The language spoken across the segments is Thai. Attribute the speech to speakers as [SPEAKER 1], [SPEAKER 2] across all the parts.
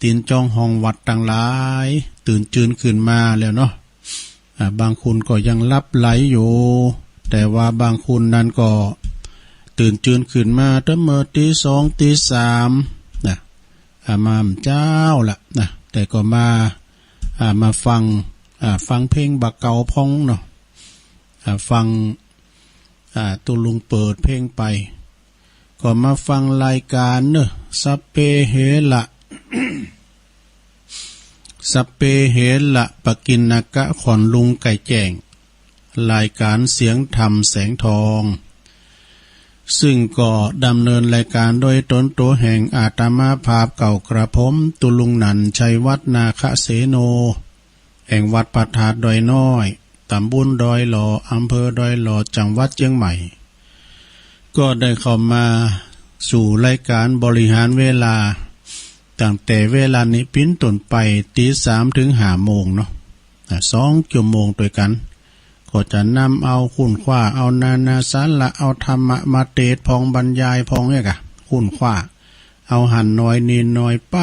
[SPEAKER 1] ตีนจ้องห้องวัดต่างหลายตื่นจืนขึ้นมาแล้วเนาะบางคนก็ยังลับไหลอยู่แต่ว่าบางคนนั้นก็ตื่นจืนขึ้นมาตั้งเมื่อตีสองตีสามนะมาเจ้าล่ะนะแต่ก็มาฟังเพลงบักเก่าพองเนาะฟังตุลุงเปิดเพลงไปก็มาฟังรายการเนอะสัพเพเหระ สัพเพเหระปกิณกะขอนลุงไก่แจ้งรายการเสียงธรรมแสงทองซึ่งก็ดำเนินรายการโดยตนตัวแห่งอาตมาภาพเก่ากระผมตุลุงนันชัยวัฒนาคเสโนแห่งวัดปะทาดดอยน้อยตำบลดอยหล่ออำเภอดอยหล่อจังหวัดเชียงใหม่ก็ได้เข้ามาสู่รายการบริหารเวลาตั้งแต่เวลานี้ปิ้นต้นไปตี3 ถึง 5 โมงเนาะ2 ชั่วโมงด้วยกันก็จะนำเอาคุณขว้าเอานาสาระเอาธรรมะมาเทศน์พองบรรยายพองเนี่ยกะคุณขว้าเอาหันน้อยนีน้อยไป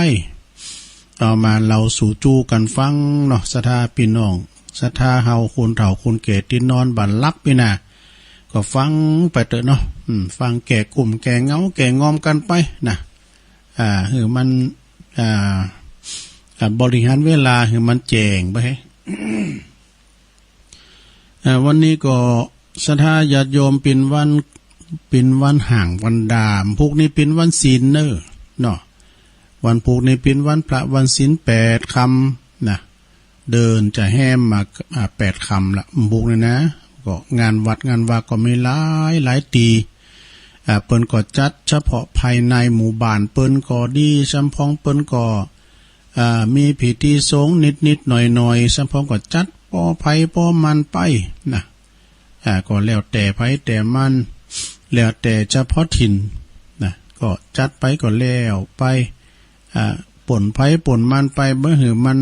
[SPEAKER 1] ต่อมาเราสู่จู้กันฟังเนาะศรัทธาพี่น้องศรัทธาเฮาคุณเฒ่าคุณเกศที่นอนบันลักพี่น่ะก็ฟังไปเถอะเนาะฟังแก่กลุ่มแก่เงาแก่งอมกันไปนะมันบริหารเวลามันแจงไปให้ วันนี้ก็ศรัทธาญาติโยมเป็นวันห่างวันดามพวกนี้เป็นวันศีลเนาะวันพวกนี้เป็นวันพระวันศีล8 คำนะเดินจะแห้มมา8 คำละพวกนี้นะก็งานวัดงานวาก็ไม่หลายตีเปิ้นก็จัดเฉพาะภายในหมู่บ้านเปิ้นก็ดีสัมพองเปิ้นก็มีพิธีสงฆ์นิดๆหน่อยๆสัมพองก็จัดป้อไผป้อมันไปนะก็แล้วแต่ไผแต่มันแล้วแต่เฉพาะถิ่นนะก็จัดไปก็แล้วไปป่นไผป่นมันไปเบิ่หือมัน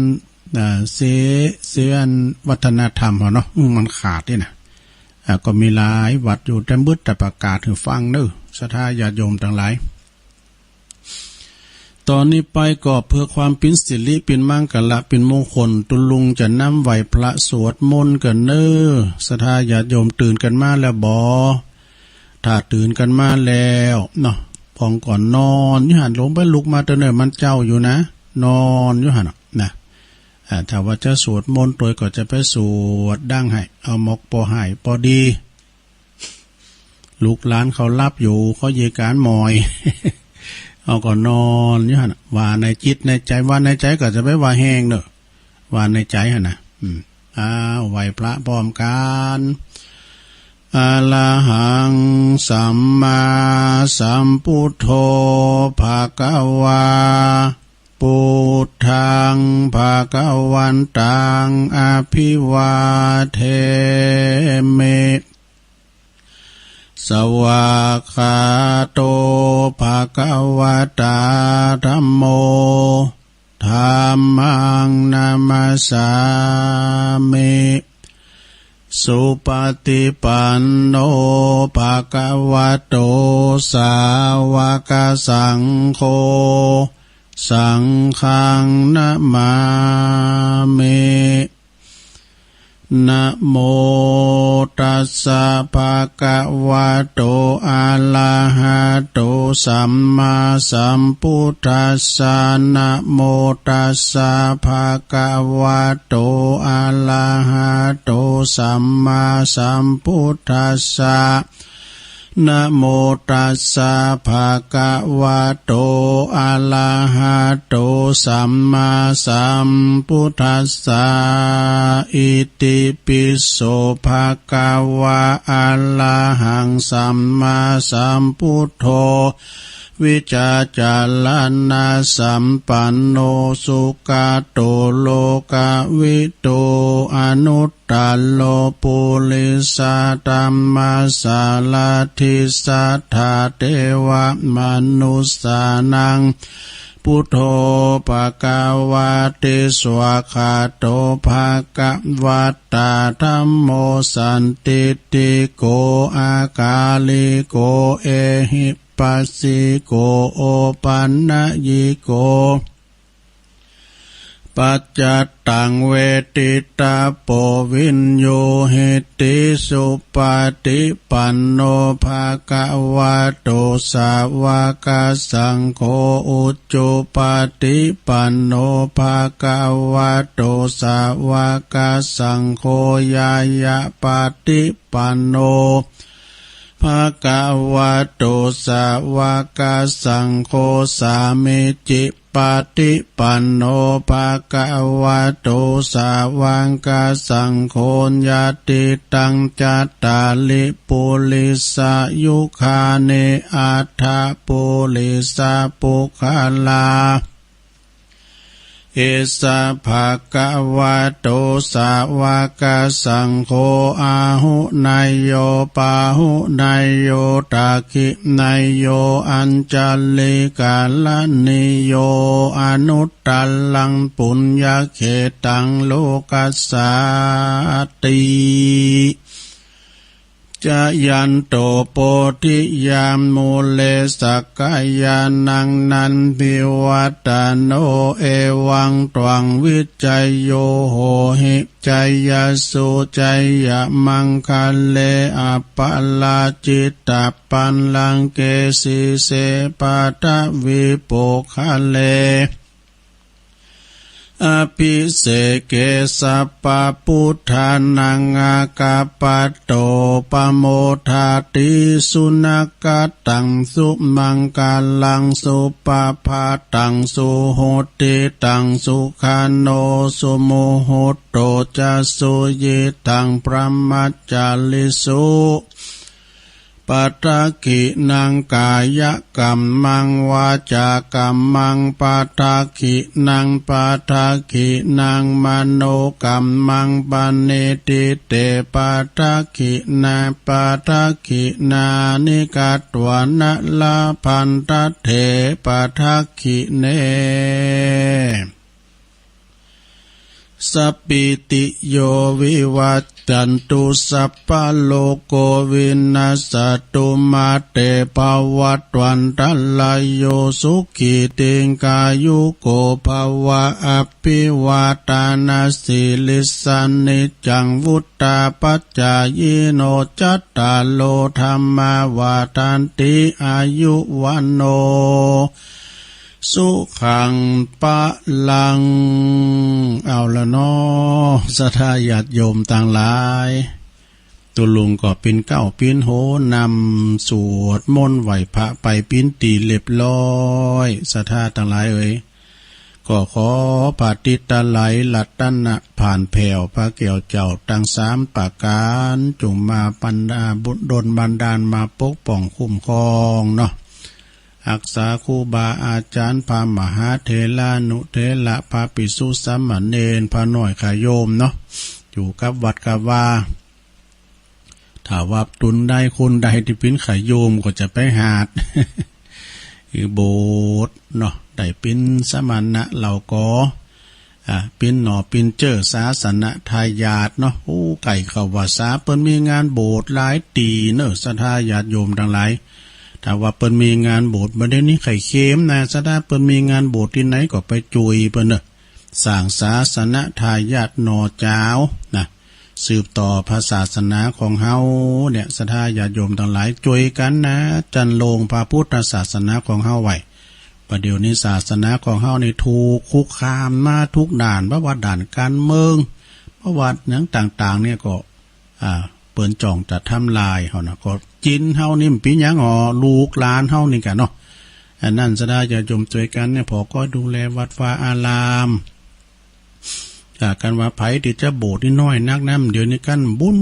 [SPEAKER 1] เสียนวัฒนธรรมเฮาเนาะมันขาดนี่นะก็มีหลายวัดอยู่แต่บึดแต่ประกาศให้ฟังเด้อศรัทธาญาติโยมทั้งหลายตอนนี้ไปก็เพื่อความเป็นสิริเป็นมังกรเป็นมงคลตุลุงจะนำไหวพระสวดมนต์กันเน้อศรัทธาญาติโยมตื่นกันมาแล้วบ่ถ้าตื่นกันมาแล้วเนาะพองก่อนนอนอยู่หันลงไปลุกมาเตอเน่มันเจ้าอยู่นะนอนอยู่หันนะถ้าว่าจะสวดมนต์ตัวก็จะไปสวดดังให้เอาหมกปอให้พอดีลูกหลานเขารับอยู่เขาเยการมอย เอาก็นอนอยู่หั่นว่าในจิตในใจว่าในใจก็จะไปว่าแห้งเนอะว่าในใจหั่นนะไหวพระพร้อมกันอะระหังสัมมาสัมพุทโธภะคะวาพุทธังภะคะวันตังอภิวาเทมิสวากขาโตภะคะวะตาธัมโมธัมมังนามัสสามิสุปฏิปันโนภะคะวะโตสาวกสังโฆสังฆังนะมามินะโมตัสสะภะคะวะโตอะระหะโตสัมมาสัมพุทธัสสะนะโมตัสสะภะคะวะโตอะระหะโตสัมมาสัมพุทธัสสะนะโมตัสสะภะคะวะโตอะระหะโตสัมมาสัมพุทธัสสะอิติปิโสภะคะวะอะระหังสัมมาสัมพุทโธวิจาจารณะสัมปันโนสุขโตโลกวิโตอนุตตโลปุริสตัมมาสาลาทิสัทธาเทวมนุสสานังพุทโธภะคะวะเตสวะคาโตภะคะวะตาธัมโมสันติติโกอากาลิโกเอหิปัสสิโกโอปันนะยิโก ปัจจตังเวทิตาโปวินโยหิติสุปฏิปันโนภะคะวะโตสาวกสังโฆอุจจุปฏิปันโนภะคะวะโตสาวกสังโฆยายะปฏิปันโนภะคะวะโตสาวกสังโฆสามิจิปฏิปันโนภะคะวะโตสาวกสังโฆญาติตังจัตตาลิปุลิสายุคาเนอัฏฐปุลิสาปุคลาเอสะภะคะวะโตสาวกสังโฆอาหุนายโยปาหุนายโยตาคินายโยอัญจลิกาลนิโยอนุตตลังปุญญเขตังโลกัสสาติจะยันโตโพธิยามมูเลสักกายานังนันทิวัตโนเอวังตวังวิจัยโยโหหิจัยยสุจัยยมังคะเลอปะลาจิตตปันลังเกสิเสปะทะวิโปคะเลอภิเสเกสัพพพุทธานังอากาปโตปโมทาติสุนักตังสุมังกาลังสุปภาตังสุโหติตังสุขาโนสุโมโหโตจะสุยิตังพระมัจจาลิสุปัตตกินังกายกัมมังวาจากัมมังปัตตกินังปัตตกินังมโนกัมมังปเนติเตปัตตกินาปัตตกินานิกัตวนะลาพันตเถปัตตกิเนสัพพิติโยวิวัตตันตุสัพพะโลกโควินัสสตุมาเตภวัตวันตัลลายโยสุขิติงกายุโกภวะอภิวาทานาสิลิสันนิจังวุตตาปัจจายโนจัตตาโลธรรมาวาทันติอายุวันโนสุขังปะลังเอาละเนาะศรัทธาญาติโยมต่างหลายตุลุงก็ปินเก้าปินโหนำสวดมนต์ไหวพระไปปินตีเรียบร้อยศรัทธาต่างหลายก็ขอปฏิตาไหลลัตนะผ่านแผ่วพระเกี่ยวเจ้าตั้งสามประการจงมาปันดาบุญดลบันดาลมาปกป้องคุ้มครองเนาะอักษาครูบาอาจารย์พระมหาเถรานุเถระพระภิกษุสามเณรพระน้อยขโยมเนาะอยู่กับวัดกับว่าถ้าว่าตุนได้คนใดที่เป็นขโยมก็จะไปหาดคือโบสถ์เนาะได้เป็นสมณะเหล่าก็เป็นหน่อเป็นเจ้าศาสนาทายาทเนาะโอ้ไก่เขาว่าสาเปิ้นมีงานโบสถ์หลายตีเนอะศรัทธาญาติโยมทั้งหลายถ้าว่าเปิ้นมีงานโบสถ์บ่ได้นี้ไข่เค็มนะซะถ้าเปิ้นมีงานโบสถ์ที่ไหนก็ไปจุยเปิ้นเนอะสร้างศาสนาทายาทหน่อเจ้านะสืบต่อพระศาสนาของเฮาเนี่ยศรัทธาญาติโยมทั้งหลายจุยกันนะจันโลงพระพุทธศาสนาของเฮาไว้ประเดี๋ยวนี้ศาสนาของเฮานี่ถูกคุกคามมาทุกด่านเพราะว่าด่านการเมืองเพราะว่าหนังต่างๆเนี่ยก็เปิ้นจ่องจะทำลายเฮานะก็จินเฮานี่มันเป็นหยังลูกหลานเฮานี่กันเนาะอันนั้นซะได้จะจมช่วยกันเนี่ยพอก็ดูแลวัดวาอารามกันว่าไผที่จะโบสถ์นี่น้อยนักนำเดี๋ยวนี้กันบุญ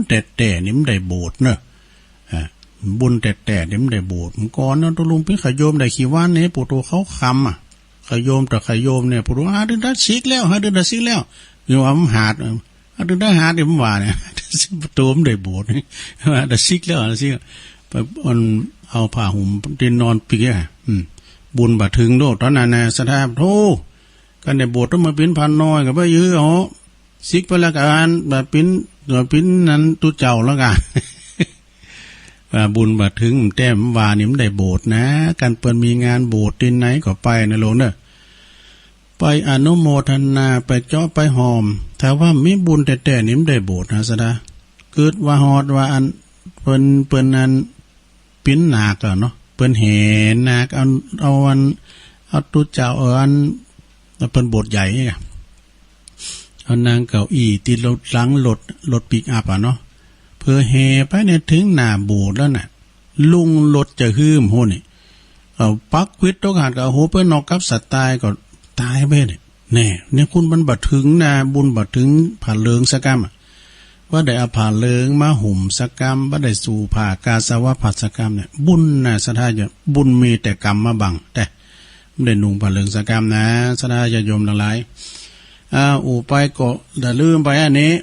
[SPEAKER 1] แต่นี่มันได้โบสถ์เนาะบุญแต่นี่มันได้โบสถ์มันก่อนเนาะตุลุงเป็นขโยมได้ขี้ว่านเนี่ยปู่โตเขาคำขโยมแต่ขโยมเนี่ยปู่โตเดือนละซิกแล้วเดือนละซิกแล้วอยู่ว่ามันหาดเดือนละหาดนี่มันว่าเนี่ยประตูมันได้โบสถ์ว่าได้ซิกแล้วซิกไปเอาผ้าห่มที่นอนปีกบุญบาถึงโลดตอนนั้นนะสถาโธกันในโบสถ์ต้องมาปิ้นพันน้อยกับว่ายื้อซิกไปละกันแบบปิ้นนั้นตุเจ้าแล้วกันว่าบุญบาถึงแต้มวานี่มันได้โบสถ์นะกันเปิ้นมีงานโบสถ์ที่ไหนก็ไปนะโลเนอะ ไปอนุโมทนาไปเจาะไปหอมถ้าว่ามีบุญแต่ๆนี่มันได้โบสถ์นะซะดาเกิดว่าฮอดว่าอันเปิ้นอันปิ้นหนักอ่ะเนาะเปิ้นแห่หนักเอาอันเอาตุเจ้าอันเปิ้นโบสถ์ใหญ่ไงเอานางเก้าอี้ติดรถหลังรถปิกอัพอ่ะเนาะเพื่อแห่ไปเนี่ยถึงหน้าโบสถ์แล้วน่ะลุงรถจะหื้มโหนี่เอาปักควิดตกหาดก็โหเปิ้นนอกกับสัตว์ตายก็ตายไปเนี่ยคุณมันบัดถึงนะบุญบัดถึงผ่าเลิงสกรรมว่าได้เอาผ่าเลิงมาห่มสกรรมว่าได้สู่ผ่ากาสาวะผัดสกรรมเนี่ยบุญนะสถาจะบุญมีแต่กรรมมาบังแต่ไม่ได้นุ่งผ่าเลิงสกรรมนะสถาจะโยมทั้งหลายอูไปก็อย่าลืมไปอันนี้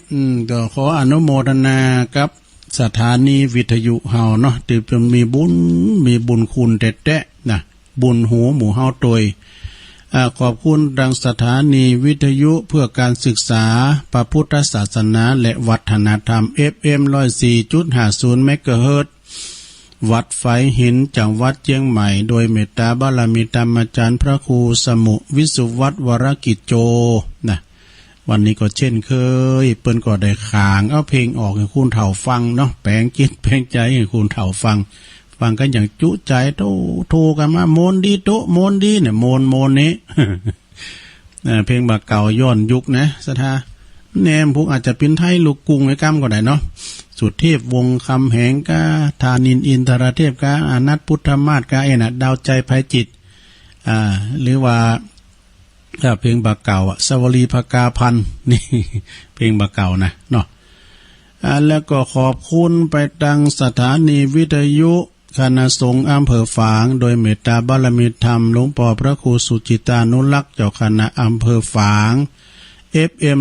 [SPEAKER 1] ก็ขออนุโมทนากับสถานีวิทยุเฮาเนาะที่เป็นมีบุญคุณแท้ๆนะบุญหูหมู่เฮาโดยขอบคุณดังสถานีวิทยุเพื่อการศึกษาพระพุทธศาสนาและวัฒนธรรม FM 104.50 เมกะเฮิรตซ์วัดไฟหินจังหวัดเชียงใหม่โดยเมตตาบารมีธรรมอาจารย์พระครูสมุวิสุวัฒน์วรกิจโจนะวันนี้ก็เช่นเคยเปิ้นก็ได้ขางเอาเพลงออกให้คุณเฒ่าฟังเนาะแปลงจิตแปลงใจให้คุณเฒ่าฟังกันอย่างจุใจโทรกันมาโมนดีโตโมนดีเนี่ยโมนนี้ เพลงบากเก่าย้อนยุคนะสถาแนมพวกอาจจะเป็นไทยลูกกรุงไอ้ก้ำก็ได้เนาะสุเทพวงศ์คำแหงกาธานินอินทรเทพกาอนัตพุทธมาศกาน่ะดาวใจภัยจิตหรือว่าเพลงบากเก่าสวลีภกาพันธ์นี่ เพลงบากเก่านะเนาะแล้วก็ขอบคุณไปดังสถานีวิทยุคณะสงฆ์อำเภอฝางโดยเมตตาบารมีธรรมหลวงพ่อพระครูสุจิตานุรักษ์เจ้าคณะอำเภอฝาง FM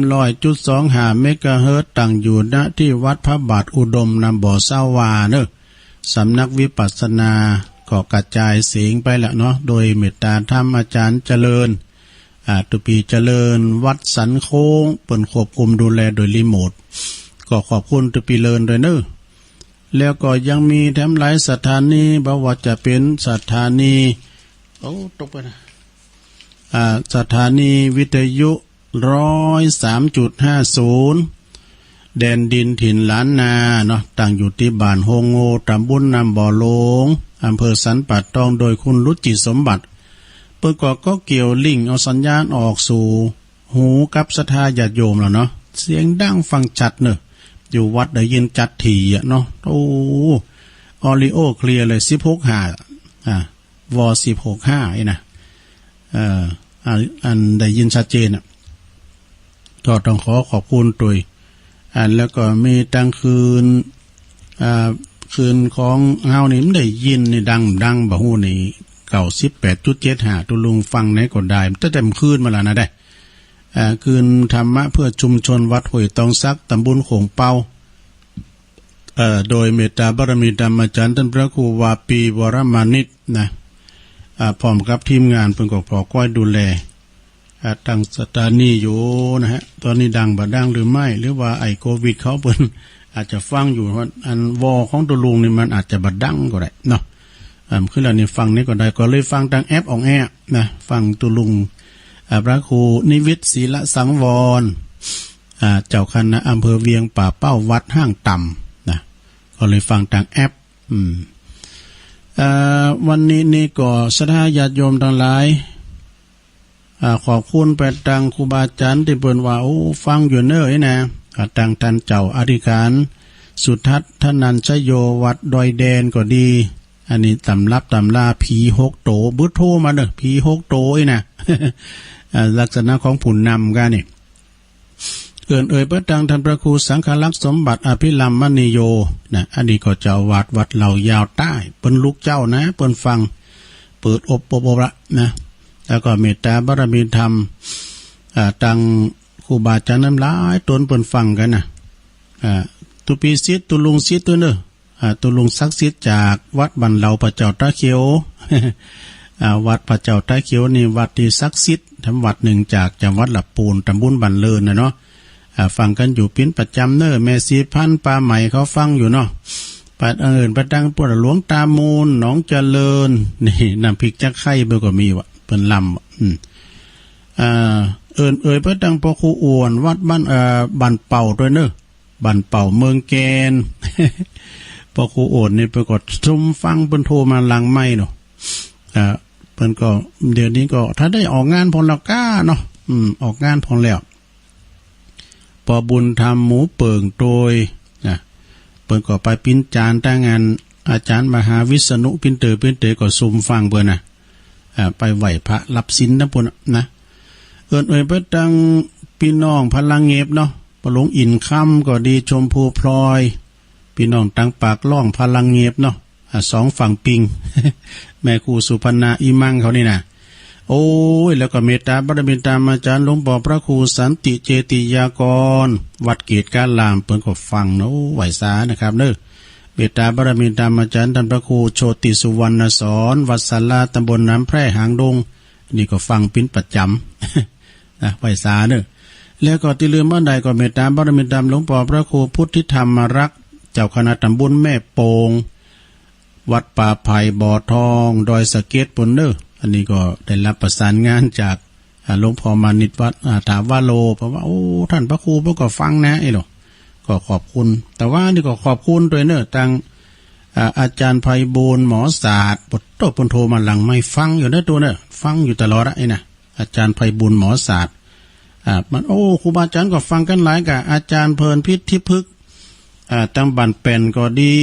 [SPEAKER 1] 100.25 เมกะเฮิรตซ์ตั้งอยู่ณที่วัดพระบาทอุดมนำบ่อเศร้าวาเนอะสำนักวิปัสสนาก็กระจายเสียงไปแล้วเนาะโดยเมตตาธรรมอาจารย์เจริญตุปีเจริญวัดสันโค้งเปิ่นควบคุมดูแลโดยรีโมทก็ขอบคุณตุปีเลินด้วยเนอะแล้วก็ยังมีแถมหลายสถานีบ่ว่าจะเป็นสถานีตกไปนะสถานีวิทยุ103.50 แดนดินถิ่นล้านนาเนาะตั้งอยู่ที่บ้านโฮงโงตำบลน้ำบ่อโลงอำเภอสันป่าตองโดยคุณรุจิสมบัติเปิดก็เกี่ยวลิงก์เอาสัญญาณออกสู่หูกับศรัทธาญาติโยมแล้วเนาะเสียงดังฟังชัดเนอะอยู่วัดได้ยินจัดถี่อ่ะเนาะออริโอเคลียร์เลย16.5ว16.5ไอ้นะอันได้ยินชัดเจนอ่ะก็ต้องขอบคุณตุยแล้วก็มีตั้งคืนของเฮานี่มันได้ยินนี่ดังบ่ฮู้นี่98.75ตุลุงฟังไหนก็ได้ตั้งแต่คืนมาแล้วนะได้คืนธรรมะเพื่อชุมชนวัดห้วยตองซักตำบลโขงเปาโดยเมตตาบารมีธรรมอาจารย์ท่านพระครูวาปีวรมานิตนะพร้อมกับทีมงานเพิ่นก็พอก้อยดูแลตั้งสถานีอยู่นะฮะตอนนี้ดังบ่ดังหรือไม่หรือว่าไอ้โควิดเขาเพิ่นอาจจะฟังอยู่ว่าอันวอของตัวลุงนี่มันอาจจะบ่ดังก็ได้เนาะคือแล้วนี่ฟังนี่ก็ได้ก็เลยฟังทางแอปออกแอปนะฟังตัวลุงพระครูนิวิตศีลสังวรเจ้าคณะอำเภอเวียงป่าเป้าวัดห้างต่ำนะก็เลยฟังทางแอปวันนี้นี่ก็ศรัทธาญาติโยมทั้งหลายขอบคุณไปทางครูบาอาจารย์ที่เปิ้นว่าฟังอยู่เน้อนะทางท่านเจ้าอธิการสุทัศน์ธนัญชโยวัดดอยแดนก็ดีอันนี้ตำรับตำลาผี6โตบึ้โทมาเด้อผี6โตนะ ลักษณะของผุนนำกันนี่เกินเปิดดังท่านพระครูสังฆลักษณ์สมบัติอภิลัมมณีโยนะอันนี้ก็เจ้าวัดเหล่ายาวใต้เปิ้นลูกเจ้านะเปิ้นฟังเปิดอบละนะแล้วก็เมตตาบารมีธรรมตังครูบาอาจารย์น้ำหลายตนเปิ้นฟังกันนะตุปีซิดตุลุงซิดตัวเนอะตุลุงศักดิ์สิทธิ์จากวัดบันเหลาพระเจ้าตาเขียว วัดพระเจ้าตาเขียวนี่วัดที่ศักดิ์สิทธิ์ทั้งวัดหนึ่งจากจังหวัดลำพูนตำบลบันเลินนะเนาะฟังกันอยู่เป็นประจำเนอะแม่สีพันปลาใหม่เขาฟังอยู่เนาะปัดประดังปวดหลวงตามูลหนองเจริญนี่น้ำพริกจักไข่เบอร์ก็มีวะเป็นลำ เอ่ยไปตั้งพอครูอ้วนวัดบ้านบ้านเป่าด้วยเนอะบ้านเป่าเมืองแกน พอครูอ้วนนี่ไปกดซุ่มฟังเพิ่นโทรมาหลังไม้เนาะเพิ่นก็เดี๋ยวนี้ก็ถ้าได้ออกงานพอแล้วก้าเนาะออกงานพอแล้วพอบุญทำหมูเปิงโดยเพิ่นก็ไปปิ้นจานตั้งงานอาจารย์มหาวิษณุปิ้นเตอก็ซุ่มฟังเพิ่นน่ะไปไหวพระรับศีลนะพุ่นนะเอิ้นไปตั้งพี่น้องพลังเงบเนาะปะหลงอินค่ำก็ดีชมพูพลอยพี่น้องตั้งปากล่องพลังเงบเนาะสองฝั่งปิง แม่ครูสุพรรณาอีมังเขานี่นะโอ้ยแล้วก็เมตตาบารมีตามอาจารย์หลวงพ่อพระครูสันติเจติยากรวัดเกตการลามเพิ่นก็ฟังเนาะไหวสานะครับเด้อเมตตาบารมีตามอาจารย์ท่านพระครูโชติสุวรรณสอนวัดศาลาตำบลน้ำแพร่หางดงนี่ก็ฟังเป็นประจำ นะไหวสาเด้อแล้วก็ที่ลืมบ้านใดก็เมตตาบารมีตามหลวงพ่อพระครูพุทธิธรรมรักษ์เจ้าคณะตำบลแม่โป่งวัดป่าไผ่บ่อทองดอยสะเก็ดปุ่นเด้ออันนี้ก็ได้รับประสานงานจากหลวงพ่อมานิตวัดถามว่าโลเพราะว่าโอ้ท่านพระครูเพิ่นก็ฟังนะไอ้หรอก็ขอบคุณแต่ว่านี่ก็ขอบคุณด้วยเนอะทางอาจารย์ไพบูลย์หมอศาสตร์ปนโทมาหลังไม่ฟังอยู่นะตัวเนอะฟังอยู่ตลอดไอ้น่ะอาจารย์ไพบูลย์หมอศาสตร์มันโอ้ครูบาอาจารย์ก็ฟังกันหลายกะอาจารย์เพลินพิษทิพฤกษ์ตั้งบันเป็นก็ดี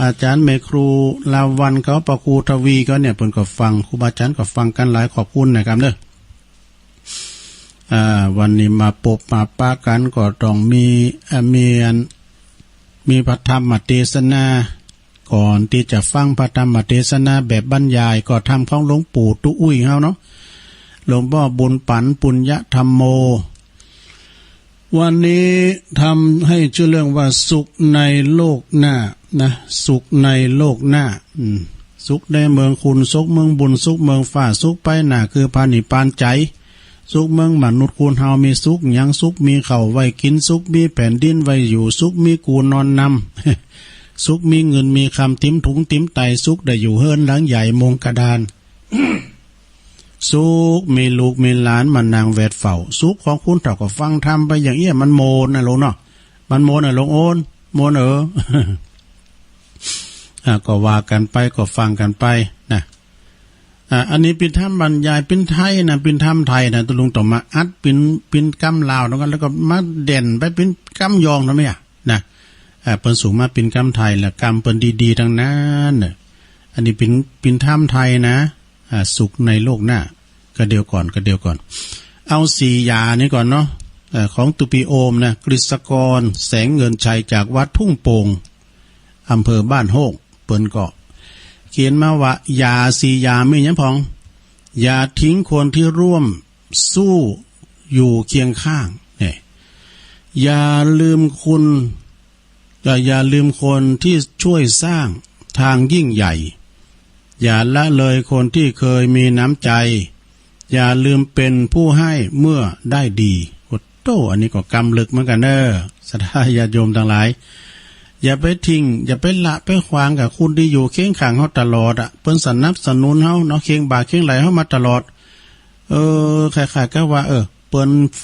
[SPEAKER 1] อาจารย์เมครูลาวันเขาปะครูทวีก็เนี่ยเพิ่นก็ฟังครูบาอาจารย์ก็ฟังกันหลายขอบคุณนะครับเด้อวันนี้มาปบมาปะกันก็ต้องมีพระธรรมเทศนาก่อนที่จะฟังพระธรรมเทศนาแบบบรรยายก็ทำของหลวงปู่ตุอุ้ยเฮาเนาะหลวงพ่อบุญปันปุญญธรรมโมวันนี้ทำให้ชื่อเรื่องว่าสุขในโลกหน้านะสุขในโลกหน้าสุขในเมืองคุณสุขเมืองบุญสุขเมืองฟ้าสุขไปหน้าคือพานิพานใจสุขเมืองมนุษย์คุณเฮามีสุขยังสุขมีข้าวไว้กินสุขมีแผ่นดินไว้อยู่สุขมีกูนอนนำ สุขมีเงินมีคำติ้มถุงติ้มไตสุขได้อยู่เฮิรนหลังใหญ่มงกระดาน สุขมีลูกมีหลานมันนางแวดเฝ้าสุขของคุณเท่าก็ฟังทำไปอย่างเอี้ยมันโมนนะลงเนาะมันโมนนะลงโอนโมนก็ว่ากันไปก็ฟังกันไปนะอันนี้เป็นธรรมบรรยายเป็นไทยนะเป็นธรรมไทยนะตุลุงต่อมาอัดเป็นกำลาวแล้วก็มาเด่นไปเป็นกำยองนะไหมอ่ะนะเปิ้นสูงมาเป็นกำไทยและกำเปิ้นดีๆทั้งนั้นน่ะอันนี้เป็นธรรมไทยนะสุขในโลกหน้าก็เดียวก่อนเอา4ยานี้ก่อนเนาะของตุปีโอมนะกฤษกรแสงเงินชัยจากวัดทุ่งโป่งอำเภอบ้านโฮกเปิ้นก็เขียนมาว่ายา4ยามีหยังพองอย่าทิ้งคนที่ร่วมสู้อยู่เคียงข้างนี่อย่าลืมคนที่ช่วยสร้างทางยิ่งใหญ่อย่าละเลยคนที่เคยมีน้ำใจอย่าลืมเป็นผู้ให้เมื่อได้ดีโอ้โตอันนี้ก็กำลึกเหมือนกันเด้อศรัทธาญาติโยมทั้งหลายอย่าไปทิ้งอย่าไปละไปขวางกับคุณที่อยู่เคียงข้างเฮาตลอดเพิ่นสนับสนุนเฮาเนาะเคียงบ่าเคียงไหลเฮามาตลอดคล้ายๆก็ว่าเปิ้นไฟ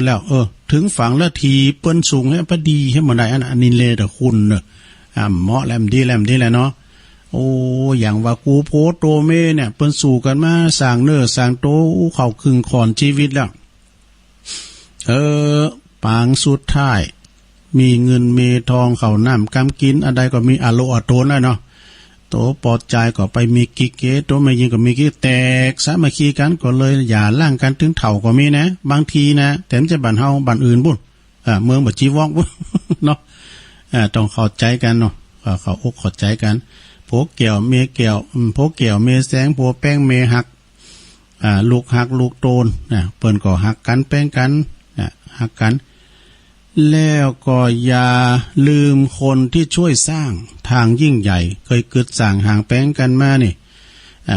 [SPEAKER 1] แล้วถึงฝั่งละทีเปิ้นสูงให้พอดีให้บ่ได้อันนี้เลยแต่คุณเนอะเหมาะแลมดีแหละเนาะโอ้อย่างว่ากูโพโตเมเนี่ยเปิ้นสู่กันมาสร้างเนื้อสร้างโตเข้าครึ่งขอนชีวิตแล้วปางสุดท้ายมีเงินมีทองเข้าน้ำกำกินอะไรก็มีอโลอโตนแล้วเนาะโตปอดใจก็ไปมีกิเกโตไม่ยิงก็มีกิแตกสามัคคีกันก็เลยอย่าล่างกันถึงเถ่าก็มีนะบางทีนะแต่มจะบ้านเฮาบ้านอื่นบุ่นเมืองบ่จีวอกบุ่นเนาะต้องเข้าใจกันเนาะเข้าอกเข้าใจกันโผเกี่ยวเมเกี่ยวโผเกี่ยวเมแสงโผแป้งเมหักลูกหักลูกโตนเปิ้นก็หักกันแป้งกันหักกันแล้วก็อย่าลืมคนที่ช่วยสร้างทางยิ่งใหญ่เคยเกิดสร้างห่างแป้งกันมานี่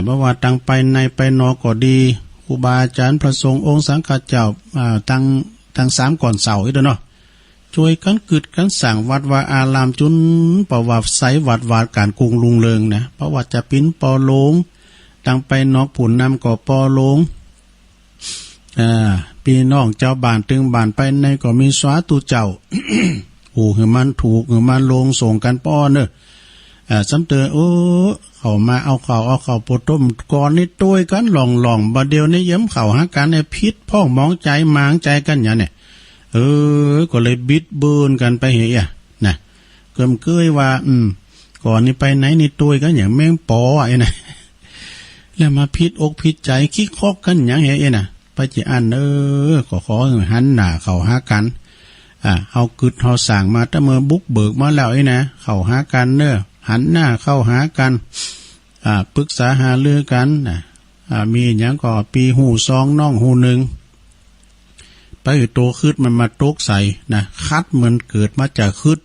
[SPEAKER 1] เพราะว่าตั้งไปในไปนอกก็ดีครูบาอาจารย์พระสงฆ์องค์สังฆเจ้าตั้ง3ก่อนเสาอีกเนาะช่วยกันกึดกันสั่งวัดวาอารามจุนประวัติไสวัดวาดการกรุงลุงเริงนะเพราะว่าจะปิ้นปอโลงตั้งไปนอกผุนนำก็ปอโลง พี่น้องเจ้าบ้านตึงบ้านไปในก็มีสวาตุเจ้า โอ้คือมันถูกคือมันลงส่งกันป้อเนอะสำเตอโอ้เขามาเอาเขาปต้มก่อนนี่ต้วยกันหล่องบ่เดียวนี่เยิ้มเขาหากันในพิษพ่องมองใจหมางใจกันอย่างเนี่ยก็เลยบิดเบือนกันไปเหียนะเกิมเกยว่าก่อนนี่ไปไหนนี่ต้วยกันอย่างแม่งปอไอ้นะแล้วมาพิษอกพิษใจคิกคอกกันอย่างเหียนะไปจีอันขอหันหน้าเขาหากันเอากึดเอาสั่งมาถ้าเมื่อบุกเบิกมาแล้วไอ้นะเขาหากันหันหน้าเข้าหากันปรึกษาหาเรื่องกันมีอย่างก็ปีหูซองน้องหูหนึ่งไปโตคืดมันมาตกใส่นะคัดเหมือนเกิดมาจากคืด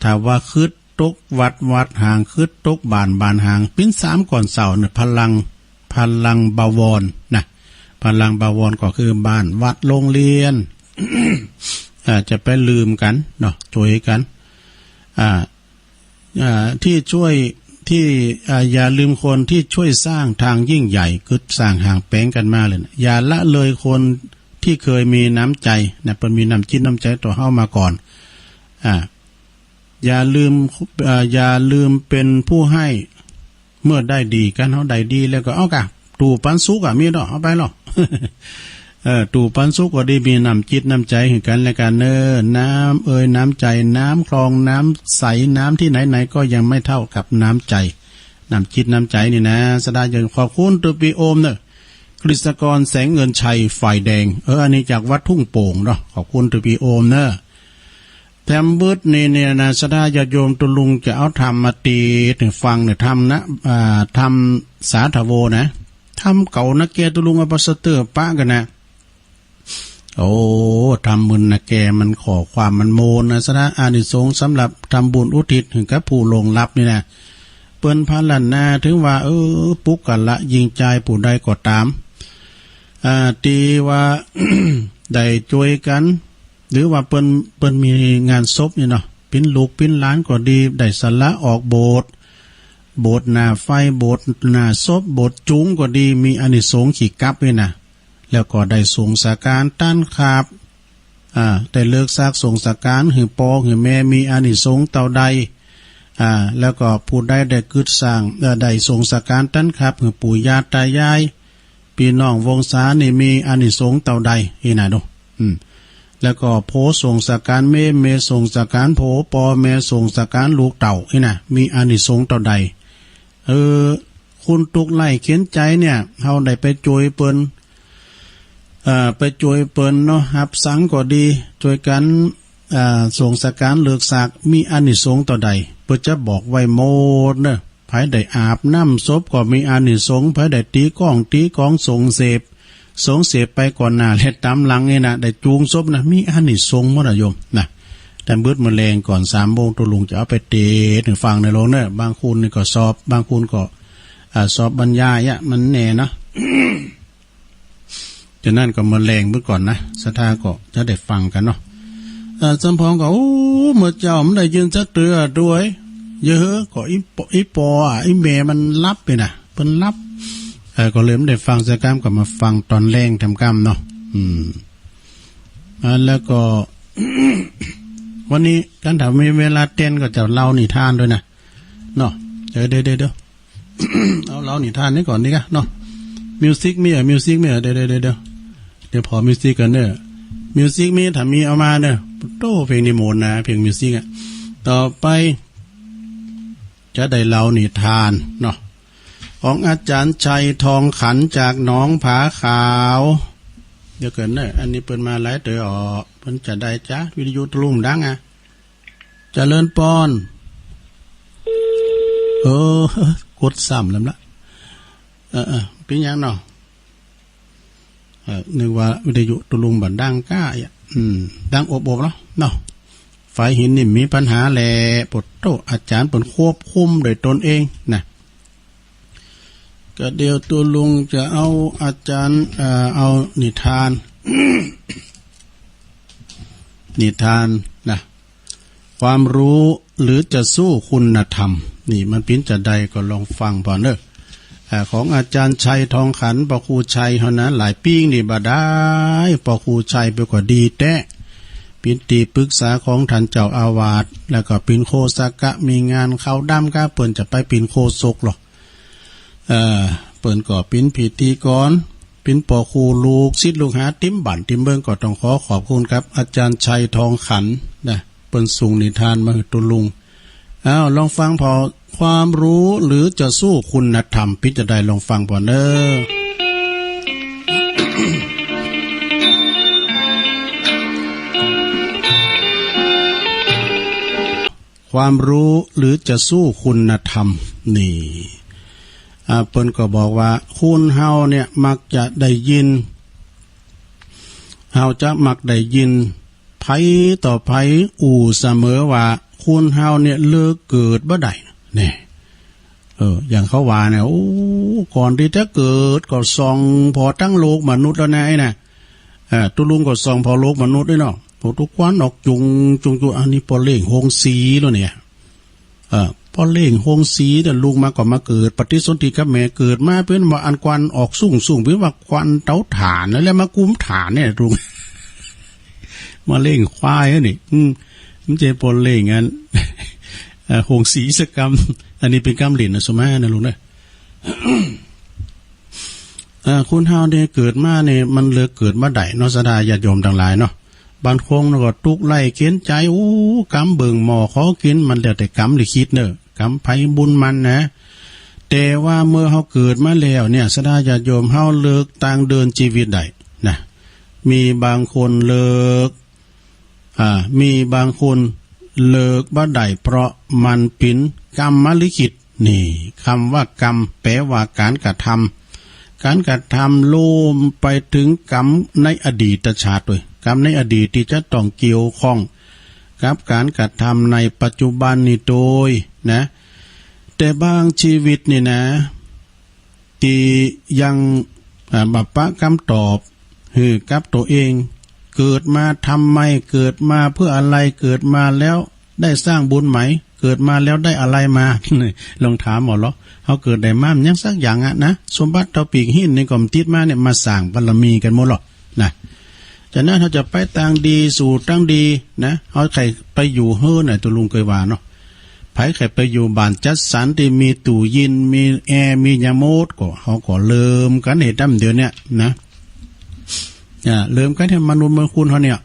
[SPEAKER 1] ถ้าว่าคืดตกวัดห่างคืดตกบานห่างปิ้น3ก่อนเสาเนี่ยพลังบาวรนะพลังบาวรก็คือบ้านวัดโรงเรียน จะไปลืมกันเนาะช่วยกันที่ช่วยที่อย่าลืมคนที่ช่วยสร้างทางยิ่งใหญ่คือสร้างห่างแป้งกันมาเลยนะอย่าละเลยคนที่เคยมีน้ำใจนะเป็นมีน้ำจิตน้ำใจต่อเฮามาก่อนอย่าลืมเป็นผู้ให้เมื่อได้ดีกันเฮาได้ดีแล้วก็เอากะตู่ปันสุกมีดอกเอาไปหรอ ตู่ปันสุกก็ได้มีน้ำจิตน้ำใจให้กันและกันน้ำน้ำใจน้ำคลองน้ำใสน้ำที่ไหนก็ยังไม่เท่ากับน้ำใจน้ำจิตน้ำใจนี่นะสดาอย่างขอบคุณตุปีโอมกฤษกรแสงเงินชัยฝ่ายแดงอันนี้จากวัดทุ่งโป่งเนาะขอบคุณตุปีโอมแถมบึดเนี่ยนะสดาญาโยมตุลุงจะเอาทำมาตีถึงฟังเนี่ยทำนะทำสาธโวนะทำเก่านะแกตุลุงอภัสเตอร์ป้ากันนะโอ้ทำบุญนะแกมันขอความมันโมนะสนะอานิสงส์สำหรับทำบุญอุทิศถึงกับผู้ลงรับนี่นะเปิ้นพันลันนาถึงว่าปุกกันละยิงใจผู้ใดก็ตามตีว่า ได้ช่วยกันหรือว่าเปิ้นมีงานศพนี่เนาะปิ้นลูกปิ้นหลานก็ดีได้สละออกโบสถ์หน้าไฟโบสถ์หน้าศพโบสถ์จุงก็ดีมีอานิสงส์ขี่กับนี่นะแล้วก็ได้ส่งสาการต้านขาบได้เลิกซากส่งสาการหือปอหือแม่มีอานิสงส์เต่าใดแล้วก็ผู้ใดได้กึศสร้างได้ส่งสาการต้านขาบหือปู่ย่าตายายพี่น้องวงศานี่มีอานิสงส์เต่าใดนี่นะดูแล้วก็โพส่งสาการเมส่งสาการโพปอแม่ส่งสาการลูกเต่านี่นะมีอานิสงส์เต่าใดคุณตุกไล่เขียนใจเนี่ยเฮาได้ไปโจยเปิ้นไปช่วยเปิ้นเนาะหับสังก็ดีช่วยกันส่งสการเลือกสากมีอานิสงส์ต่อใดเพื่อจะบอกไว้โมดเนอะไผได้อาบน้ำศพก็มีอานิสงส์ไผได้ตีกองส่งเสพไปก่อนหน้าและตามหลังนี่นะได้จูงศพนะมีอานิสงส์หมดโยมนะแต่เบิดมื้อแลงก่อน3 โมงตัวลุงจะเอาไปเตะถึงฟังในโรงเนอะบางคนนี่ก็สอบบางคนก็สอบบรรยายมันแน่เนาะ จะนั่นก็มาแรงเมื่อก่อนนะสถาก็จะได้ฟังกันเนาะสมพงก็เมื่อเจ้ามันได้ยินจะเตือด้วยเยอะก็อีปออีเมมันรับไปนะเพิ่นรับก็เลยไม่ได้ฟังสกรรมก็มาฟังตอนแรงทำกรรมเนาะแล้วก็ วันนี้กันถ้ามีเวลาเต้นก็จะเล่านิทานด้วยนะเนาะเดี๋ยว เอาเล่านิทานนี้ก่อนดีกะเนาะมิวสิกมีเดี๋ยวพอมิวสิกกันมิวสิกมีถ้ามีเอามาโตเพลงนิมนต์นะเพลงมิวสิกต่อไปจะได้เล่านิทานเนาะของอาจารย์ชัยทองขันจากหนองผาขาวเดี๋ยวเกินอันนี้เปิดมาหลายเต๋อเพิ่นจะได้จ้าวิทยุตลุ่มดังเจริญปอนกดซ้ำแล้วละเป็นยังเนาะนึกว่าวิทยุตุลุงบันดังก้าดังอบแล้วเนาะไฟหินนี่มีปัญหาแหละปดโตอาจารย์เปิดควบคุมโดยตนเองนะก็เดี๋ยวตุลุงจะเอาอาจารย์เอานิทาน นิทานนะความรู้หรือจะสู้คุณธรรมนี่มันปิ้นจะใดก็ลองฟังพอเนอะ ของอาจารย์ชัยทองขันปอครูชัยเฮานะหลายปีนี่บ่ได้ปอครูชัยไปกว่าดีแท้เป็นที่ปรึกษาของท่านเจ้าอาวาสแล้วก็เป็นโคสกะมีงานเข้าดำก็เปิ้นจะไปเป็นโคศกหรอกเปิ้นก็เป็นพิธีกรเป็นปอครูลูกศิษย์ลูกหาติ้มบั่นติ้มเบิ่งก็ต้องขอบคุณครับอาจารย์ชัยทองขันนะเปิ้นส่งนิทานมาให้ตุลุงลองฟังพอความรู้หรือจะสู้คุณธรรมพิจารณาลองฟังพอเนอ ความรู้หรือจะสู้คุณธรรมนี่เปิ้นก็บอกว่าคุณเฮาเนี่ยมักจะได้ยินเฮาจะมักได้ยินไผต่อไผเสมอว่าคุณเฮาเนี่ยเลิกเกิดบ่ได้นี่อย่างเขาว่าเนี่ยก่อนที่จะเกิดก็ส่องพอตั้งโลกมนุษย์แล้วนะไอ้น่ะตุลุงก็ส่องพอโลกมนุษย์ด้วยเนาะพอทุกวันออกจุงอันนี้พอเล่งโฮงสีแล้วเนี่ยพอเล่งโฮงสีแต่ลุงมาก็มาเกิดปฏิสนธิกับแม่เกิดมาเป็นว่าอันควันออกสูงเป็นว่าควันเตาถ่านแล้วมากุมถ่านเนี่ยลุง มาเล่งควายนี่มันจะพอเล่งงั้นโฮงสีสกรรมอันนี้เป็นกรรมเหรียญนะสมัยนะลุงเนี่ย คุณเฮาเนี่ยเกิดมาเนี่ยมันเลือกเกิดมาได้เนาะสดาญาติโยมทั้งหลายเนาะบางคงก็ตุกไล่เขียนใจกำเบิ่งหมอขอกินมันแล้วแต่กำหรือคิดเนอะกำไผบุญมันนะแต่ว่าเมื่อเฮาเกิดมาแล้วเนี่ยสดาญาติโยมเฮาเลิกต่างเดินชีวิตได้นะมีบางคนเลิกมีบางคนเลิกบ่ได้เพราะมันเป็นกรรมลิขิตนี่คำว่ากรรมแปลว่าการกระทำรวมไปถึงกรรมในอดีตชาติด้วยกรรมในอดีตที่จะต้องเกี่ยวข้องกับการกระทำในปัจจุบันนี่โดยนะแต่บางชีวิตนี่นะที่ยังบัพพะคำตอบกับตัวเองเกิดมาทำไมเกิดมาเพื่ออะไรเกิดมาแล้วได้สร้างบุญไหมเกิดมาแล้วได้อะไรมา ลองถามหมอเหรอเขาเกิดได้มายังสักอย่างนะสมบัติเท่าปีกหินในกล่อมติดมาเนี่ยมาสร้างบารมีกันหมดหรอนะจากนั้นเขาจะไปตั้งดีสู่ตั้งดีนะเขาใครไปอยู่เฮ้อเนี่ยตัวลุงเคยว่าเนาะไผใครไปอยู่บ้านจัดสรรที่มีตู้เย็นมีแอร์มียาโมดก็เขาก็เริ่มกันเหตุเดี๋ยวนี้นะเริ่มกันให้มนุษย์เมืองคุณเขาเนี่ย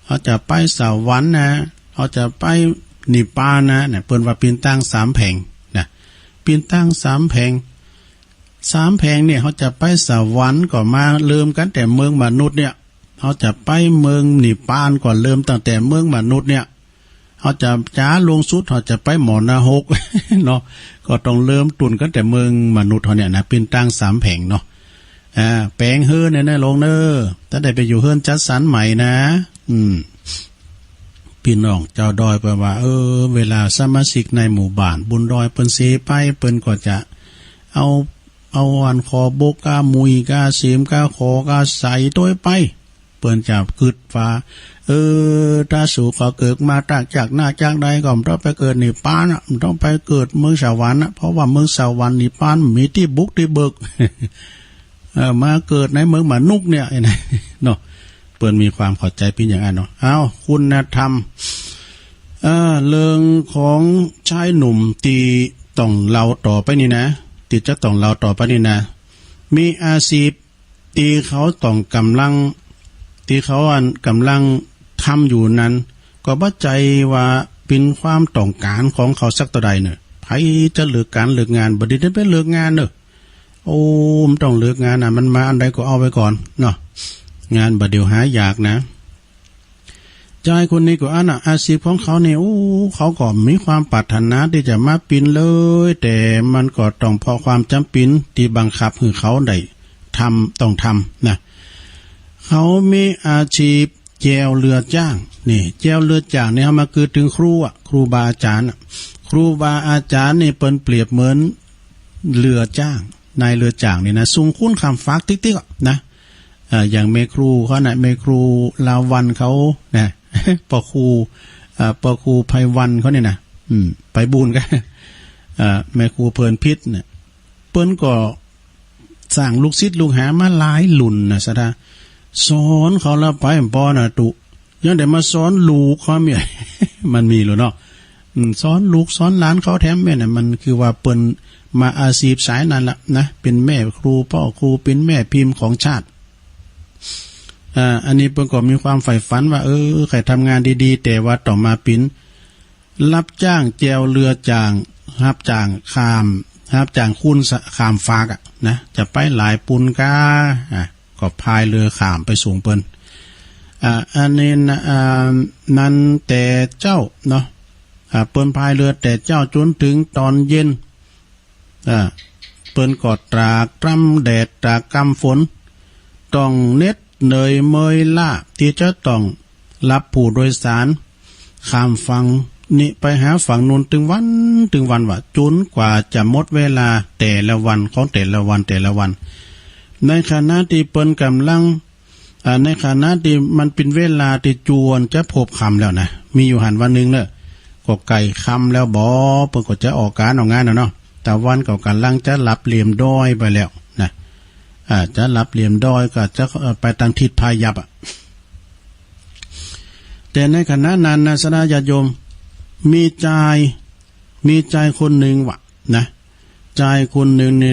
[SPEAKER 1] เขาจะไปสวรรค์นะเขาจะไปนิพพานนะเนี่ยเปิ้นว่าปีนตั้ง3 แผงนะปีนตั้ง3 แผงเนี่ยเขาจะไปสวรรค์ก็มาเริ่มกันแต่เมืองมนุษย์เนี่ยเขาจะไปเมืองนิพพานก่อนเริ่มตั้งแต่เมืองมนุษย์เนี่ยเขาจะจ้าลงสุดเขาจะไปหมอนาหก เนาะก็ต้องเริ่มตุนกันแต่เมืองมนุษย์เขาเนี่ยนะปีนตั้ง3 แผงเนาะแปลงเฮือนเนี่ยนะลงเนอถ้าได้ไปอยู่เฮือนจัดสรรใหม่นะพี่น้องเจ้าดอยไปว่าเวลาสมาชิกในหมู่บ้านบุญดอยเปิ้นเสไปเปิ้นก็จะเอาอันคอบกกามุยกาเสียมกาขอกาใส่ตัวไปเปิ้นจะกึดฟ้าถ้าสู่ขอเกิดมาจากหน้าจากใดก็ต้องไปเกิดนิพพานต้องไปเกิดเมืองสวรรค์เพราะว่าเมืองสวรรค์นิพพานมีที่บุกที่เบิก มาเกิดในเมืองมนุษย์เนี่ยเนาะเปิ้นมีความเข้าใจเป็นอย่างนั้นเนาะคุณธรรมเรื่องของชายหนุ่มที่ต้องเล่าต่อไปนี่นะที่จะต้องเล่าต่อไปนี่นะมีอาชีพที่เขาต้องกำลังทำอยู่นั้นก็บ่ใจว่าเป็นความต้องการของเขาสักตัวใดเนี่ยไผจะเลิกการเลิกงานบ่ได้ไปเลิกงานเนอะมันต้องเลิกงานนะมันมาอันใดก็เอาไปก่อนเนาะงานบ่เดี๋ยวหาอยากนะใจคนนี้ก็อาชีพของเขาเนี่ยเขาก็มีความปรารถนาที่จะมาปีนเลยแต่มันก็ต้องเพราะความจำเป็นที่บังคับให้เขาได้ต้องทำนะเขามีอาชีพแจวเรือจ้างนี่แจวเรือจ้างเนี่ยเขามาคือถึงครูบาอาจารย์นี่เปิ้นเปรียบเหมือนเรือจ้างนายเรือจ้างนี่นะสูงคุ้นคำฟักติ๊กๆนะอย่างเมครูเขานะเมครูลาวันเขานะปอครูไพวันเขาเนี่ยนะไปบุญกันแม่ครูเพลินพิษเนี่ย เปิ้นก็สร้างลูกศิษย์ลูกหามาหลายหลุ่นนะซะดาสอนเขาละไปปอน่ะตุยังได้มาสอนลูกเขาเมีย มันมีหรือเนาะสอนลูกสอนหลานเขาแถมแม่น่ะมันคือว่าเปิ้นมาอาชีพสายนั้นล่ะนะเป็นแม่ครูพ่อครูเป็นแม่พิมพ์ของชาติอันนี้เปิ้นก็มีความใฝ่ฝันว่าใครทำงานดีๆแต่ว่าต่อมาปิ้นรับจ้างแจวเรือจ่างรับจ้างข้ามรับจ้างคุณข้ามฟากอ่ะนะจะไปหลายปุนกาก็พายเรือข้ามไปส่งเปิ้นอันนี้นั้นแต่เจ้าเนาะเปิ้นพายเรือแต่เจ้าจนถึงตอนเย็นเปิ้นก็ตรากตรำแดดตรากกำฝนต้องเน็ดเหนื่อยเมยล้าที่จะต้องรับผู้โดยสารข้ามฝั่งนี่ไปหาฝั่งนู้นถึงวันว่าจนกว่าจะหมดเวลาแต่ละวันของแต่ละวันในขณะที่เปิ้นกำลังในขณะที่มันเป็นเวลาที่จวนจะพบคำแล้วนะมีอยู่หันวันนึงเนอะก็ไก่คำแล้วบ่เปิ้นก็จะออกการออกงานแล้วเนาะแต่วันก็กำลังจะหลับเหลี่ยมด้อยไปแล้วนะจะหลับเหลี่ยมด้อยก็จะไปทางทิศพายัพแต่ในขณะนั้นนะสนาญาติโยมมีใจคนหนึ่งวะนะใจคนหนึ่งใน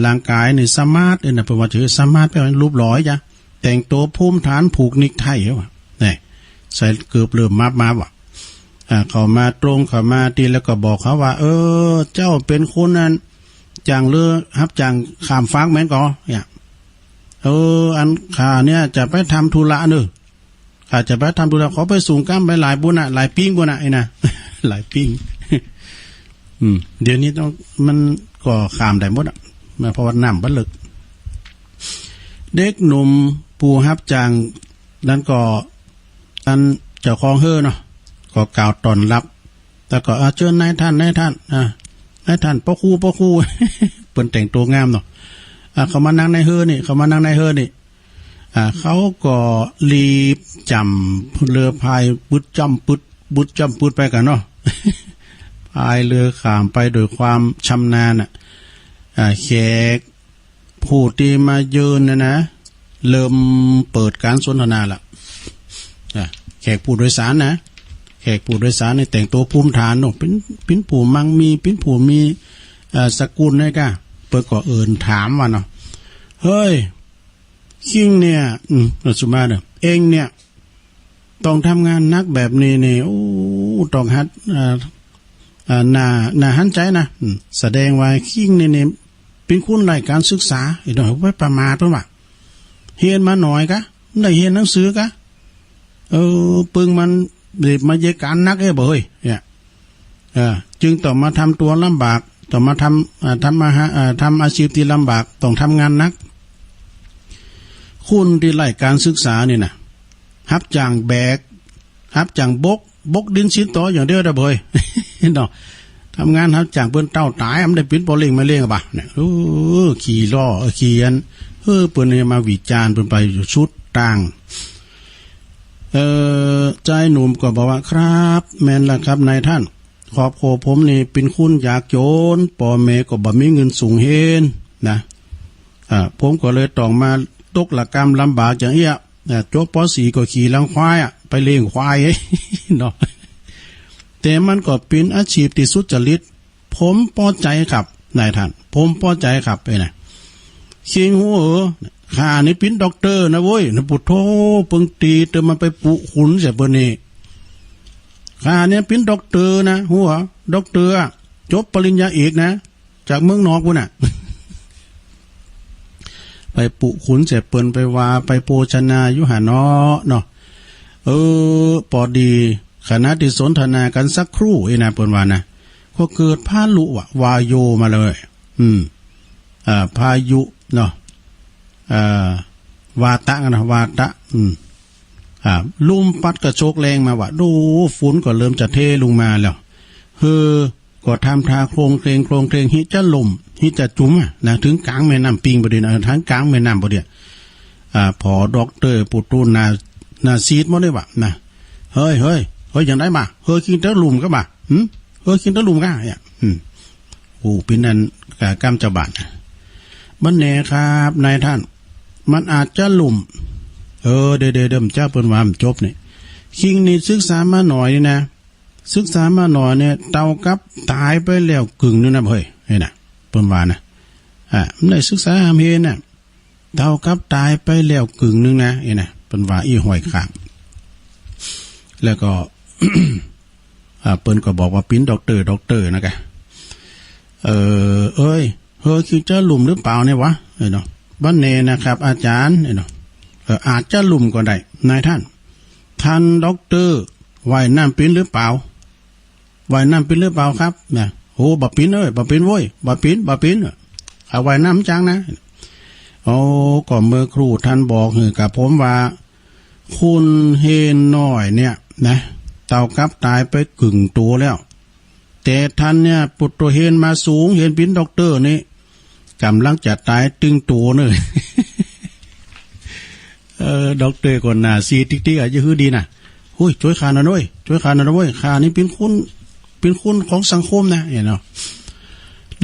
[SPEAKER 1] ร่างกายในสมาร์ทนะเป็นว่าชื่อสมาร์ทเป็นรูปหล่อจ้ะแต่งตัวภูมิฐานผูกนิกไทยวะนี่ใส่เกือบเริ่มมาวะเขามาตรงเขามาตีแล้วก็บอกเขาว่าเจ้าเป็นคนนั้นจางเรือครับจางขามฟากแม่นก็เนี่ยอันข้าเนี่ยจะไปทำธุระเนอะอาจจะไปทำธุระขอไปสูงก้ามไปหลายบุญหลายปิ้งบุญไอ้นะ หลายปิ้งเดี๋ยวนี้ต้องมันก็ขามได้หมดอ่ะมาเพราะว่าน้ำบัดลึกเด็กหนุ่มปูฮับจางนั้นก็อันเจ้าของเฮ่อเนาะก็กล่าวตอนรับแต่ก็เชิญนายท่านนายท่านพ่อครูเปิ้นแต่งตัวงามเนาะเขามานั่งในเฮ่อนี่เขาก็รีบจำเรือพายบุดจำปุดไปกันเนาะ พายเรือข้ามไปโดยความชำนาญแขกผู้ที่มายืนนะเริ่มเปิดการสนทนาละแขกผู้โดยสารนะแขกผู้โดยสารในแต่งตัวภูมิฐานเนาะเป็นผู้มั่งมีเป็นผู้มีสกุลนี่ก็เปิดก็ถามว่าเนาะเฮ้ยคิงเนี่ยสุมาเนี่ยเองเนี่ยต้องทำงานนักแบบนี้เนี่ยโอ้ต้องหัดน่าหันใจนะแสดงว่าคิงเนี่ยเป็นคุณรายการศึกษาอีกหน่อยไว้ประมาทเพิ่นว่าเรียนมาหน่อยกะได้เรียนหนังสือกะปึงมันเด็กมาเยการนักเบ้ยเนี่ยจึงต้องมาทำตัวลำบากต้องมาทำอาชีพที่ลำบากต้องทำงานนักคุณที่ไล่การศึกษานี่นะฮับจางแบกฮับจางบกดินชิ้นต่ออย่างเดียวได้เบยเนาะทำงานฮับจางเปิ้นเต้าตายมันได้ปิ้นปอเล่งมาเล่งบ่ะเนี่ยขี่ล้อขี่อันเปิ้นเนี่ยมาวิจารณ์เปิ้นไปอยู่ชุดต่างใจหนุ่มก็บอกว่าครับแม่นล่ะครับนายท่านขอบโคผมนี่เป็นคุณอยากโจรพ่อแม่ก็บ่มีเงินสูงเฮนนะผมก็เลยต้องมาตกละกรรมลำบากอย่างเงี้ยจบป.4 ก็ขี่ลังควายไปเลี้ยงควายเนาะแต่มันก็เป็นอาชีพที่สุจริตผมพอใจครับนายท่านผมพอใจครับไปนะคิงหัวข้านี่เป็นด็อกเตอร์นะเว้ยนะปุถโธเพิ่งตีเติมมันไปปุขุนเสียเปิ้นนี่ข้าเนี่ยเป็นด็อกเตอร์นะหัวด็อกเตอร์จบปริญญาเอกนะจากเมืองนอกพุ่นน่ะไปปุขุนเสียเปิ้นไปว่าไปโภชนายุหาเนาะพอดีขณะที่สนทนากันสักครู่นะเปิ้นว่านะก็เกิดพายุวาโยมาเลยพายุเนาะวาตะนะวาตะลมพัดกระโชกแรงมาว่าดูฝนก็เริ่มจะเทลงมาแล้วก็ทำทาโครงเครงฮิจะลมฮิจะจุ๋มนะถึงกลางแม่น้ำปิงประเดี๋ยวทั้งกลางแม่น้ำประเดี๋ยวพอด็อกเตอร์ปุตุนาซีดมาได้บ่นะเฮ้ยอย่างไรมากินตะลุมก็บ่กินตะลุมก็เนี่ยโ เป็นนั่นกำจับบาทมันแน่ครับนายท่านมันอาจจะหลุ่มเดิมเจ้าเปิ้นว่ามันจบนี่คิงนี่ศึกษามาหน่อยนี่นะศึกษามาหน่อยเนี่ยเต่ากับตายไปแล้วกึ่งนึงนะเฮ้ยนี่นะเปิ้นว่านะมันได้ศึกษาหามเฮนน่ะเต่ากับตายไปแล้วกึ่งนึงนะนี่นะเปิ้นว่าอีห้อยข้างแล้วก็ เปิ้นก็บอกว่าปิ้นด็อกเตอร์นะแกคือจะหลุมหรือเปล่าเนี่ยวะเนาะบ้านเนนะครับอาจารย์เนาะอาจจะหลุมก็ได้นายท่านด็อกเตอร์ว่ายน้ำปิ้นหรือเปล่าว่ายน้ำปิ้นหรือเปล่าครับนะโอ้บ่ปิ้นบ่ปิ้นโว้ยบ่ปิ้นเอาว่ายน้ำจังนะก็เมื่อครูท่านบอกกับผมว่าคุณเฮนน้อยเนี่ยนะเต่ากับตายไปกึ่งตัวแล้วแต่ท่านเนี่ยปุตโตเฮนมาสูงเห็นปิ้นด็อกเตอร์นี่กำลังจะตายตึงตัวเลยด็อกเตอร์ก่อนหน้าซีติ๊กๆอาจจะฮือดีนะหุ้ยช่วยขาหน่อยด้วยขานี่เป็นคุณของสังคมนะเห็นเนาะ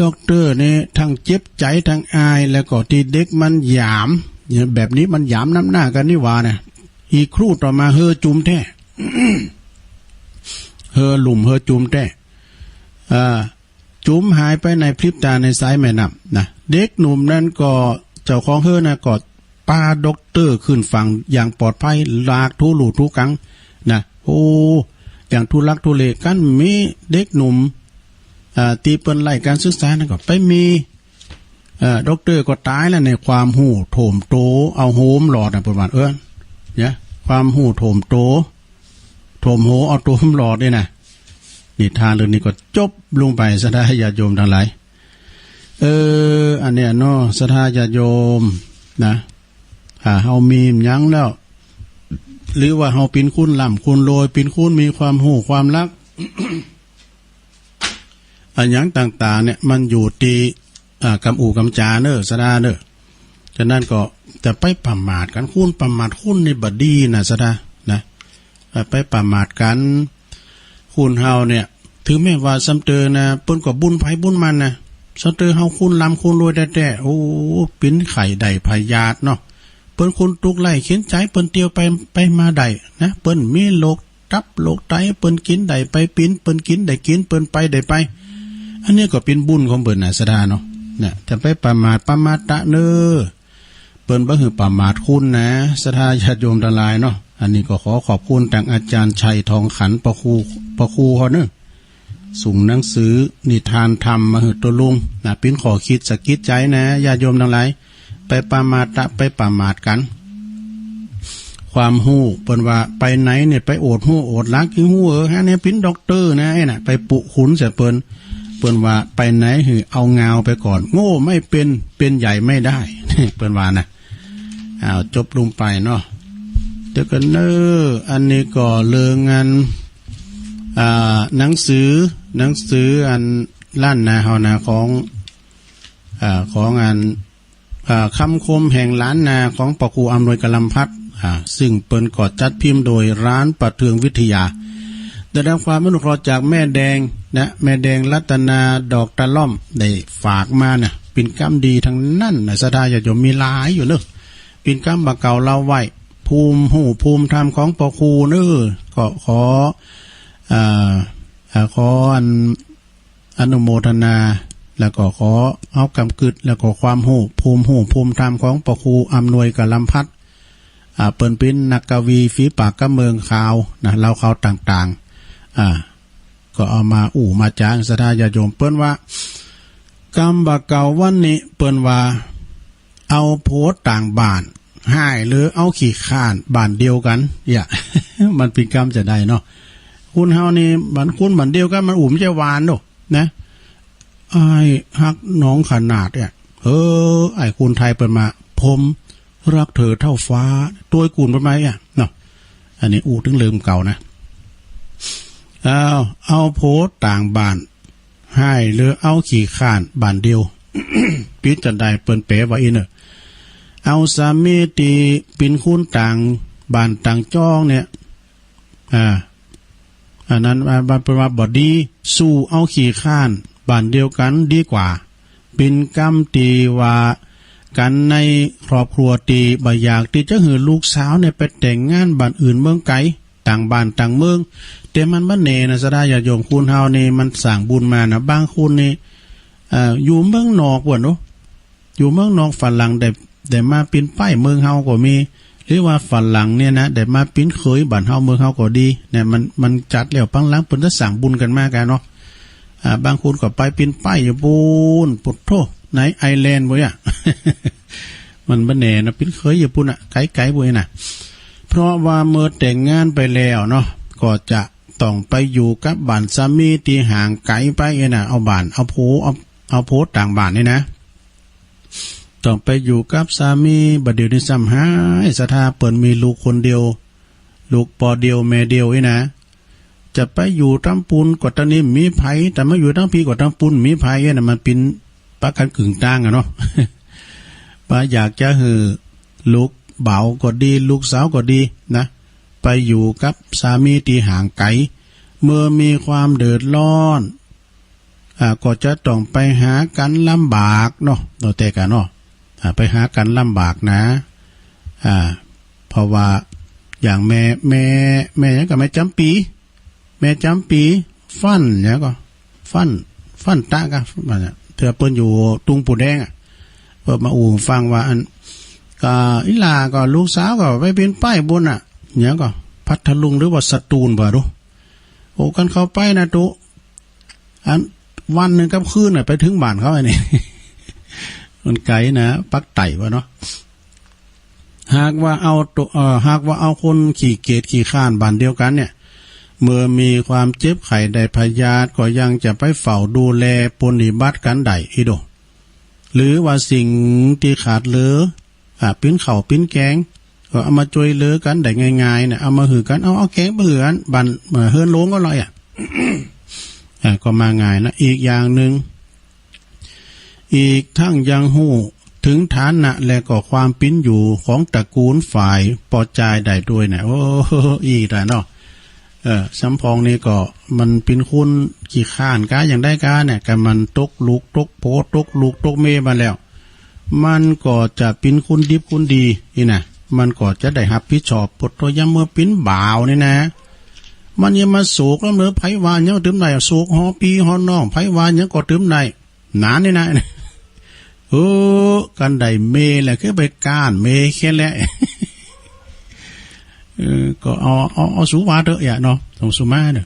[SPEAKER 1] ด็อกเตอร์นี่ทั้งเจ็บใจทั้งอายแล้วก็ที่เด็กมันหยามเนี่ยแบบนี้มันหยามน้ำหน้ากันนี่หว่านะอีครู่ต่อมาจุ่มแท้ หลุมจุ่มแท้จุ่มหายไปในพริบตาในสายแม่น้ำนะเด็กหนุ่มนั้นก็เจ้าของนะก็ปาด็อกเตอร์ขึ้นฝั่งอย่างปลอดภัยลากทุลูทุกังนะอย่างทุลักทุเลกันมีเด็กหนุ่มตีเปิ้นไล่การศึกษานั่นก็ไปมีด็อกเตอร์ก็ตายแล้วในความหูโถมโตเอาโหมหลอดนะประมาณเนี่ยความหูโถมโตโถมโหเอาโถมหลอดนี่นะนิทานเรื่องนี้ก็จบลงไปสถาญาติโยมทั้งหลายอันเนี้ยเนาะสถาญาติโยมนะเฮามียังแล้วหรือว่าเฮาเป็นคุณล่ำคุณโรยเป็นคุณมีความหูความรัก อันยังต่างๆเนี่ยมันอยู่ที่กำอู่กำจาเนอะสดาเนอะฉะนั้นก็จะไปประมาทกันคุณประมาทคุณในบดีนะสดานะไปประมาทกันคุณเฮาเนี่ยถึงแม้ว่าซ้ำเตอนะเปิ้นก็บุญไผบุญมันนะซ้ำเตอเฮาคุณล้ำคุณรวยแต่โอ้ปิ้นไข่ใดพยาธิเนาะเปิ้นคุณตุกไล่เข็นใจเปิ้นเตียวไปมาได้นะเปิ้นมีโรคตับโรคไตเปิ้นกินได้ไปปิ้นเปิ้นกินได้กินเปิ้นไปได้ไปอันนี้ก็เป็นบุญของเปิ้นน่ะสดาเนาะเนี่ยถ้าไปประมาทตะเน้อเปิ้นบ่ฮือประมาทคุณนะสถาญาติโยมทั้งหลายเนาะอันนี้ก็ขอบคุณทางอาจารย์ชัยทองขันประครูเขาเนอะส่งหนังสือนิทานธรรมมาหือตัวลุงนะปิ้นขอคิดสะกิดใจนะญาติโยมทั้งหลายไปประมาทกันความหู้เปิ้นว่าไปไหนเนี่ยไปโอดหู้โอดลักคือหู้ฮะเนี่ยปิ้นด็อกเตอร์นะไอ้น่ะไปปุขุนเสียเปิ้นว่าไปไหนหือเอางาวไปก่อนโง่ไม่เป็นใหญ่ไม่ได้เปิ้นว่านะจบลงไปเนาะเดี๋ยวกันอันนี้ก็เรื่องงานหนังสืออันล้านนาเฮานาของงานคำคมแห่งล้านนาของปครูอำนวยกลัมพัฒน์ซึ่งเปิ้นก็จัดพิมพ์โดยร้านประเทืองวิทยาได้รับความอนุเคราะห์จากแม่แดงนะแม่แดงรัตนาดอกตะล่อมได้ฝากมานะเป็นกรรมดีทั้งนั้นนะสถาญาติโยมมีหลายอยู่เนอะเป็นกรรมบะเก่าเล่าไว้ภูมิธรรมของปครูเนอะก็ขออนุโมทนาแล้วก็ขอเอากำกึดแล้วก็ความภูมิธรรมของปครูอำนวยกลัมพัฒน์เปิ้นเป็นนักกวีฝีปากกะเมืองข่าวนะเล่าข่าวต่างๆก็เอามามาจ้างสถาญาติโยมเปิ้นว่ากรรมบะเก่าวันนี้เปิ้นว่าเอาโพสต่างบ้านให้หรือเอาขี้ข้านบ้านเดียวกันอย่า มันเป็นกรรมจะได้เนาะคุณเฮานี่มันคุณบันเดียวกันมันจะหวานโนนะไอ้ฮักน้องขนาดเนี่ยไอ้คุณไทยเปิดมาผมรักเธอเท่าฟ้าตัวกุ่นไปไหมเนาะอันนี้ถึงลืมเก่านะเอาโพสต่างบ้านให้หรือเอาขี้ข้านบ้านเดียว ปิดจันได้เปิ้นเป๋ไว้เนอะเอาสามีตีปินคุณต่างบ้านต่างจ้องเนี่ยอันนั้นมันเป็นว่าบอดีสู้เอาขี้ข้าน บ้านเดียวกันดีกว่าเป็นกรรมตีว่ากันในครอบครัวตีบ่อยากที่จะหือลูกสาวเนี่ยไปแต่งงานบ้านอื่นเมืองไกลต่างบ้านต่างเมืองแต่มันบ่แน่นะสดาญาติโยมคุณเฮานี่มันสร้างบุญมานะบางคนนี่อยู่เมืองนอกพุ่นเนาะอยู่เมืองนอกฝรั่งได้มาปีนป้ายเมืองเฮาก็มีหรือว่าฝรั่งเนี่ยนะได้มาปีนเคยบ้านเฮาเมืองเฮาก็ดีเนี่ยมันจัดแล้วปังหลังเพิ่นจะสร้างบุญกันมากันเนาะบางคนก็ไปปีนป้ายอยู่บุญปุถโธในไอแลนด์บ่อ่ะ มันบ่แน่นะปีนเคยอยู่ปุ่นน่ะไกลๆบ่น่ะเพราะว่าเมื่อแต่งงานไปแล้วเนาะก็จะต้องไปอยู่กับบ้านสามีที่ห่างไกลไปน่ะเอาบ้านเอาโพต่างบ้านนี่นะต้องไปอยู่กับสามีบัดเดี๋ยวนี้ซ้ำหายสถาเปิ้นมีลูกคนเดียวลูกปอเดียวแม่เดียวนะจะไปอยู่ตำปุนกว่าตอนนี้มีไผแต่มาอยู่ตั้งพี่กว่าตำปุนมีไผน่ะมันเป็นปะกันกึ่งต่างอ่ะเนาะ ป้าอยากจะหือลูกเบาก็ดีลูกสาวก็ดีนะไปอยู่กับสามีที่ห่างไกลเมื่อมีความเดือดร้อนก็จะต้องไปหากันลำบากเนาะแต่กันเนาะไปหากันลำบากนะเพราะว่าอย่างแม่ยังก็แม่จำปีฟันเนี่ยก็ฟันตะก็เธอเปิ้นอยู่ตุงปูแดงเปิดมาฟังว่าอันก็อีหลาก็ลูกสาวก็ไปเป็นป้ายบนเนี่ยก็พัทลุงหรือว่าสตูลบ่รู้โอ้กันเข้าไปนะตุอันวันนึงกับคืนไปถึงบ้านเขาไอ้นี่ มันไกลนะปักไต่วะเนาะหากว่าเอาคนขี่เกียจขี่ข้านบ้านเดียวกันเนี่ยเมื่อมีความเจ็บไข้ได้พยาธิก็ยังจะไปเฝ้าดูแลปฏิบัติกันได้อีโดหรือว่าสิ่งที่ขาดเหลือปิ้นเข่าปิ้นแกงก็เอามาช่วยเหลือกันได้ง่ายๆเนี่ยเอามาหือกันเอาแกงไปหือกันบันเฮือนโลงก็เลยก็มาง่ายนะอีกอย่างหนึ่งอีกทั้งยังหู้ถึงฐานะและก็ความปิ้นอยู่ของตระกูลฝ่ายปอจายได้ด้วยเนี่ยโอ้อีกแล้วเนาะสัมพองนี่ก็มันเป็นคุณขี้ข้านก้าอย่างได้ก้าเนี่ยกันมันตกลูกตกโพตกลูกตกเมมาแล้วมันก็จะเป็นคุณดิบคุณดีนี่นะมันก็จะได้รับผิดชอบปลดตัวย้ำเมื่อปิ้นบ่าวนี่นะมันยังมาสูกแล้วเมื่อไผวานยังตื้มไหนสูกหอปีหอน้องไผวานยังก็ตื้มไหนหนานนี่นะกันได้เมแหละคือไปก้านเมแค่แหละก็เอาสูวาเถอะอย่าเนาะต้องสูมาเด้อ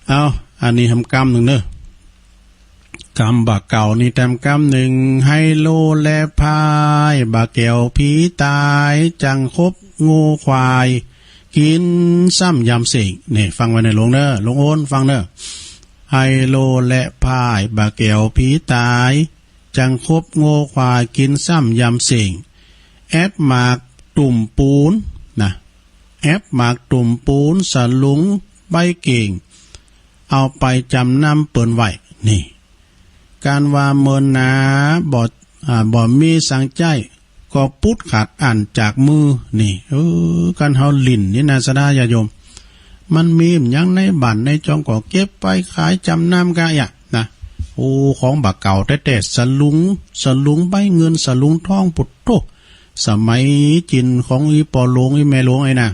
[SPEAKER 1] เอาอันนี้ทำกรรมหนึ่งเด้อกรรมบาเก่านี่ทำกรรมหนึ่งให้โลและพายบาแก้วผีตายจังคบงูควายกินซ้ำยำสิงนี่ฟังไว้ในหลวงเด้อหลวงโอนฟังเด้อให้โลและพายบาแก้วผีตายจังคบงูควายกินซ้ำยำสิงแอปหมากตุ่มปูนนะแอปหมากตุ่มปูนสลุงใบเก่งเอาไปจำนำเปิ่นไว้นี่การว่าเมินนาบ่มีสังใจก็ปุดขาดอ่านจากมือนี่การเฮาลิ่นนี่นะสดาญาโยมมันมียังในบ้านในจองก็เก็บไปขายจำนำกะอ่ะนะของบักเก่าแต่สลุงใบเงินสลุงทองปุดโตสมัยจินของอีปอหลวงอีแม่หลวงไอ้น่ะ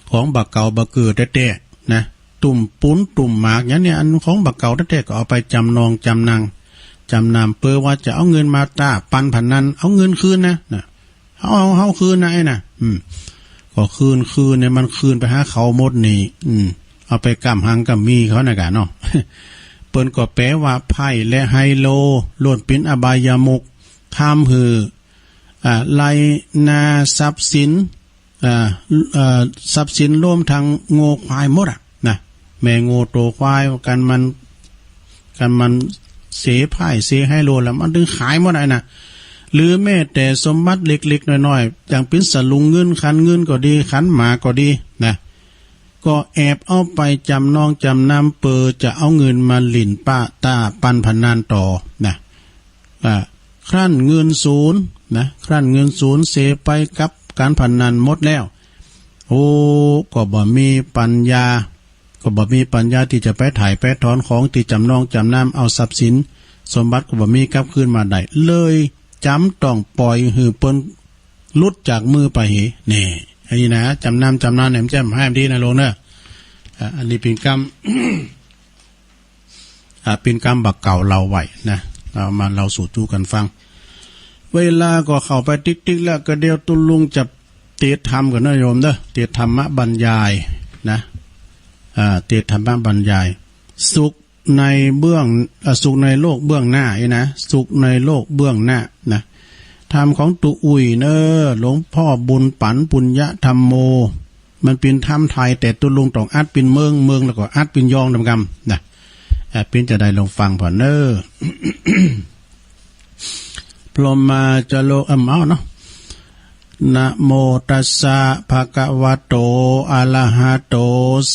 [SPEAKER 1] ของบักเก่าบักเกิดแต่นะตุ่มปุ้นตุ่มหมากอย่างเนี้ยอันของบักเก่าแต่ก็เอาไปจำนองจำนำเพื่อว่าจะเอาเงินมาตาปันผันนั้นเอาเงินคืนนะเอาคืนนะไอ้น่ะก็คืนเนี่ยมันคืนไปหาเขาหมดนี่เอาไปกำหังกำมีเขาน่ะกะเนาะ เปิ้นก็แปลว่าไพ่และไฮโลล้วนเป็นอบายามุขข้ามหือไลนาทรัพย์สินทรัพย์สินร่วมทางโง่ควายหมดนะแม่โง่โตควายกันมันเสียไพ่เสียให้โลแล้วมันถึงขายหมดนะหรือแม้แต่สมบัติเล็กๆน้อยๆอย่างเป็นสลุงเงินขันเงินก็ดีขันหมาก็ดีนะก็แอบเอาไปจำนองจำนำเปอจะเอาเงินมาหลิ่นป้าตาปันพนันต่อนะครั้นเงินศูนย์นะครั้นเงินศูนย์เสียไปกับการพนันหมดแล้วก็บ่มีปัญญา ก็บ่มีปัญญาที่จะไปถ่ายไปถอนของที่จำนองจำนำเอาทรัพย์สินสมบัติก็บ่มีกลับคืนมาได้เลยจำต้องปล่อยหือเปิ้นลุดจากมือไปเหนี่อันนี้นะจำนำแหนมแจ่มให้ดีนะโลเนอะอันนี้เป็นกรรม เป็นกรรมบักเก่าเราไว้นะเราสู่จู้กันฟังเวลาก็เข้าไปติ๊กๆแล้วก็เดียวตุลุงจะเตะธรรมกันนะโยมเด้อเตะธรรมะบรรยายนะเตะธรรมะบรรยายสุขในสุขในโลกเบื้องหน้านะสุขในโลกเบื้องหน้านะธรรมของตุอุ่ยเนอหลวงพ่อบุญปันปุญญธรรมโมมันเป็นธรรมไทยแต่ตุลุงต้องอัดเป็นเมืองแล้วก็อัดเป็นยองดำกำนะเป็นจะได้ลองฟังผ่อนเนอ พรหมาจะโลเอาเนาะนะโมตัสสะภะคะวะโตอะระหะโต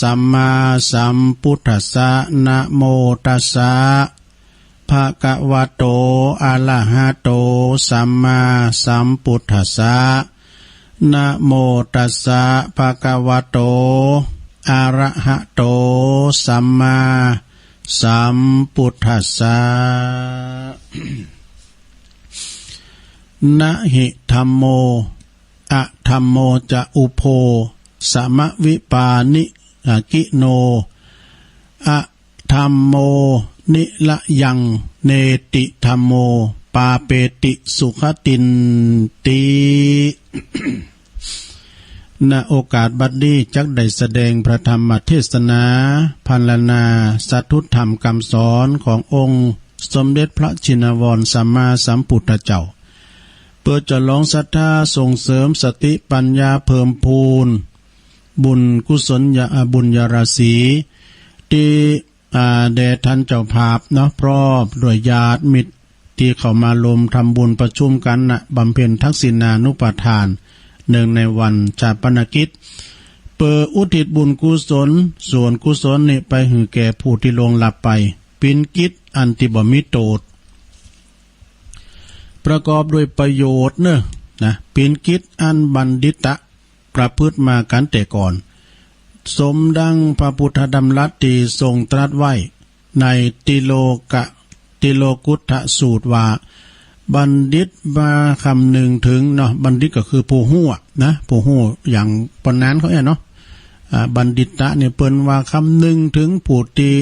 [SPEAKER 1] สัมมาสัมพุทธัสสะนะโมตัสสะภะคะวะโตอะระหะโตสัมมาสัมพุทธัสสะนะโมตัสสะภะคะวะโตอะระหะโตสัมมาสัมพุทธัสสะ นะหิธัมโมอะธัมโมจะอุโภสมวิปานิกิโนอะธัมโมนิละยังเนติธัมโมปาเปติสุขตินติ ณโอกาสบัดนี้จักได้แสดงพระธรรมเทศนาพรรณนาสัทธุธรรมคำสอนขององค์สมเด็จพระชินวรสัมมาสัมพุทธเจ้าเพื่อจะลองศรัทธาส่งเสริมสติปัญญาเพิ่มพูนบุญกุศลบุญญาราศีที่แด่ท่านเจ้าภาพเนาะพร้อมด้วยญาติมิตรที่เข้ามาลมทำบุญประชุมกันนะบำเพ็ญทักษิณานุปทานเนื่องในวันชาปนกิจเปิดอุทิศบุญกุศลส่วนกุศลนี่ไปหือแก่ผู้ที่ลงหลับไปปินกิจอันติบ่มีโทษประกอบด้วยประโยชน์เนอะนะเป็นกิจอันบัณฑิตะประพฤติมากันแต่ก่อนสมดังพระพุทธดำรัสที่ทรงตรัสไว้ในติโลกุตตสูตรว่าบัณฑิตมาคำหนึ่งถึงเนาะบัณฑิตก็คือผู้หู้นะผู้หู้อย่างปนนั้นเขาเนาะบัณฑิตะเนี่ยเปิ้นว่าคำหนึ่งถึงผู้ที่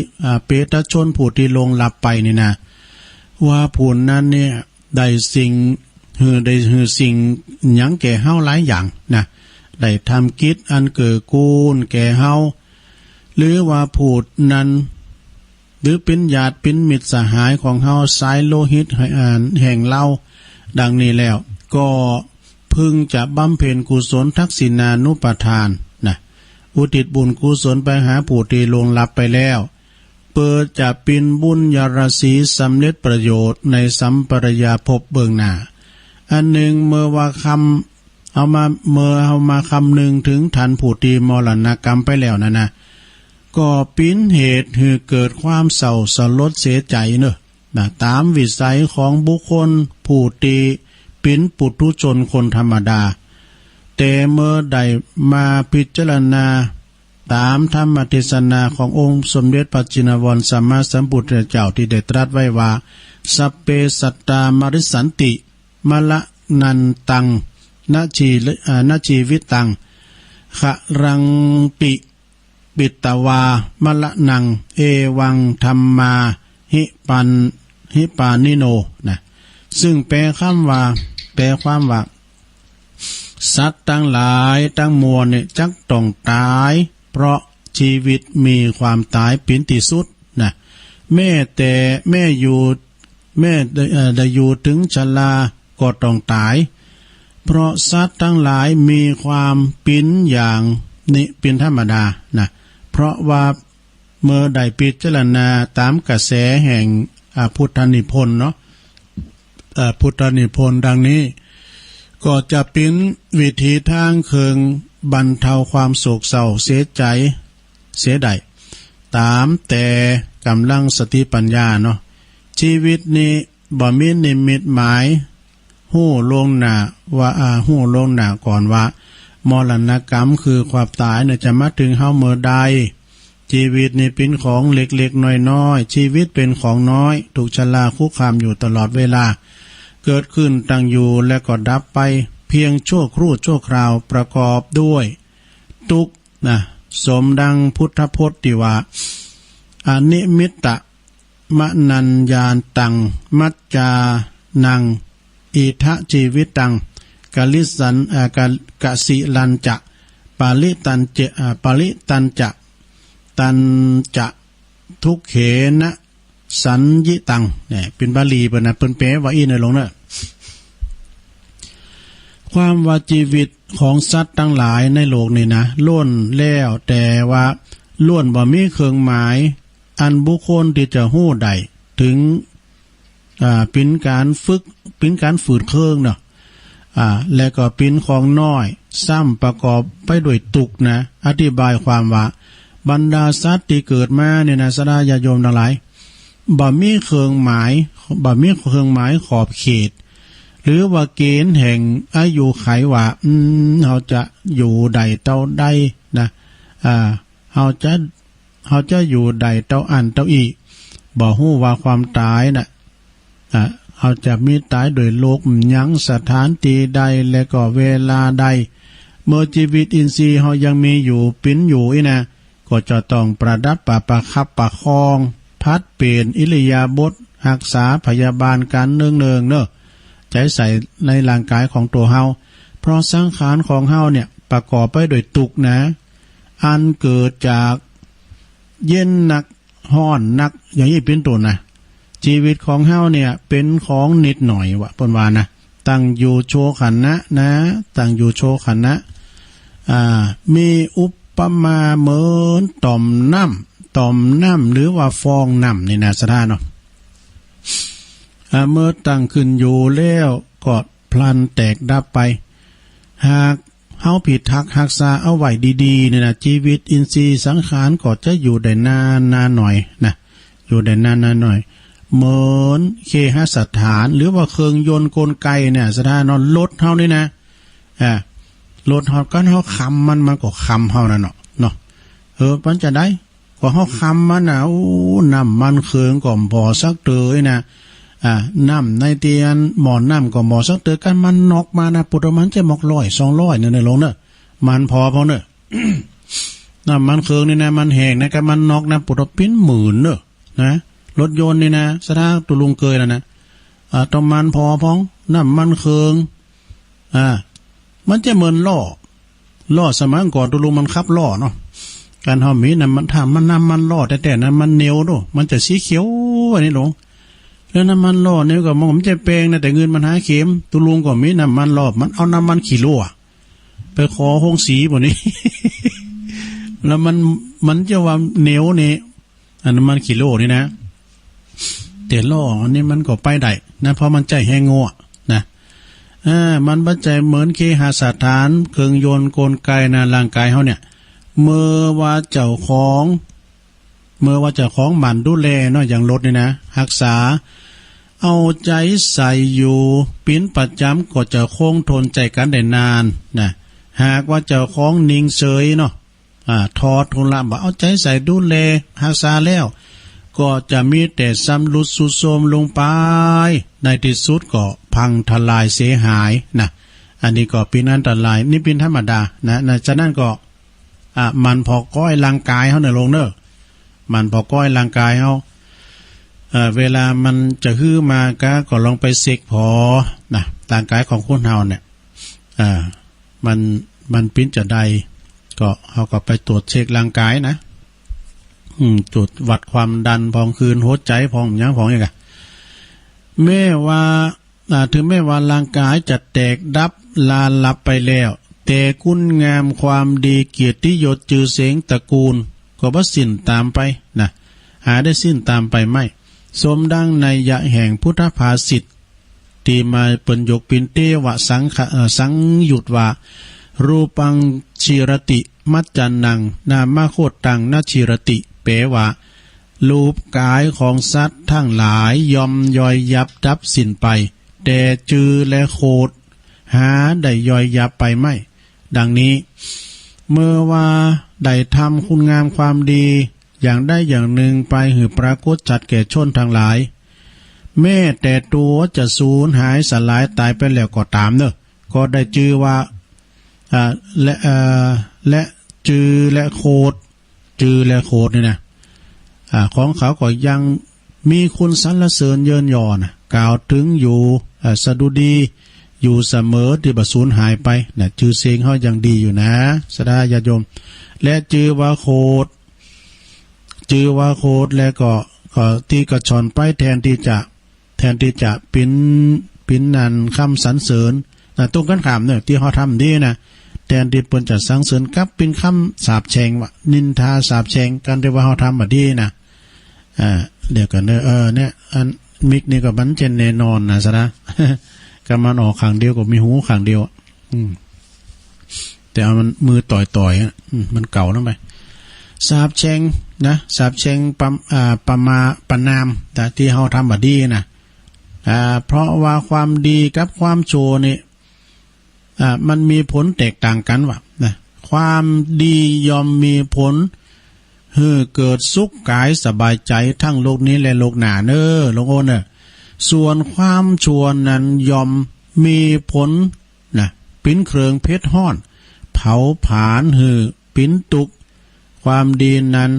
[SPEAKER 1] เปตชนผู้ที่ลงหลับไปนี่นะว่าผู้นั้นเนี่ยได้สิ่งสิ่งหยังแก่เฮาหลายอย่างนะได้ทำกิจอันเกิดกูลแก่เฮาหรือว่าผู้นั้นหรือเป็นญาติเป็นมิตรสหายของเฮาสายโลหิตแห่งเล่าดังนี้แล้วก็พึงจะบำเพ็ญกุศลทักษิณานุปทานนะอุทิศบุญกุศลไปหาผู้ที่ลงลับไปแล้วเปิดจะเป็นบุญญาราศีสำเร็จประโยชน์ในสัมปรายาภพเบื้องหน้าอันหนึ่งเมื่อว่าเอามาคำหนึ่งถึงทันผู้ที่มรณกรรมไปแล้วนะก็เป็นเหตุให้เกิดความเศร้าสลดเสียใจเนอะตามวิสัยของบุคคลผู้ที่เป็นปุถุชนคนธรรมดาแต่เมื่อได้มาพิจารณาตามธรรมเทศนาขององค์สมเด็จพระจินวรสัมมาสัมพุทธเจ้าที่ได้ตรัสไว้ว่าสัพเพสัตตามริสันติมละนันตังนาชีวิตังขะรังปิปิตวามละนังเอวังธรรมาหิปานิโนนะซึ่งแปลความว่าสัตว์ทั้งหลายทั้งมวลเนี่ยจักต้องตายเพราะชีวิตมีความตายเป็นที่สุดนะแม่ได้อยู่ถึงชราก็ต้องตายเพราะสัตว์ทั้งหลายมีความเป็นอย่างนี้เป็นธรรมดานะเพราะว่าเมื่อได้พิจารณาตามกระแสแห่งพุทธนิพนธ์เนาะพุทธนิพนธ์ดังนี้ก็จะเป็นวิธีทางเคืองบรรเทาความโศกเศร้าเสียใจเสียใดตามแต่กำลังสติปัญญาเนาะชีวิตนี้บ่มีนิมิตหมายหู้ลวงหน้าว่าหู้ลวงหน้าก่อนว่ามรณกรรมคือความตายเนี่ยจะมาถึงเฮาเมื่อใด ชีวิตนี่เป็นของเล็กๆน้อยๆชีวิตเป็นของน้อยถูกชราคุกคามอยู่ตลอดเวลาเกิดขึ้นตั้งอยู่และก็ดับไปเพียงชั่วครู่ชั่วคราวประกอบด้วยทุกข์นะสมดังพุทธพจน์ที่ว่าอนิมิตตะมนัญญาตังมัจจานังอิทะชีวิตังกลิสันกสิลันจะปาลิตันเจปาลิตันจะตันจะทุกเขนะสัญญิตังเนี่ยเป็นบาลีเปิ้นนะเปิ้นแปลว่าอีในหลวงเนอะความว่าชีวิตของสัตว์ทั้งหลายในโลกนี่นะล้วนแล้วแต่ว่าล้วนบ่มีเครื่องหมายอันบุคคลที่จะฮู้ได้ถึงเป็นการฝึกเป็นการฝืนเครื่องเนาะและก็เป็นของน้อยซ้ำประกอบไปด้วยตุกนะอธิบายความว่าบรรดาสัตว์ที่เกิดมาเนี่ยนะสดาญาโยมทั้งหลายบ่มีเครื่องหมายขอบเขตหรือว่าเกณฑ์แห่งอายุไขว่าเขาจะอยู่ใดเท่าใดนะเขาจะอยู่ใดเท่าอันเท่าอีบ่ฮู้ว่าความตายน่ะเขาจะมีตายโดยโลกยังสถานที่ใดและก็เวลาใดเมื่อชีวิตอินทรีย์เขายังมีอยู่ปิ้นอยู่นะก็จะต้องประดับประคับประคองพัดเปลี่ยนอิริยาบถรักษาพยาบาลการเนืองเนอะใจใส่ในร่างกายของตัวเฮาเพราะสังขารของเฮาเนี่ยประกอบไปด้วยตุกนะอันเกิดจากเย็นหนักห้อนหนักอย่างนี้เป็นต้นนะชีวิตของเฮาเนี่ยเป็นของนิดหน่อยวะเพิ่นว่านะตั้งอยู่โชขันนะตั้งอยู่โชขันนะมีอุปมาเหมือนต่อมน้ำหรือว่าฟองน้ำนี่นะสถานเนาะเมื่อตั้งขึ้นอยู่แล้วก็พลันแตกดับไปหากเฮาผิดทักรักษาเอาไว้ดีๆเนี่ยนะชีวิตอินทรีย์สังขารก็จะอยู่ได้นานหน่อยนะอยู่ได้นานหน่อยเหมือนเคหสถานหรือว่าเครื่องยนต์กลไกเนี่ยสถานนอนรถเฮานี่นะรถเฮาก็เฮาคำมันก็คำเฮานั่นเนาะมันจะได้ก็เฮาคำมันนะน้ำมันเครื่องก็พอสักเตยนะน้ำในเตียนหมอนน้ำก็หมอสักเตยกันมันนอกมานะปุถุมันจะหมอก100-200เนี่ยในลงเนอะมันพอเนอะ น้ำมันเครื่องนี่นะมันแห้งนะกันมันนอกนะปุถุปิ้นหมื่นเนอะนะรถยนต์นี่นะสถาตุลุงเกยนะต้องมันพอพ้องน้ำมันเครื่องมันจะเหมือนล้อสมัยก่อนตุลุงมันขับล้อเนาะการทำมีนะมันทำมันน้ำมันล้อแต่นั้นมันเหนียวด้วยมันจะสีเขียวอันนี้หลงแล้วน้ำมันล้อเนี่ยก็มันจะแปลงนะแต่เงินมันหาเข็มตุลุงก็มีน้ำมันล้อมันเอาน้ำมันขี่ล้อไปขอห้องสีบ่นี้ แล้วมันจะว่าเหนียวนี่อันน้ำมันขี่ล้อนี่นะแต่ล้ออันนี้มันก็ไปได้นะเพราะมันใจแห้งงัวนะมันปัจจัยเหมือนเคหสถานเครื่องยนต์กลไกนะร่างกายเฮาเนี่ยเมื่อว่าเจ้าของมันดูแลเนาะอย่างรถนี่นะรักษาเอาใจใส่อยู่ปิ้นประจำก็จะคงทนใจกันได้นานนะหากว่าเจ้าของนิ่งเฉยเนาะทอดทุนละบ่เอาใจใส่ดูแลรักษาแล้วก็จะมีแต่ซ้ำรุดสุดโทรมลงไปในที่สุดก็พังทลายเสียหายนะอันนี้ก็เป็นอันตรายนี่เป็นธรรมดานะฉะนั้นก็มันพอก้อยร่างกายเฮาเนี่ยลงเนอะมันพอก้อยร่างกายเฮาเวลามันจะฮื้อมาก็ลองไปเช็คพอนะร่างกายของคนเฮาเนี่ยมันปิ้นจะใดก็เฮาก็ไปตรวจเช็คร่างกายนะจุดวัดความดันพองคืนหัวใจพองยังพองอย่างไงแม้ว่าถึงแม้ว่าร่างกายจะแตกดับลาลับไปแล้วแต่คุณงามความดีเกียรติยศชื่อเสียงตระกูลก็บ่สิ้นตามไปนะหาได้สิ้นตามไปไม่สมดังในยะแห่งพุทธภาษิตที่มาเปิ่นยกปินเตวะสังหยุดว่ารูปังชีรติมัจจันนังนามาโคตังนาชีรติแปลว่ารูปกายของสัตว์ทั้งหลายยอมย่อยยับดับสิ้นไปแต่จือและโคดหาได้ย่อยยับไปไม่ดังนี้เมื่อว่าได้ทำคุณงามความดี อย่างได้อย่างหนึ่งไปหือปรากฏจัดแก่ชนทั้งหลายแม้แต่ตัวจะสูญหายสลายตายไปแล้วก็ตามเนอะก็ได้จื่อว่าและจือและโคดจือและโคดนี่นะของเขาก็ยังมีคุณสรรเสริญเยินยอนะกล่าวถึงอยู่สดุดีอยู่เสมอที่บสูญหายไปนะจือเสียงเขายังดีอยู่นะสดาญาโยมและจือว่าโคดแล้วก็ที่กระชอนไปแทนที่จะปิ้นนันคำสรรเสริญนะตรงกันข้ามเนี่ยที่เขาทำดีนะแทนที่เปิ้นจะสรรเสริญกับเป็นคำสาปแช่งว่านินทาสาปแช่งกันที่ว่าเขาทำแบบนี้นะเดี๋ยวกันเนี่ยอันมิกนี่ก็บันเจนแน่นอนนะซะนะ ก็มันออกข้างเดียวก็มีหูข้างเดียวแต่เอามันมือต่อยมันเก่าลงไปสาบแช่งนะสาบแช่งปนามแต่ที่เฮาทำแบบนี้นะเพราะว่าความดีกับความชั่วนี่มันมีผลแตกต่างกันว่ะนะความดียอมมีผลให้เกิดสุขกายสบายใจทั้งโลกนี้และโลกหน้าเน้อลงโอนเน้อส่วนความชั่วนั้นยอมมีผลนะปิ้นเครื่องเพชรห้อนเผาผลาญให้ปิ้นตุกความดีนั้น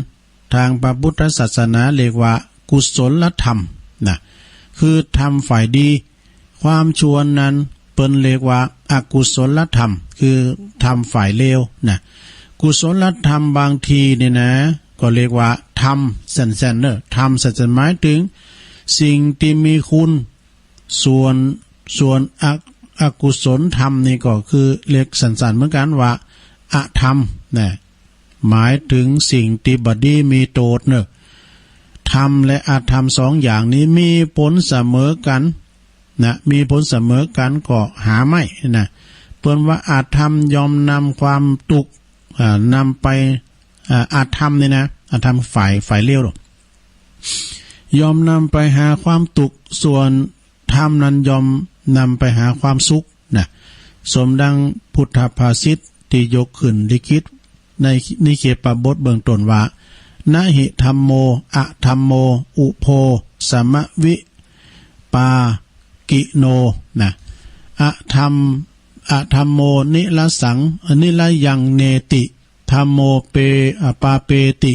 [SPEAKER 1] ทางพระพุทธศาสนาเรียกว่ากุศลธรรมนะคือทำฝ่ายดีความชั่วนั้นเปิ้นเรียกว่าอกุศลธรรมคือทำฝ่ายเลวนะกุศลธรรมบางทีเนี่ยนะก็เรียกว่าทำสันๆเนอะทำสันๆหมายถึงสิ่งที่มีคุณส่วนอกุศลธรรมนี่ก็คือเรียกสันๆเหมือนกันว่าอธรรมนะหมายถึงสิ่งที่บดีมีโทษเนอะธรรมและอธรรมสองอย่างนี้มีผลเสมอกันนะมีผลเสมอกันก็หาไม่นะเปิ้นว่าอาธรรมยอมนำความตุกนำไปอาธรรมนี่นะอาธรรมฝ่ายเลวหรอกยอมนำไปหาความตุกส่วนธรรมนั้นยอมนำไปหาความสุขนะสมดังพุทธภาษิตที่ยกขึ้นลิขิตในนิเขปบทเบื้องต้นว่านะหิธัมโมอะธัมโมอุโพสมวิปากิโนนะอะธัมโมนิละสังนิละยังเนติธัมโมเปปาเปติ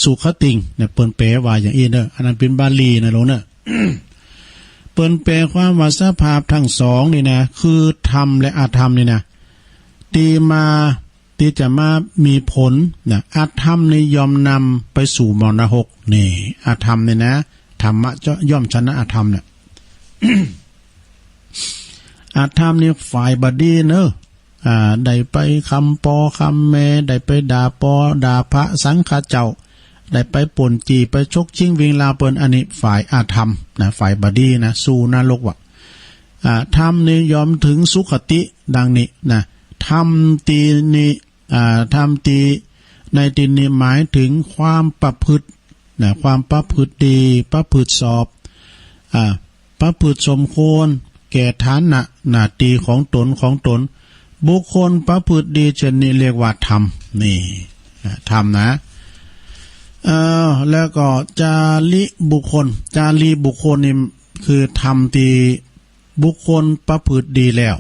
[SPEAKER 1] สุขติงเนี่ยเปิ้นแปลว่าอย่างนี้เด้ออันนั้นเป็นบาลีนะโลเนอะ เปิ้นแปลความว่าสภาพทั้งสองนี่นะคือธรรมและอธรรมนี่นะที่จะมามีผลนะอธรรมนี่ยอมนำไปสู่มรณะ6นี่อธรรมนี่นะธรรมะจะย่อมชนะอธรรมเนี่ย อธรรมนี่ฝ่ายบดีเนอะได้ไปคำปอคำแม่ได้ไปด่าปอด่าพระสังฆเจ้าได้ไปป่นจีไปชกชิงวิงลาเปิ้นอันนี้ฝ่ายอาธรรมนะฝ่ายบดีนะสู่นรกว่ะธรรมนี่ยอมถึงสุขติดังนี้นะธรรมตีนี่ธรรมตีในที่นี้หมายถึงความประพฤตินะความประพฤติดีประพฤติสอบประพฤติสมควรแก่ฐานะหน้าที่ของตนบุคคลประพฤติดีเช่นนี้เรียกว่าธรรมนี่ธรรมนะแล้วก็จารีบุคคลนี่คือธรรมที่บุคคลประพฤติดีแล้ว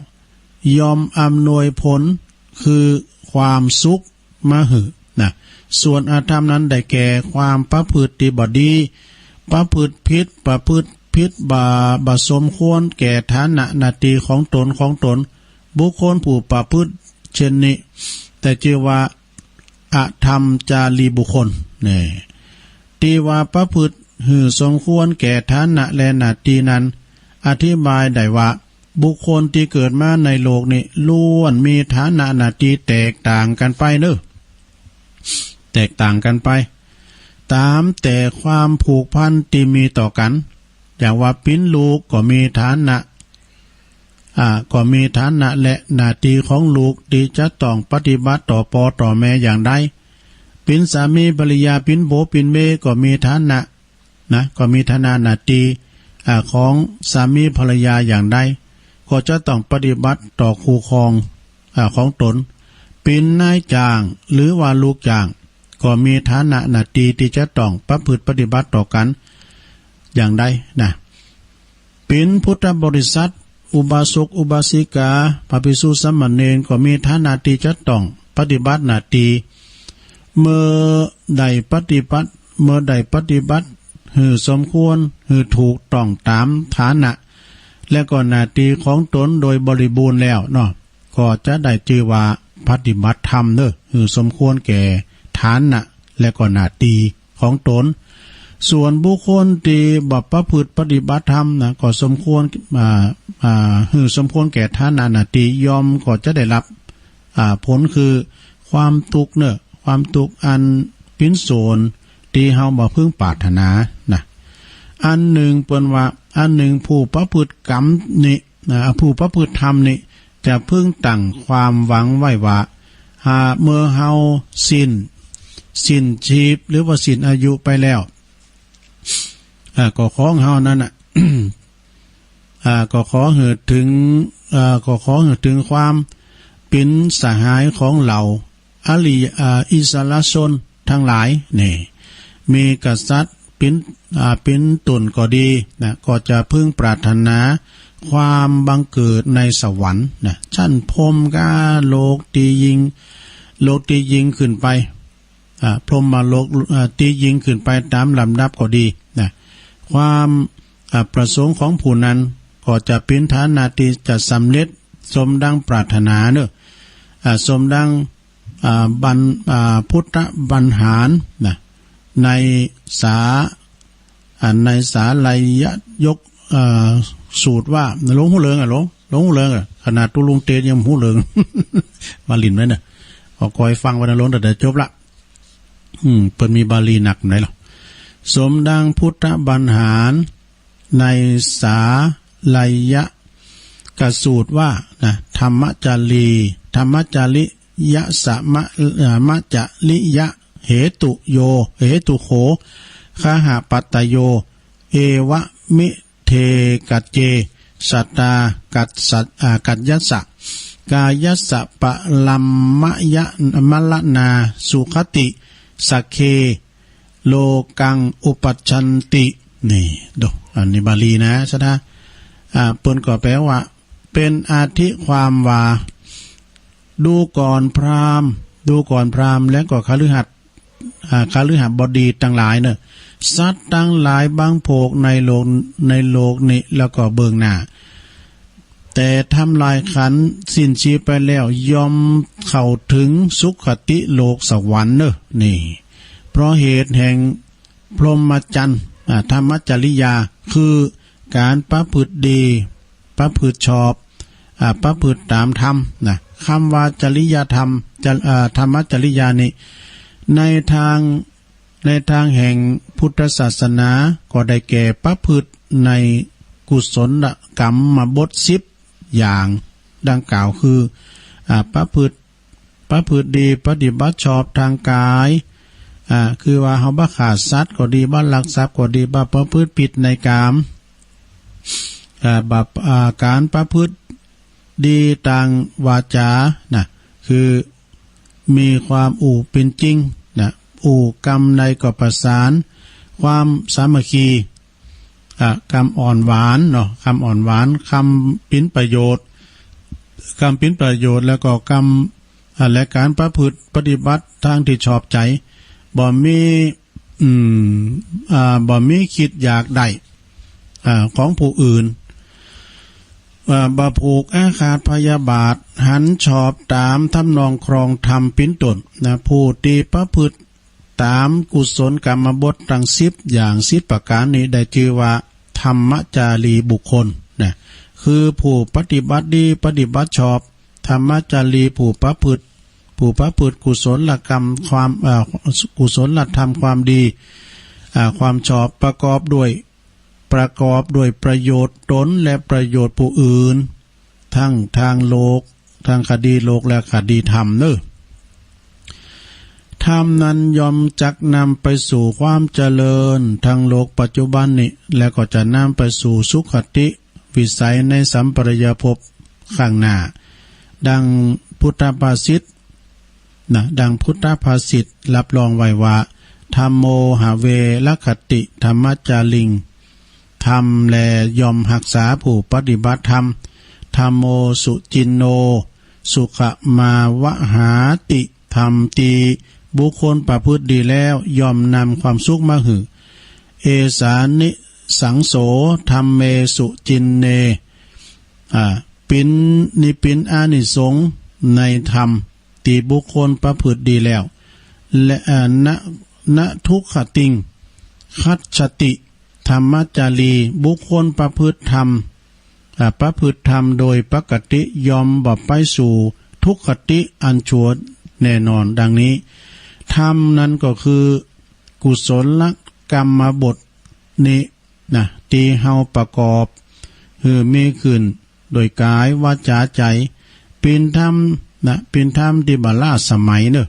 [SPEAKER 1] ยอมอำนวยผลคือความสุขมาหือนะส่วนอาธรรมนั้นได้แก่ความประพฤติบ่ดีประพฤติผิดบาสมควรแก่ฐานะหน้าที่ของตนบุคคลผู้ประพฤติเช่นนี้แต่ชื่อว่าอธรรมจารีบุคคลนี่ที่ว่าประพฤติหือสมควรแก่ฐานะและหน้าที่นั้นอธิบายได้ว่าบุคคลที่เกิดมาในโลกนี้ล้วนมีฐานะหน้าที่แตกต่างกันไปเนอะแตกต่างกันไปตามแต่ความผูกพันที่มีต่อกันอย่างว่าปิ้นลูกก็มีฐานะและหน้าที่ของลูกที่จะต้องปฏิบัติต่อพ่อต่อแม่อย่างใดปิ้นสามีภรรยาปิ้นโบปิ้นเมก็มีฐานะก็มีฐานะหน้าที่ของสามีภรรยาอย่างใดก็จะต้องปฏิบัติต่อคู่ครองของตนปิ้นนายจ้างหรือว่าลูกจ้าง ก็มีฐานะหน้าที่ที่จะต้องประพฤติปฏิบัติต่อกันอย่างใดนะเป็นพุทธบริษัทอุบาสกอุบาสิกาพระภิกษุสามเณรก็มีฐานะที่จะต้องปฏิบัติหน้าที่เมื่อใดปฏิบัติหือสมควรหือถูกต้องตามฐานะและก็หน้าที่ของตนโดยบริบูรณ์แล้วเนาะก็จะได้ชื่อว่าปฏิบัติธรรมเด้อหือสมควรแก่ฐานะและก็หน้าที่ของตนส่วนบุคคลที่บ่ประพฤติปฏิบัติธรรมนะก็สมควรหือสมควรแก่ฐานะหน้าที่ยอมก็จะได้รับผลคือความทุกข์เนอะความทุกข์อันเป็นโสนที่เฮาบ่พึงปรารถนานะอันหนึ่งเปิ้นว่าอันหนึ่งผู้ประพฤติกรรมนี่ผู้ประพฤติธรรมนี่จะพึงตั้งความหวังไว้ว่าเมื่อเฮาสิ้นชีพหรือว่าสิ้นอายุไปแล้วก็ขอเฮานั้นก็ขอเหิดถึงความเป็นสหายของเราอริอิสระชนทั้งหลายนี่มีกษัตริย์เป็นตนก็ดีนะก็จะพึงปรารถนาความบังเกิดในสวรรค์นะชั้นพรหมกาโลกตียิงขึ้นไปพรหมโลกตียิงขึ้นไปตามลำดับก็ดีนะความประสงค์ของผู้นั้นก็จะเป็นฐานะที่จะสำเร็จสมดังปรารถนาเนอะสมดังพุทธบัญหารนะในสาลัยยกสูตรว่าหลวงหูเลิงหลวงหูเลิงขนาดตุลุงเตยยังหูเลิง มาลินไว้เนี่ยพอคอยฟังวันหลวงแต่จบละเปิดมีบาลีหนักไหนหรอสมดังพุทธบัญหารในสาลัยกสูตรว่านะธรรมจาริยะสะมะจะลิยะเหตุโยเหตุโขคหาปัตตโยเอวะมิเทกัจเจสัตตากัจยัสสะกายัสสะปะลัมมะยะมะละนาสุขติสักเคโลกังอุปัชชันตินี่ดูอันนี้บาลีนะใช่ไหมเปิ้นก็แปลว่าเป็นอาทิความว่าดูก่อนพราหมณ์และก็คฤหัสถ์บดีทั้งหลายเนอะสัตว์ทั้งหลายบางโภคในโลกนี้แล้วก็เบื้องหน้าแต่ทำลายขันสิ้นชีพไปแล้วยอมเข้าถึงสุขติโลกสวรรค์เนอะนี่เพราะเหตุแห่งพรหมจรรย์ธรรมจริยาคือการประพฤติดีประพฤติชอบประพฤติตามธรรมนะคำว่าจริยธรรมธรรมจริยานี่ในทางแห่งพุทธศาสนาก็ได้แก่ประพฤติในกุศลกรรมบท10อย่างดังกล่าวคือประพฤติดีปฏิบัติชอบทางกายคือว่าเฮาบ่ฆ่าสัตว์ก็ดีบ่ลักทรัพย์ก็ดีบ่ประพฤติผิดในกามการประพฤติดีทางวาจานะคือมีความเป็นจริงนะกรรมใดก็ประสานความสามัคคีคำอ่อนหวานเนาะคำอ่อนหวานคำเป็นประโยชน์แล้วก็คำและการประพฤติปฏิบัติทางที่ชอบใจบ่มีคิดอยากได้ของผู้อื่นบ่ผูกอาฆาตพยาบาทหันชอบตามทำนองครองธรรมปิ้นตนนะผู้ที่ประพฤติตามกุศลกรรมบททั้ง10อย่าง10ประการนี้ได้ชื่อว่าธรรมจารีบุคคลนะคือผู้ปฏิบัติดีปฏิบัติชอบธรรมจารีผู้ประพฤติกุศลกรรมกุศลธรรมความดีความชอบประกอบด้วยประโยชน์ตนและประโยชน์ผู้อื่นทั้งทางโลกทางคดีโลกและคดีธรรมเนอะธรรมนั้นยอมจักนำไปสู่ความเจริญทางโลกปัจจุบันนี้และก็จะนำไปสู่สุขติวิสัยในสัมปรายภพข้างหน้าดังพุทธภาษิต นะดังพุทธภาษิตรับรองไว้ว่าธัมโมหาเวรคติธรรมจาริงธรรมแลยอมหักษาผู้ปฏิบัติธรรมธัมโมสุจินโนสุขมาวหาติธรรมตีบุคคลประพฤติดีแล้วยอมนำความสุขมาหือเอสานิสังโสธรรมเมสุจินเนปินนิปินอานิสงส์ในธรรมตีบุคคลประพฤติดีแล้วและณทุกขติงคัจฉติธรรมจารีบุคคลประพฤติธรรมโดยปกติยอมบ่ไปสู่ทุกขติอันชั่วแน่นอนดังนี้ธรรมนั้นก็คือกุศลกรรมบทนี้นะที่เฮาประกอบมีขึ้นโดยกายวาจาใจเป็นธรรมนะเป็นธรรมที่บรรลุสมัยเนอะ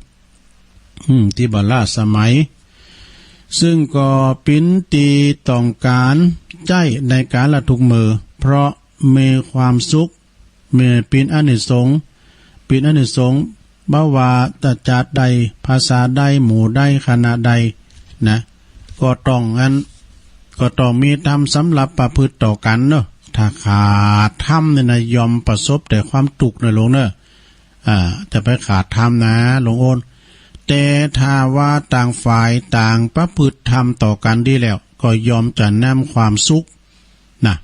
[SPEAKER 1] ที่บรรลุสมัยซึ่งก็เป็นตีต้องการใจในการละทุกมือเพราะมีความสุขมีเป็นอานิสงส์บ่ว่าแต่จาดใดภาษาใดหมู่ใดคณะใดนะก็ต้องมีธรรมสำหรับประพฤติต่อกันเนอะถ้าขาดธรรมเนี่ยนะยอมประสบแต่ความทุกข์นะหลวงเนอะจะไปขาดธรรมนะหลวงโอนแต่ถ้าว่าต่างฝ่ายต่างประพฤติธรรมต่อกันดีแล้วก็ยอมจะนำความสุขนะ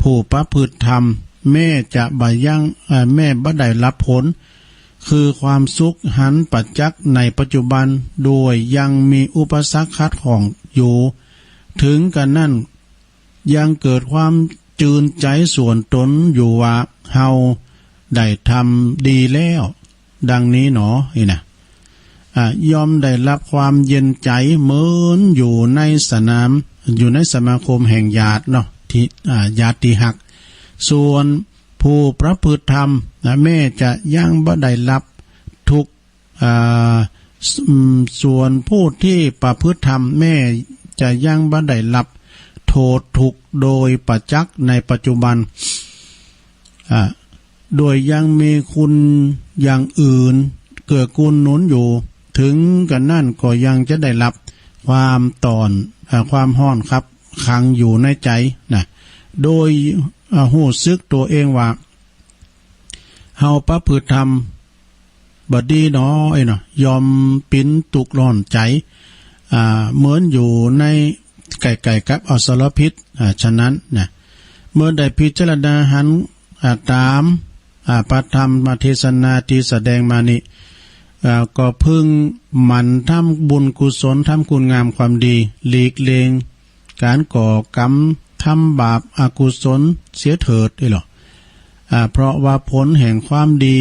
[SPEAKER 1] ผู้ประพฤติธรรมแม่จะบ่ยังแม่บ่ได้รับผลคือความสุขหันปัจจักในปัจจุบันโดยยังมีอุปสรรคขัดข้องอยู่ถึงกันนั่นยังเกิดความจืนใจส่วนตนอยู่ว่าเฮาได้ทำดีแล้วดังนี้หนอนี่นะยอมได้รับความเย็นใจเหมือนอยู่ในสนามอยู่ในสมาคมแห่งญาติเนาะที่ญาติหักส่วนผู้ประพฤติธรรมแม่จะยังบ่ได้รับทุกส่วนผู้ที่ประพฤติธรรมแม่จะยังบ่ได้รับโทษทุกโดยประจักษ์ในปัจจุบันโดยยังมีคุณอย่างอื่นเกื้อกูลหนุนอยู่ถึงกันนั่นก็ยังจะได้รับความความห้อนครับขังอยู่ในใจนะโดยหู้ซึกตัวเองว่าเฮาประพฤติธรรมบดีน้อยเนาะยอมปิ้นตุกร้อนใจเหมือนอยู่ในไก่กับอสรพิษฉะนั้นนะเมื่อได้พิจารณาหันตามพระธรรมเทศนาที่แสดงมานี้ก็พึงหมั่นทำบุญกุศลทำคุณงามความดีหลีกเลี่ยงการก่อกรรมทำบาปอกุศลเสียเถิดได้หรอเพราะว่าผลแห่งความดี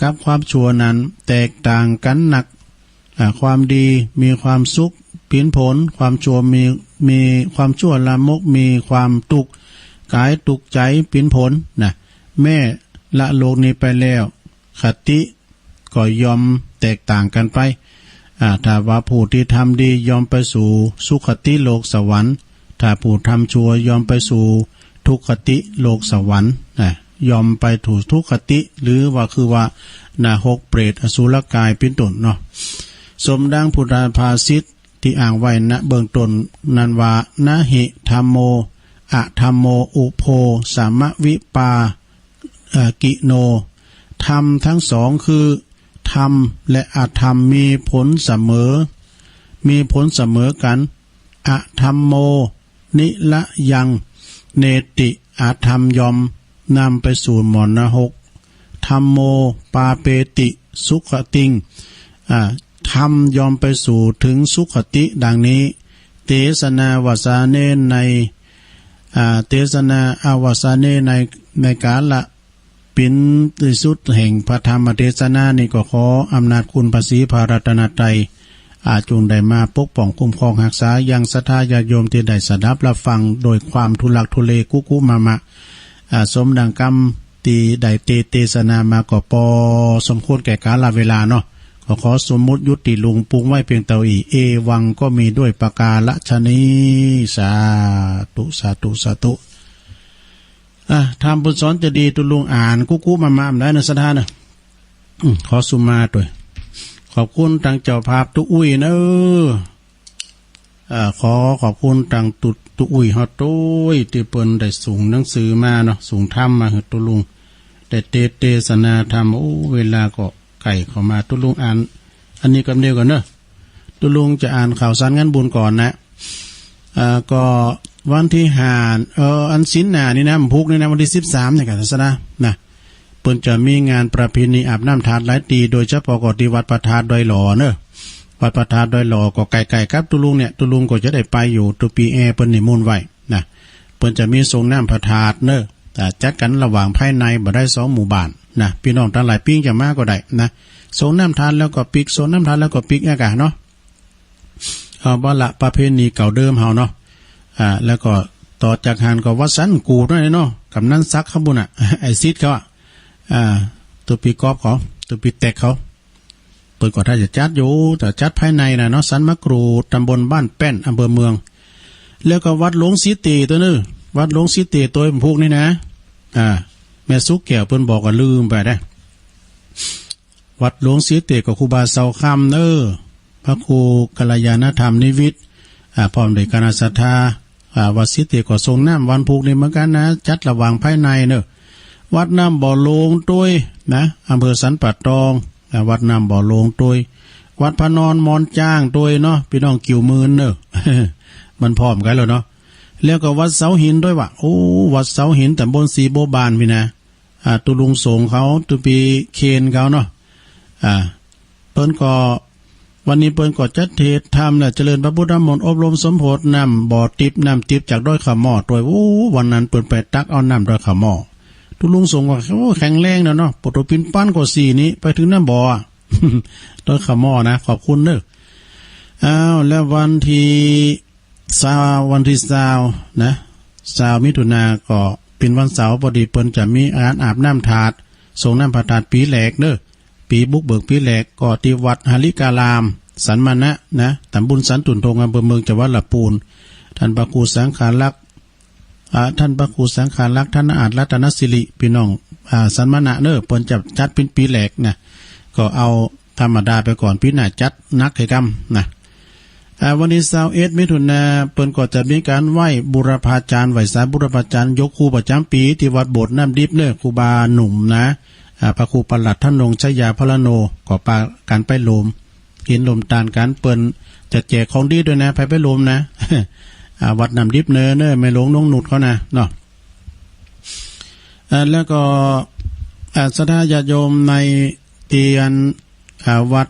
[SPEAKER 1] กับความชั่วนั้นแตกต่างกันหนักความดีมีความสุขผินผลความชั่วมีความชั่วละมกมีความตุกกายตุกใจผินผลนะแม่ละโลกนี้ไปแล้วคติก็ยอมแตกต่างกันไปถ้าว่าผู้ที่ทำดียอมไปสู่สุขติโลกสวรรค์ถ้าผู้ทำชั่วยอมไปสู่ทุกขติโลกสวรรค์ยอมไปถูกทุกขติหรือว่าคือว่านาหกเปรตอสุรกายเป็นต้นเนาะสมดังพุทธภาษิตที่อ่างไว้ณเบื้องต้นนั้นว่านะหิธัมโมอะธัมโมอุโภสามวิปากิโนธรรมทั้งสองคือธรรมและอธรรมมีผลเสมอกันอะธัมโมนิละยังเนติอาธรรมยอมนำไปสู่มรณะธัมโมปาเปติสุขติงธรรมยอมไปสู่ถึงสุขติดังนี้เทศนาวสาเนในเทศนาอาวสาเนในกาละปินที่สุดแห่งพระธรรมเทศนานี่ก็ขออำนาจคุณพระศรีพระรัตนตรัยจงได้มาปกป้องคุ้มครองรักษายังศรัทธาญาติโยมที่ได้สดับรับฟังโดยความทุลักทุเลกุมามะสมดังกรรมตีได้เทศนามาก็พอสมควรแก่กาลเวลาเนาะก็ขอสมมุติยุติลุงปุงไว้เพียงเท่าอีเอวังก็มีด้วยประกาศนี้สาธุทำบุญสอนจะดีตุลุงอ่านกุ๊มาได้นะสถานนะขอสุมาด้วย ขอบคุณทางเจ้าภาพตุอุ้ยเนอะขอบคุณทางตุอุ้ยเฮาตุ้ยที่เปิ้นได้ส่งหนังสือมาเนาะส่งธรรมมาให้ตุลุงได้เทศนาธรรมโอ้เวลาก็ไก่เข้ามาตุลุงอ่านอันนี้กำเดียวกันเนอะตุลุงจะอ่านข่าวสารงานบุญก่อนนะก็วันที่5อันศีลหน้านี่นะมพุกนี่นะวันที่13เนี่ยกันศาสนานะเปิ้นจะมีงานประเพณีอาบน้ำธาตุหลายตีโดยเฉพาะก็ที่วัดประธานดอยหล่อเนอะวัดประธานดอยหล่อก็ไกลๆครับตุลุงเนี่ยตุลุงก็จะได้ไปอยู่ตุปีแอเปิ้นนิมนต์ไว้นะเปิ้นจะมีทรงน้ำพระธาตุเนอะแต่จัดกันระหว่างภายในบ่ได้2หมู่บ้านนะพี่น้องทั้งหลายปิ้งจะมาก็ได้นะทรงน้ำธาตุแล้วก็ปิกทรงน้ำธาตุแล้วก็ปิกอากาศเนาะบ่ละประเพณีเก่าเดิมเฮาเนาะแล้วก็ต่อจากหันก็วัดสันกูนั่นเนาะกำนันซักข้างบนไอซิดเขาตัวปีกอบเขาตัวปีแตกเขาเปิดก่อนถ้าจะจัดอยู่แต่จัดภายในนะเนาะสันมะกรูดตำบลบ้านแป้นอำเภอเมืองแล้วก็วัดหลวงสีตีตัวนึงวัดหลวงสีตีตัวพวกนี้นะแม่สุกแก้วเพิ่นบอกก็ลืมไปได้วัดหลวงสีตีกับครูบาเซาคำพระครูกัลยาณธรรมนิวิทย์พร้อมด้วยคณะศรัทธาวัดสีตีก็ทรงน้ำวันพุกนี่เหมือนกันนะจัดระหว่างภายในเนอะวัดน้ำบ่อโลงตุ้ยนะอำเภอสันป่าตองวัดน้ำบ่อโลงตุ้ยวัดพระนอนมอนจ้างตุ้ยเนาะพี่น้องกิ่วมืนเนอะ มันพร้อมกันแล้วเนาะแล้วก็วัดเสาหินด้วยว่ะโอ้วัดเสาหินแต่บนสีโบบานพี่นะตุลุงสงเขาตุปีเคนเขาเนาะเปิ้นก็วันนี้เปิ้นก็จัดเทศธรรมและเจริญพระพุทธมนต์อบรมสมโภชนำบ่อติบจากด้อยขะหม้อตัวโอ้วันนั้นเปิ้นไปตักเอาน้ำด้อยขะหม้อตุลุงสงว่าโอ้แข็งแรงเนาะปตปินปั้นกว่า4นี้ไปถึงน้ำบ่อ ด้อยขะหม้อนะขอบคุณเด้อแล้ววันที่20นะ20มิถุนาก็เป็นวันเสาร์พอดีเปิ้นจะมีอาบน้ำธาตุส่งน้ำพระธาตุปีแหลกเด้อปีบุกเบิกปีแหลกก็ที่วัดหาริการามสันมานะตำบลสันตุนทงอำเภอเมืองจังหวัดลำพูนท่านพระครูสังฆาลักษณ์ท่านพระครูสังฆาลักษณ์ท่านอาจรัตนศิริพี่น้องสันมานะเด้อเปิ้นจะจัดเป็นปีแหลกนะก็เอาธรรมดาไปก่อนปีหน้าจัดนักให้กรรมนะวันนี้21มิถุนายนเปิ้นก็จะมีการไหว้บุรพาจารย์ไหว้สายบุรพาจารย์ยกครูประจำปีที่วัดโบสถ์น้ำดิบเด้อครูบาหนุ่มนะพระครูปลัดท่านนงชยาพระโนก็ปาการไปลมกินลมตานการเปิ้นจะแจกของดีด้วยนะไปลมนะ วัดน้ำดิบเนอไม่หลงน้องหนุดเขานะเนาะแล้วก็ศรัทธาญาติโยมในเตียนวั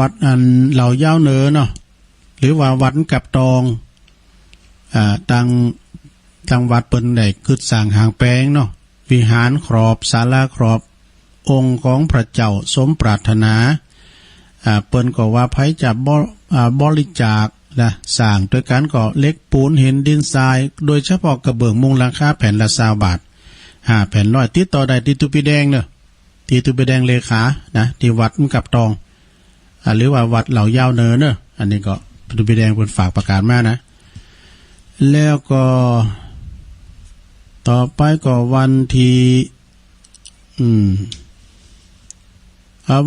[SPEAKER 1] ดอันเหล่าย่าวเนอเนาะหรือว่าวัดกับตองทางวัดเปิ้นได้ขึ้นสร้างหางแปลงเนาะวิหารครอบศาลาครอบองค์ของพระเจ้าสมปรารถนาเปิ้นก็ว่าไผจะบริจาคนะสร้างด้วยกันก็เล็กปูนหินดินทรายโดยเฉพาะกระเบื้องมุงราคาแผ่นละ20 บาท5แผ่นร้อยติดต่อได้ที่ตุปีแดงเนาะที่ตุปีแดงเลขานะที่วัดกับตองหรือว่าวัดเหล่ายาวเนอเนอะอันนี้ก็ตุปีแดงเพิ่นฝากประกาศมานะแล้วก็ต่อไปก็วันที่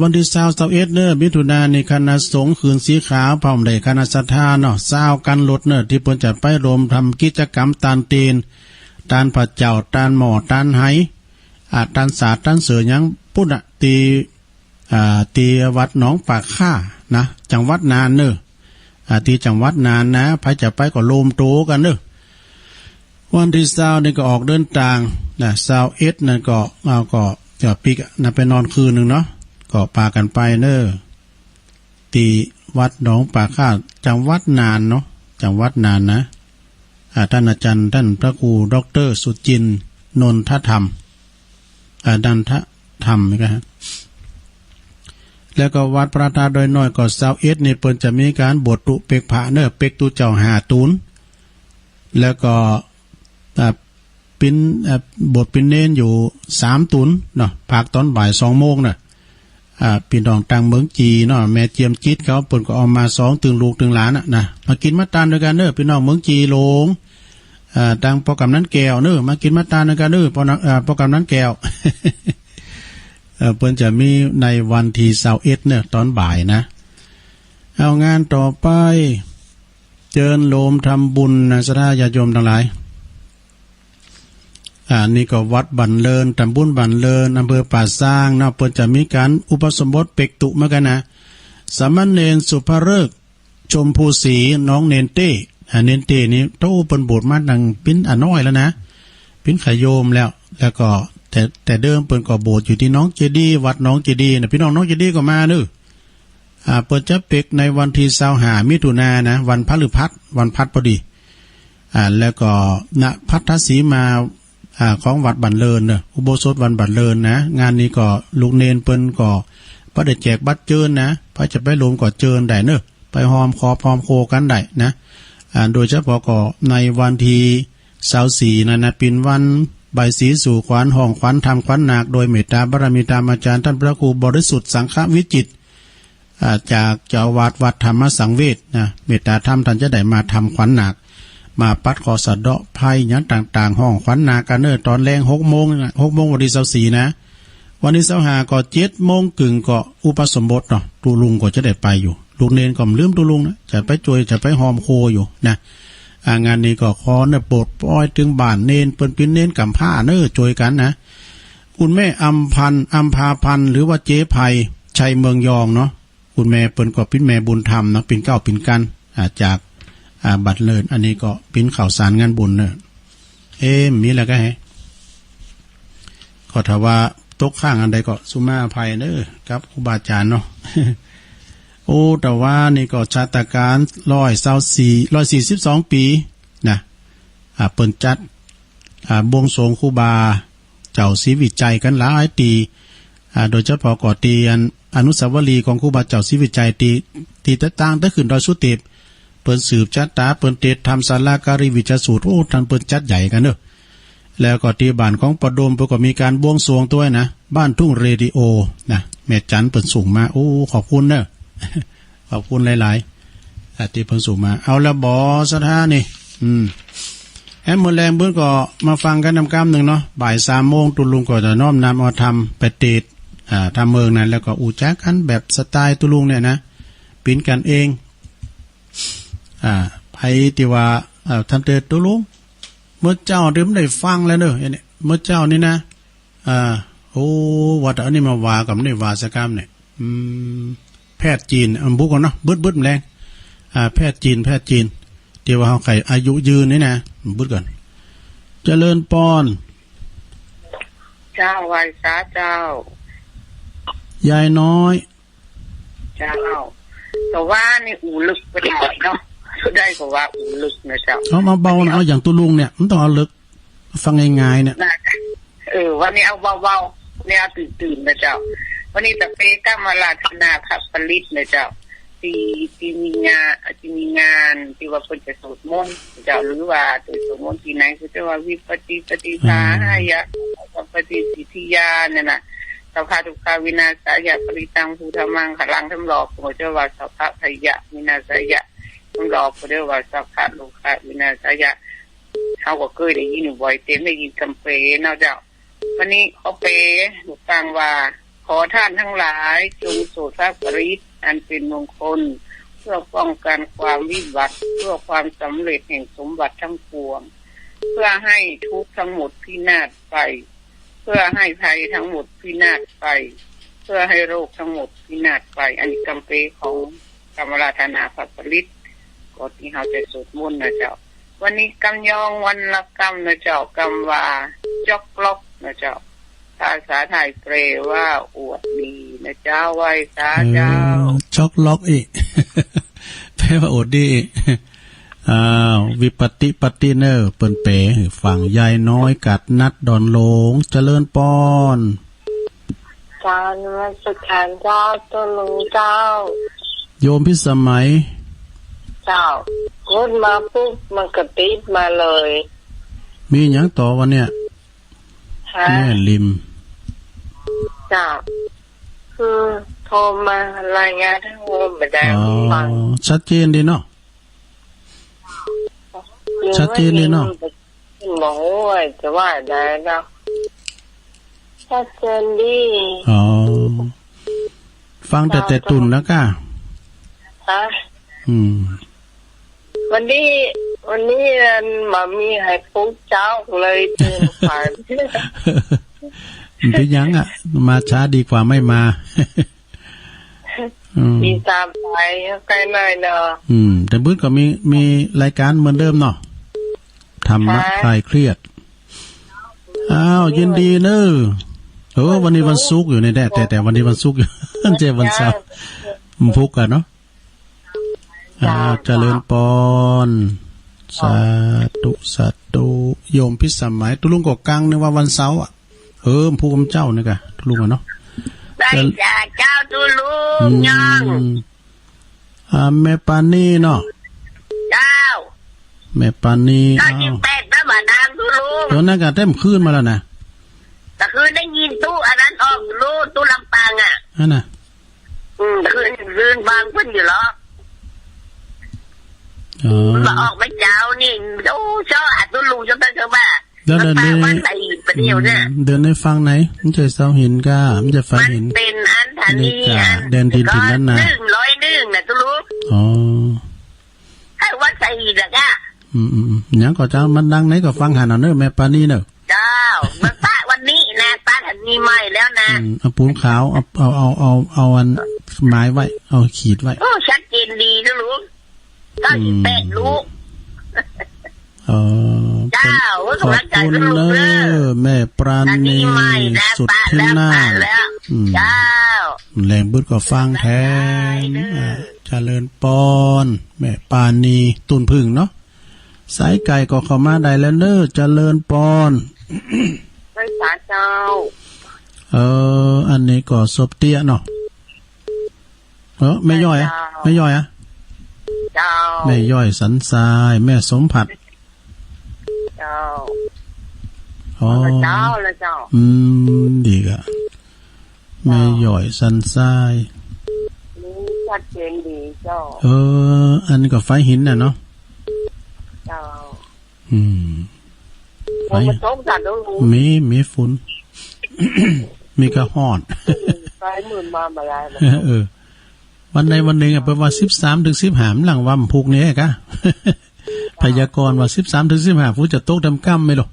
[SPEAKER 1] วันที่21เนอะมิถุนายนในคณะสงฆ์คืนสีขาวพร้อมได้คณะศรัทธาเนาะ20กันรถเนอะที่เพิ่นจะไปรวมทำกิจกรรมตานเตนตานพระเจ้าตานหมอตานไหตานศาสตร์ตานเสือยังพุ่นตีวัดหนองปากค่านะจังหวัดนานเนอะที่จังหวัดนานนะใครจะไปก็โลมโตกันเนอะวันที่20นี่ก็ออกเดินทางนะ21นั่นก็จะปิกนะไปนอนคืนนึงเนาะก็พากันไปเนอะตีวัดหนองปากค่าจังหวัดนานเนาะจังหวัดนานนะท่านอาจารย์ท่านพระครูดร.สุจินต์นนทธรรมดันทธรรมนะครับแล้วก็วัดพระธาตุดอยน้อยก็21นี่เปิ้นจะมีการบวชตุเป็กพระเนอะเป็กตุเจ้า5ตูนแล้วก็บทเป็นเน้นอยู่3ตุนเนาะภาคตอนบ่าย2 โมงน่ะพี่น้องต่างเมืองจีเนาะแม่เจียมจิตเขาเปิ้นก็เอามา2ถึงลูกถึงหลานนะมากินมาตานด้วยกันเด้อพี่น้องเมืองจีหลงดังปอกำนั้นแก้วเด้อมากินมาตานด้วยกันเด้อปอกำนั้นแก้ว เพิ่นจะมีในวันที่21เนี่ยตอนบ่ายนะเอางานต่อไปเจิญโลมทำบุญนะสถาญาติโยมทั้งหลายนี่ก็วัดบันเลินตำบลบันเลินอำเภอป่าซางเนาะเพิ่นจะมีการอุปสมบทเป็กตุเหมือนกันนะสามเณรสุภฤกษ์ชมพูศรีน้องเนนเต้เนนเต้นี่โตเปิ้นบวชมาดังปิ้นน้อยแล้วนะปิ้นขโยมแล้วก็แต่เดิมเปิ้นก็โบสถ์อยู่ที่น้องเจดีวัดน้องเจดีนะพี่น้องน้องเจดีก็มาเด้อเปิ้นจะเป็กในวันที่25มิถุนายนนะวันพฤหัสวันพัดพอดีแล้วก็ณพัทธสีมาของวัดบันเลินเนอะอุโบสถวันบันเลินนะงานนี้ก็ลูกเนนเปิ้นก็บ่ได้แจกบัตรเจิญนะพอจะไปรวมก็เจิญได้เนอะไปหอมคอพร้อมโคกันได้นะโดยเฉพาะก็ในวันที่24นั่นนะเป็นวันใบสีสู่ขวัญห้องขวัญธรรมขวัญนาคโดยเมตตาบารมีตามอาจารย์ท่านพระครูบริสุทธิ์สังฆวิจิตรจากเจ้าอาวาสวัดธรรมสังเวชนะเมตตาธรรมท่านจะได้มาทำขวัญนาคมาปัดขอสะเดาะภัยหยังต่างๆห้องขวัญนาคกันเนอตอนแรง6 โมงวันที่24นะวันที่25ก็7 โมงกึ่งก็อุปสมบทเนาะตูลุงก็จะได้ไปอยู่ลูกเนนก็ลืมตูลุงนะจะไปช่วยจะไปหอมโคอยู่นะงานนี้ก็ขอเนโปรดปล่อยถึงบ้านเนนเปิ้นเนนกำพร้าเนอช่วยกันนะคุณแม่อัมพาพันธ์หรือว่าเจ๊ไพชัยเมืองยองเนาะคุณแม่เปิ้นก็เป็นแม่บุญธรรมเนาะเป็นเก้าเป็นกันจากบัตรเลินอันนี้ก็เป็นข่าวสารงานบุญเนอะมีอะไรก็ให้ขอถามว่าตกข้างอันใดก็สุมาอภัยเนอะครับครูบาอาจารย์เนาะ โอ้แต่ว่านี่ก็ชาตการ142 ปีนะเปิ่นจัดบวงสรวงครูบาเจ้าศรีวิจัยกันหลายปีโดยเฉพาะก่อตีอนุสาวรีย์ของครูบาเจ้าศรีวิจัยตีต่างๆได้ขึ้นดอยสุเทพเปิ่นสืบจัดตาเปิ่นเตดทำศาลาการิวิจสูตรโอ้ท่านเปิ่นจัดใหญ่กันเนอะแล้วก็ที่บ้านของปดมเปิ่นก็มีการบวงสรวงตัวนะบ้านทุ่งเรดิโอนะแม่จันเปิ่นส่งมาโอ้ขอบคุณเนอะขอบคุณหลายๆที่เพิ่นส่งมาเอาละบ่สถานี่แอมมื้อแรงเบิ่นก็มาฟังกันนำกำนึงเนาะบ่าย 3 โมงตุลุงก็จะน้อมนำเอาธรรมไปเตดทำเมืองนั้นแล้วก็อูจักกันแบบสไตล์ตุลุงเนี่ยนะปินกันเองไผที่ว่าท่านเตดตุลุงเมื่อเจ้าเริ่มได้ฟังแล้วเด้อเนี่ยเมื่อเจ้านี่นะโอ้ว่าแต่อันนี้มาว่ากับนี่ว่าสกรรมเนี่ยแพทย์จีนบุกก่อนเนาะบึ้ดแรงแพทย์จีนที่ว่าเขาไขอายุยืนนี่นะบึ้ดก่อนเจริญปอน
[SPEAKER 2] เจ้าไวสาเจ้าย
[SPEAKER 1] ายน้อย
[SPEAKER 2] เจ้าแต่ว่านี่อูลึกไปหน่อยเนาะได้ก็ว่าอูลึกนะเจ้า
[SPEAKER 1] เอามาเบานะเอาอย่างตุลุงเนี่ยมันต้องเอาลึกฟังง่ายๆเนี่ย
[SPEAKER 2] วันนี้เอาเบาๆเนี่ยตื่นนะเจ้าวันนี้ตะเปก้ามาลาธนาพระปริตนะเจ้าที่มีงานที่ว่าเพิ่นจะสวดมนต์เจ้าหรือว่าจะสวดมนต์ที่ไหนคือจะว่าวิปฏิปฏิภาหายะปฏิสิทธิญาณนั่นน่ะสัพพะทุกขาวินาศายะปริตังภูธรรมังขลังทำหลอกโพเจ้าว่าสัพพะพยะวินาศายะทำหลอกโพเจ้าว่าสัพพะโลกะวินาศายะเฮาก็เคยได้ยินบ่อยเต็มได้ยินคำเปเนาะเจ้าวันนี้เขาเปฟังว่าขอท่านทั้งหลายจงโสดพระปริตอันเป็นมงคลเพื่อป้องกันความวิบัติเพื่อความสำเร็จแห่งสมบัติทั้งปวงเพื่อให้ทุกข์ทั้งหมดพินาศไปเพื่อให้ภัยทั้งหมดพินาศไปเพื่อให้โรคทั้งหมดพินาศไปอันนี้คำเปของกรรมราธนาพระปริตก็ที่เราจะสวดมนต์นะเจ้าวันนี้กำยองวันละกรรมนะเจ้ากรรมว่าจอกลอกนะเจ้าภาษาไทยแปลว่าอวดดีนะเจ้าไว้สาเจ้า
[SPEAKER 1] ช็อกล็อกอีกแปลว่าอวดดีวิปฏิปฏิเนอร์เปิ้นเป๋ฝั่งยายน้อยกัดนัดดอนหลงเจริญปอน
[SPEAKER 3] การมาสุขานเจ้าตัวลุงเจ้า
[SPEAKER 1] โยมพิสมัย
[SPEAKER 3] เจ้าพูดมาปุ๊บมันกระติดมาเลย
[SPEAKER 1] มีหยังต่อวันเนี้ยแม่ลิม
[SPEAKER 3] เจ้าคือโทรมารายงานทั้งวงไม่ได้ฟัง
[SPEAKER 1] ชัดเจนดีเนาะชัดเจนเลยเนาะ
[SPEAKER 3] หมอว่าจะว่าได้เนาะ ชัดเจนดี
[SPEAKER 1] อ๋อฟังแต่ตุนแล้วก็
[SPEAKER 3] ฮะวันนี้มามีให้ปุ๊กเจ้าเลยตื่นฝัน
[SPEAKER 1] เป็นยังอ่ะมาช้าดีกว่าไม่มา
[SPEAKER 3] มีตามไปใกล้หน่อยเนาะ
[SPEAKER 1] แต่บื้อก็มีรายการเหมือนเดิมเนาะธรรมะคลายเครียดอ้าวยินดีเนอะวันนี้วันศุกร์อยู่ในแต่วันนี้วันศุกร์อยู่เจ้วันเสาร์มันพุกกันเนาะเจริญปอนสาธุโยมพิสมัยตุลุงก็กังนึกว่าวันเสาร์อ่ะผู้กำเจ้านี่กะตุลุงอ่ะเนาะ
[SPEAKER 2] ได้จ้าเจ้าตุลุงยัง
[SPEAKER 1] แม่ปานีเนาะ
[SPEAKER 2] เจ้า
[SPEAKER 1] แม่ปานี
[SPEAKER 2] ก็ยิงเป็ดแล้วมาดังตุลุง
[SPEAKER 1] ตัวนั้นก็เต็มคืนมาแล้วนะ
[SPEAKER 2] แต่คืนได้ยินตู้อันนั้นออกรู้ตู้ลำปางอ่ะ
[SPEAKER 1] นั่นน่ะ
[SPEAKER 2] คืนบางเพิ่นอยู่หรอมาออกไม่เจ้านี่ดูชอบตุลุงจนตั้งแต่บ้า
[SPEAKER 1] แล้วเดินในฟังไหนมันจะเสาหินก้ามันจะไฟหิน
[SPEAKER 2] เป็นอันฐานี
[SPEAKER 1] เดินดินถิ่นนั้นนะ
[SPEAKER 2] 101นะตุลุง
[SPEAKER 1] อ๋อ
[SPEAKER 2] ให้วัดใส่หินอะก้า
[SPEAKER 1] ยังก็เจ้ามันดังไหนก็ฟังหันเอาเนอะแม่ปานี่เนอะ
[SPEAKER 2] เจ้ามันป้าวันนี้นะป้าฐานีใหม่แล้วนะ
[SPEAKER 1] เอาปูนขาวเอาอันไม้ไว้เอาขีดไว้
[SPEAKER 2] โอ้ชัดเจนดีตุลุง98รู้
[SPEAKER 1] ขอบคุณเลยแม่ปราณีสุดที่น่าแรงบึ้ดก็ฟังแทนเจริญปอนแม่ปาณีตุนพึ่งเนาะสายไก่ก็เข้ามาได้แล้วเนอะเจริญปอน
[SPEAKER 2] ไปสาเจ้า
[SPEAKER 1] อันนี้ก็ศพเตี้ยเนาะไม่ย่อยอ่ะไม่ย่อยอ่ะแม่ย่อยสันทรายแม่สมผัด
[SPEAKER 2] เจ้า
[SPEAKER 1] เจ้า
[SPEAKER 2] แล้วเจ้า
[SPEAKER 1] ดีกะแม่ย่อยสันทราย
[SPEAKER 2] นี่ชัดเจนดีเจ้า
[SPEAKER 1] อันนี้ก็ไฟหินน่ะเนาะ
[SPEAKER 2] เจ้า
[SPEAKER 1] ไฟมีฝุ่นมีกระหอด
[SPEAKER 2] ไฟหมื่นมาอะไร
[SPEAKER 1] วันใดวันหนึ่งประมาณ13 ถึง 15หลังวันพุกนี้กะพยากรณ์ว่า13 ถึง 15ฝนจะตกดำก้ำไหมหรอ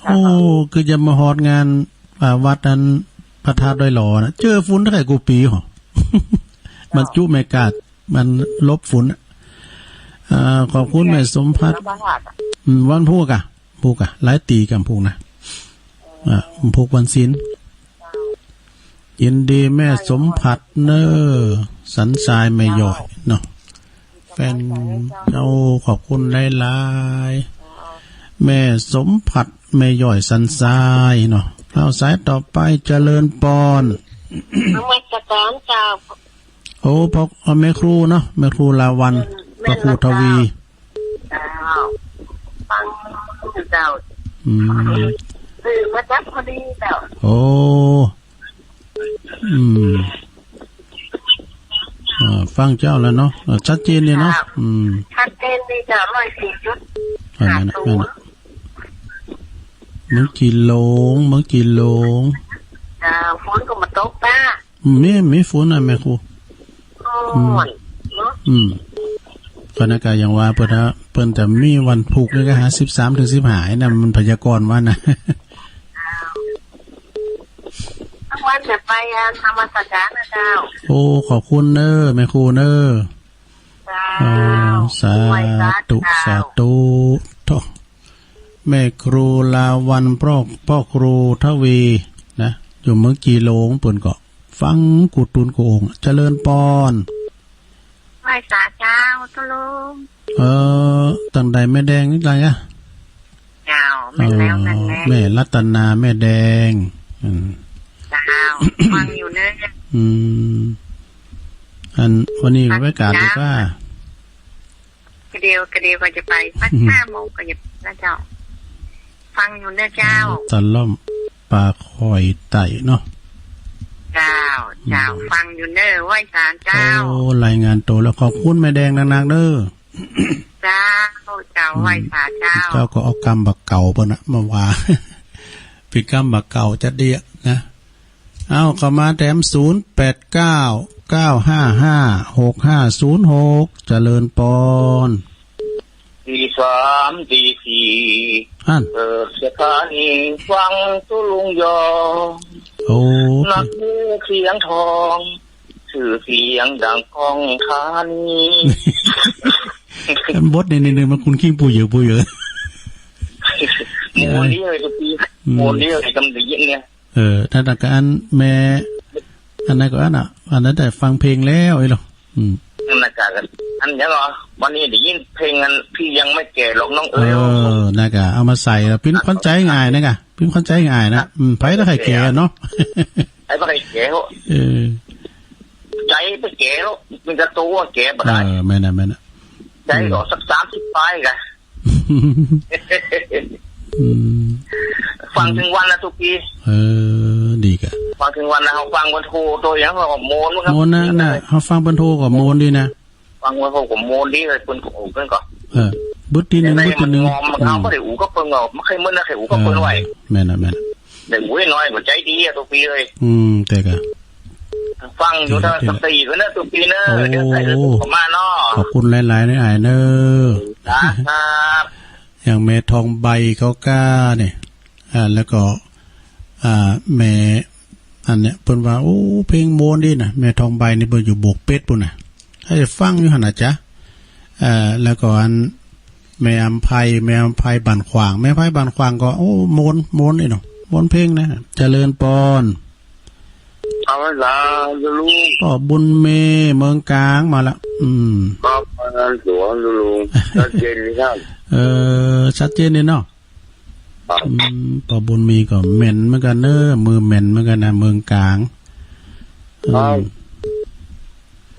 [SPEAKER 1] โอ้คือจะมาฮอดงานวัดนั้นพระธาตุดอยหล่อนะเจอฝนเท่าไหร่กูปีหรอมันจุแม่กาดมันลบฝนขอบคุณแม่สมพัฒน์วันพุกอะหลายตีกันพุกนะพุกวันศีลยินดีแม่สมผัดเนอสันทรายไม่ย่อยเนาะแฟนเราขอบคุณหลายๆแม่สมผัดไม่ย่อยสันทรายเนาะเอาสายต่อไปเจริญปอน
[SPEAKER 2] นมัสการเจ้า
[SPEAKER 1] โอ้พอแม่ครูเนาะแม่ครูลาวันพระครูทวี
[SPEAKER 2] ฟังเจ้ามาจับพอดีเจ้า
[SPEAKER 1] โอ้ฟังเจ้าแล้วเนาะชัดเจนเลยเนาะ
[SPEAKER 2] ชัดเจนดีจ้ะ104จุด
[SPEAKER 1] มึงกี่โลง
[SPEAKER 2] ฝนก็มาตกป้า
[SPEAKER 1] ไม่ฝนนะแม่ครูคณะกรรมอย่างว่าเพิ่นจะมีวันพุกเลยก็13 ถึง 15นะมันพยากรณ์ว่านะ
[SPEAKER 2] วันจะไปธรรมสการนะเจ้า
[SPEAKER 1] โอ้ขอบคุณเนอแม่ครูเนอสาธุแม่ครูลาวันพ่อครูทวีนะอยู่เมืองกีโลงเปิ่นก็ฟังกุตุนโกงเจริญปอน
[SPEAKER 2] ไหว้สาเจ้าตุลุง
[SPEAKER 1] ตั้งใดแม่แดงนี่ไรอะ
[SPEAKER 2] เจ้าแม่แล้วนั่นแหละ
[SPEAKER 1] แม่รัตนาแม่แดง
[SPEAKER 2] ฟังอยู่เนอะ
[SPEAKER 1] อันวันนี้ไว้การดีว่า
[SPEAKER 2] ก็เดียวก็จะไปสัก5 โมงก็จะนะเจ้าฟังอยู่เนอะเจ้า
[SPEAKER 1] ตะล่อมปลาคอยไต่เนาะ
[SPEAKER 2] เจ้าฟังอยู่เนอะไหว้ศาลเจ้า
[SPEAKER 1] โอ้รายงานโตแล้วขอบคุณแม่แดงนักๆเด้อ
[SPEAKER 2] เจ้าไหว้ศาลเจ้า
[SPEAKER 1] ก็เอากรรมบักเก่าปะนะมาว่า ปีกำบักเก่าจะเดียนะเอาเข้ามาแถม0899556506เจริญปอน
[SPEAKER 4] ตี3ตี4
[SPEAKER 1] อัน
[SPEAKER 4] สถานีฟังตุลุงยอ
[SPEAKER 1] โอ้
[SPEAKER 4] นักเสียงทองชื่อเสียงดังก้องคานี
[SPEAKER 1] บดในนึงมันคุณขี้ปูเยอะโม
[SPEAKER 4] ลีเลยทุกปีโมลีเลยกำลังยินเนี่ย
[SPEAKER 1] ถ้าตะการแม่อันนั้นก็อันนั้นแต่ฟังเพลงแล้วไอ้หรอ
[SPEAKER 4] นั่นนะจ๊ะอันนี้เหรอวันนี้ได้ยินเพลงนั้นพี่ยังไม่แก่หรอกน้อง
[SPEAKER 1] นะกะเอามาใส่แล้วปิ้นคอนใจง่ายนะกะปิ้นคอนใจง่ายนะไผถ้าใครแก่เนาะ
[SPEAKER 4] ไอ้บ่ใครแก่ใจไปแก่แล้วมันจะตัวแก่บ่ได้
[SPEAKER 1] แม่น่ะ
[SPEAKER 4] ใจก็สัก30ปลายกะฟังถึงวันละทุกปี
[SPEAKER 1] ดีกะ
[SPEAKER 4] ฟังถึงวันนะเฮาฟังบนโทรตัวอย่างก็โมนครับ
[SPEAKER 1] โมนน่ะเฮาฟังบนโทรก็โมนดีนะ
[SPEAKER 4] ฟังบนโทรก็โมนดีเลยเพิ่นก็อู่เพิ่นก็
[SPEAKER 1] บึดทีนึง
[SPEAKER 4] เอาก็ได้อู่ก็เพิ่นก็ไม่เคยมึนนะเคยอู่ก็เพิ่นไว้
[SPEAKER 1] แม่น
[SPEAKER 4] ได้อู่น้อยก็ใจดีอ่ะทุกปีเลย
[SPEAKER 1] แต่ก็
[SPEAKER 4] ฟังอยู่ถ้าสักตีก็นะทุกปีเนอะเดี๋ยวใส่เรื่องประมาณเนาะ
[SPEAKER 1] ขอบคุณหลายๆในอ้ายเนอะ
[SPEAKER 4] ครับ
[SPEAKER 1] อย่างแม่ทองใบเขากล้าเนี่ยแล้วก็แม่อันเนี้ยเพิ่นว่าโอ้เพลงโมนดีนะแม่ทองใบนี่เพิ่นอยู่โบกเป็ดปุ่นน่ะให้ฟังอยู่หั่นน่ะจ๊ะแล้วก็อันแม่อำไพบ้านขวางแม่ไผบ้านขวางก็โอ้โมนนี่เนาะโมนเพลงนะเจริญปอน
[SPEAKER 4] เอาล่ะลุง
[SPEAKER 1] ก็บุญเมเมืองกลางมาละ
[SPEAKER 4] ครับสวนลุงชัดเจนครับ
[SPEAKER 1] ชัดเจนนี่เนาะปอบุญมีก็แม่นเหมือนกันเนอะมือแม่นเหมือนกันนะเมืองกลาง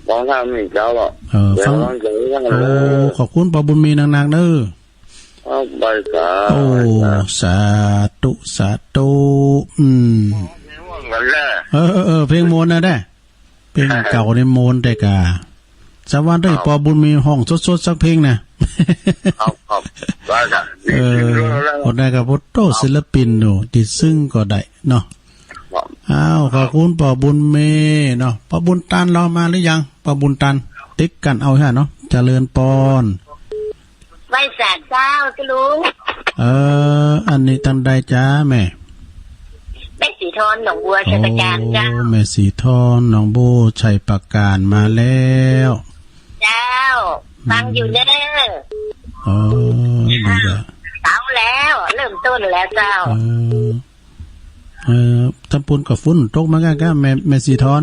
[SPEAKER 4] ฟังทางนี่เจ้าอ่ะ
[SPEAKER 1] ฟังขอบคุณปอบุญมีนางๆเนอะ
[SPEAKER 4] ใบสา
[SPEAKER 1] โอ้สาธุเพลงโมนนะได้เพลงเก่าในโมนแต่กาสวัสดีปอบุญมีห้องสดๆสักเพลงนะคนได้กับพุทโธศิลปินดูติดซึ่งก็ได้เนาะขอบคุณปอบุญเมเนาะปอบุญตันเรามาหรือยังปอบุญตันติ๊กกันเอาฮะเนาะเจริญปอน
[SPEAKER 3] ไหว้ศาลเจ้าจ้ะลุง
[SPEAKER 1] อันนี้ตั้งใดจ้าแม่
[SPEAKER 3] สีทอนหนองบัวชัยประการเจ้า
[SPEAKER 1] แม่สีทอนหนองบัวชัยประการมาแล้ว
[SPEAKER 3] เจ้าฟังอยู่เด้อ
[SPEAKER 1] ดีจ้ะ
[SPEAKER 3] เช้าแล้วเริ่มต้นแล้วเจ้า
[SPEAKER 1] ตะปุนกับฟุ้นตกมาก้าแม่สีทอน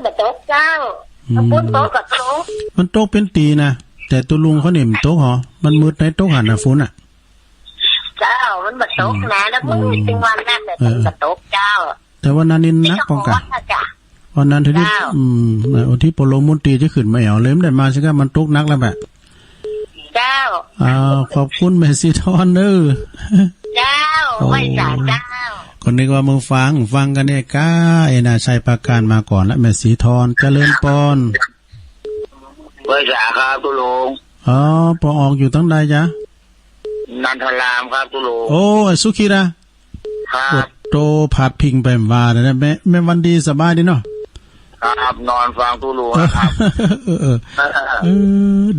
[SPEAKER 3] แบบตกเจ้าตะปุนตกกับตก
[SPEAKER 1] มันตกเป็นตีนะแต่ตัวลุงเขาเนี่ยมันตกหรอมันมืดในตกหันนะฟุ้นอ่ะ
[SPEAKER 3] เจ้ามันบัดตกนะแล้วมึงเป็นวันแรกแต่มันบัดตกเจ้า
[SPEAKER 1] แต่วันนั้นนี่นักปองกันวันนั้นที่ที่โปโลมุนตีที่ขึ้นไม่เอาเลยไม่ได้มาใช่ไหมมันตกนักแล้วแบบ
[SPEAKER 3] เจ้า
[SPEAKER 1] ขอบคุณแม่สีทอนเด้อ
[SPEAKER 3] เจ้าไม่จ่าเจ้า
[SPEAKER 1] คนนึกว่ามึงฟังกันเนี่ยก้าไอ้น่าชัยประการมาก่อนแล้วแม่สีทอนเจริญปอน
[SPEAKER 4] ไม่จ่าครับตุลง
[SPEAKER 1] ปอออกอยู่ตั้งใดจ๊ะ
[SPEAKER 4] นันทรามครับตุลง
[SPEAKER 1] โอ้สุขีระ
[SPEAKER 4] ครับ
[SPEAKER 1] โตผัดพิงไปว่าเนี่ยแม่วันดีสบายดีเนาะ
[SPEAKER 4] ครับนอนฟังตุลงครับ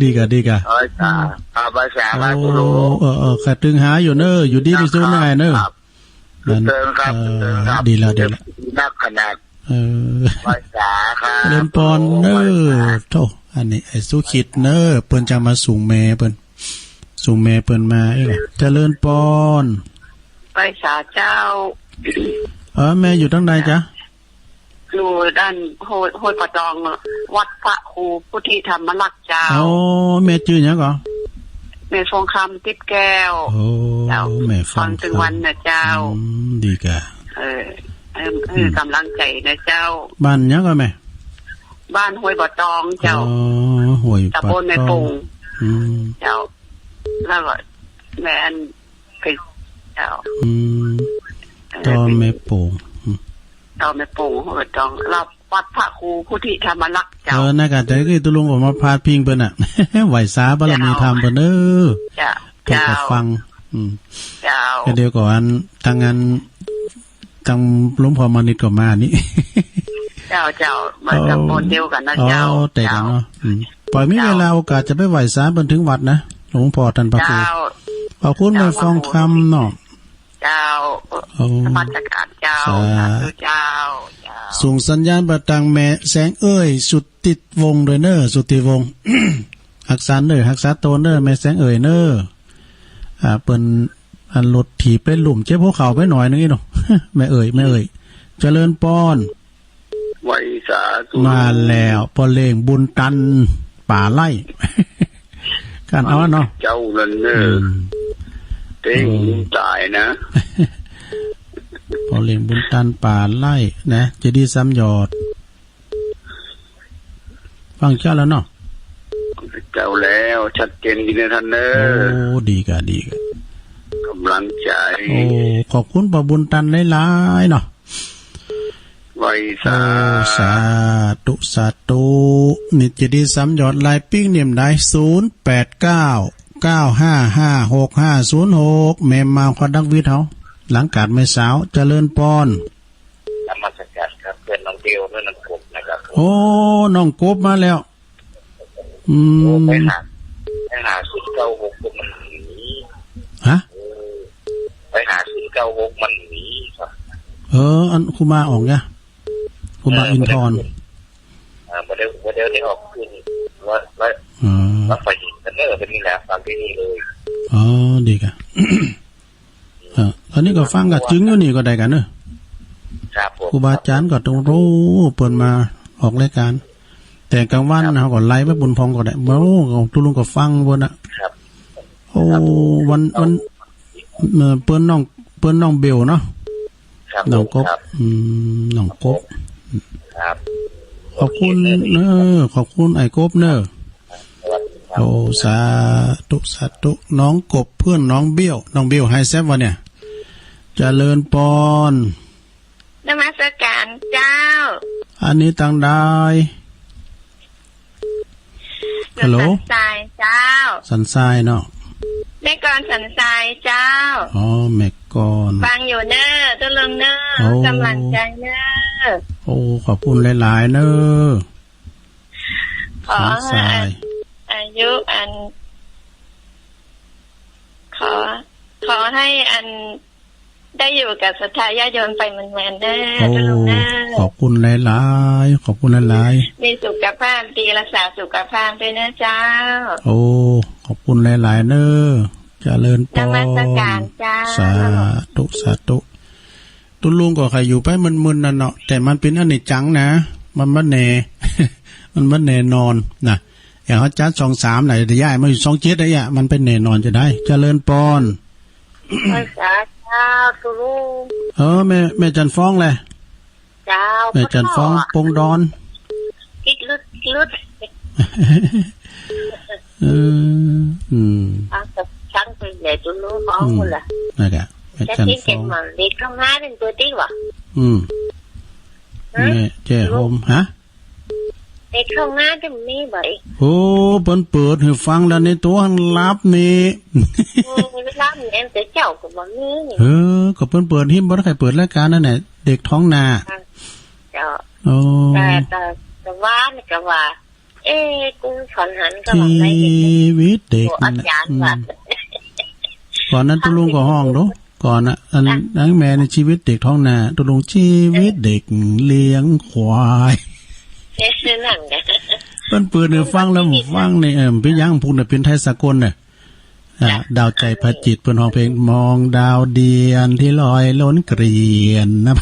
[SPEAKER 1] ดีกะ
[SPEAKER 4] จ้าครับภาษาครับตุลง
[SPEAKER 1] ขัดตึงหาอยู่เนอะอยู่ดีที่สุดไงเนอะ
[SPEAKER 4] เดินครับ
[SPEAKER 1] ดีแล้ว
[SPEAKER 4] นักขนาดภาษาครับ
[SPEAKER 1] เล่นปอนเนอะโธ่อันนี้ไอ้สุขิดเนอะเปิ้นจะมาส่งแม่เปิ้นมาไอ้ล่ะเจริญปอน
[SPEAKER 3] ไปสาเจ้า
[SPEAKER 1] แม่อยู่ทางใดจ๊ะ
[SPEAKER 3] อยู่ด้านห้วยปะจองวัดพระครูพุทธิธรรมลักษณ์เจ้า
[SPEAKER 1] แม่ชื่อหยังก่อ
[SPEAKER 3] แม่ฟองคำติดแก้ว
[SPEAKER 1] เจ้าแม่ฟัง
[SPEAKER 3] ถึงวันนะเจ้า
[SPEAKER 1] ดีกะ
[SPEAKER 3] กำลังใจนะเจ้า
[SPEAKER 1] บ้านหยังก่อแม่
[SPEAKER 3] บ้านห้วยปะจองเจ้า
[SPEAKER 1] ห้วย
[SPEAKER 3] ปะจองแม่ปงเจ้าแล้วก็แม่นไปเจ้า
[SPEAKER 1] ตอแม่ปง
[SPEAKER 3] ตอแม่ปงหัวจองรับวัดพระครูพุทธิธรรมลักษณ์เจ้า
[SPEAKER 1] น่ากะแต่คือตุลุงออกมาพาดพิงเปิ้นน่ะไหวสาบารมีธรรมเปิ้นเด้อเจ้าฟัง
[SPEAKER 2] เจ้า
[SPEAKER 1] ก็เดี๋ยวก่อนทางงานทางหลวงพ่อมานิดก็มานี่
[SPEAKER 2] เจ้ามันจะโมเดลกันนะเจ้า
[SPEAKER 1] แต่กันเนาะปล่อยมีเวลาโอกาสจะไปไหว้ศาลบนถึงวัดนะหลวงพ่อท่านพระครูขอบคุณไปฟังคำเนาะ
[SPEAKER 2] เจ้าธรรมจักรเจ้าเจ้า
[SPEAKER 1] ส่งสัญญาณประตังแม่แสงเอ้ยสุดติดวงด้วยเนอสุดติวง หักษาเนอหักษาโตเนอแม่แสงเอ้ยเนอเปิ้นอันรถถีบไปหลุมเจ็บหัวเข่าไปหน่อยนึงอีเนาะ แม่เอ้ยเจริญปอน
[SPEAKER 4] ไว้สาธุ
[SPEAKER 1] มาแล้วปอเลงบุญตันป่าไล่การเอาเนาะ
[SPEAKER 4] เจ้านั่นเนอเต็งตายนะ
[SPEAKER 1] พอเลี้ยงบุญตันป่าไล่นะจะดีซ้ำยอดฟังเจ้าแล้วเนาะ
[SPEAKER 4] เจ้าแล้วชัดเจนดีนะท่านเนอ
[SPEAKER 1] โอ้ดีกะ
[SPEAKER 4] กำลังใจ
[SPEAKER 1] โอ้ขอบคุณป้าบุญตันหลายๆเนาะ
[SPEAKER 4] ไว้
[SPEAKER 1] สาธุนี่จะดีซ้ำยอดลายปิ้งเนียมได้0899556506แม่มาคอดักวิทย์เฮาหลังการไม่สาวเจริญปอน
[SPEAKER 4] ธรรมจักรครับเพื่อนน้องเดียวเพื่อนน้องกบนะครับ
[SPEAKER 1] โอ้น้องกบมาแล้ว
[SPEAKER 4] ไปหา096มันหนี
[SPEAKER 1] ฮะ
[SPEAKER 4] ไปหา096มันหนีครับ
[SPEAKER 1] อันครูมาออกเนี่ยครูมาอินทร
[SPEAKER 4] เดี๋ยวได้ออกขึ้นว่าไฟกันเนอเป็นนี่แหละฟังที่นี่เลย
[SPEAKER 1] ดีกันตอนนี้ก็ฟังกับจึงอยู่นี่ก็ได้กันเนอะครูบาอาจารย์ก็ต้องรู้เปิดมาออกรายการแต่กลางวันเขาก็ไล่ไปบุญพองก็ได้โอ้ทุลุงก็ฟังบนอ่ะโอ้วันเปิ้นน้องเบลเนาะน้องกบขอบคุณเนอะขอบคุณไอ้กบเนอะโอ้สาธุน้องกบเพื่อนน้องเบี้ยวไฮแซฟวะเนี่ยเจริญปอน
[SPEAKER 2] นมัสการเจ้า
[SPEAKER 1] อันนี้ตังได้ฮัลโหล
[SPEAKER 2] สันทรายเจ้า
[SPEAKER 1] สันทรายเนาะ
[SPEAKER 2] แม่กรสันทรายเจ้า
[SPEAKER 1] แม่กร
[SPEAKER 2] ฟังอยู่เนอะตุลงเนอะกำลังใจเนอะ
[SPEAKER 1] โอ้ขอบคุณหลายๆเนอะ
[SPEAKER 2] สันทรายอายุขอให้ได้อยู่กับศรัทธาญาติโยมไปมันๆเด้อตุลงเนอะ
[SPEAKER 1] ขอบคุณหลายๆขอบคุณหลาย
[SPEAKER 2] ๆมีสุขภาพดีรักษาสุขภาพด้วยนะเจ้า
[SPEAKER 1] โอ้ขอบคุณหลายๆเนอะเจริญปอน
[SPEAKER 2] นมัสการเจ้า
[SPEAKER 1] สาธุตุลุงก็ใครอยู่ไปมึนๆนั่นเนาะแต่มันเป็นอนิจจังนะมันบ่แน่ มันบ่แน่นอนนะอย่างเขาจัด23ไหนจะย้ายมาอยู่27ได้อ่ะมันเป็นแน่นอนจะได้เจริญปอน
[SPEAKER 2] ภาษาเจ้าตุลุง
[SPEAKER 1] แม่จันฟ้องแหละ
[SPEAKER 2] เจ้า
[SPEAKER 1] แม่จันฟ้องปงดอน
[SPEAKER 2] คิดลึกช่างเป็นใหญ่ตุลุงฟ้องหมดละ
[SPEAKER 1] นั่นแหละแม่จันฟ้อง
[SPEAKER 2] เด็กข้างหน้าเป็นตัวติ๊กวะ
[SPEAKER 1] แม่เจ้โฮมฮะ
[SPEAKER 2] เด็กข้างหน้าจะมีบ่อย
[SPEAKER 1] โอ้เปิดให้ฟังแล้วในตัวลับนี่
[SPEAKER 2] ลับเนี่ยแต่เจ้าก็บ่มี
[SPEAKER 1] ก็เปิดหิมบ่ได้ใครเปิดรายการนั่นแหละเด็กท้องนา
[SPEAKER 2] เจ้าแต่ว่านี่ก็ว่ากูสอนหันก็ว่าได้
[SPEAKER 1] ชีวิตเด็ก
[SPEAKER 2] อาจารย์ว่า
[SPEAKER 1] ก่อนนั้นตุลุงก็ห้องดูก่อนน่ะอันแม่ในชีวิตเด็กท้องนาตุลุงชีวิตเด็กเลี้ยงควาย
[SPEAKER 2] นั่นไง
[SPEAKER 1] เปิดฟังแล้วฟังนี่พี่ยังพูดน่ะเป็นไทยสากลน่ะดาวใจพระจิตเพิ่นร้องเพลงมองดาวเดียนที่ลอยล้นเกลียนนะ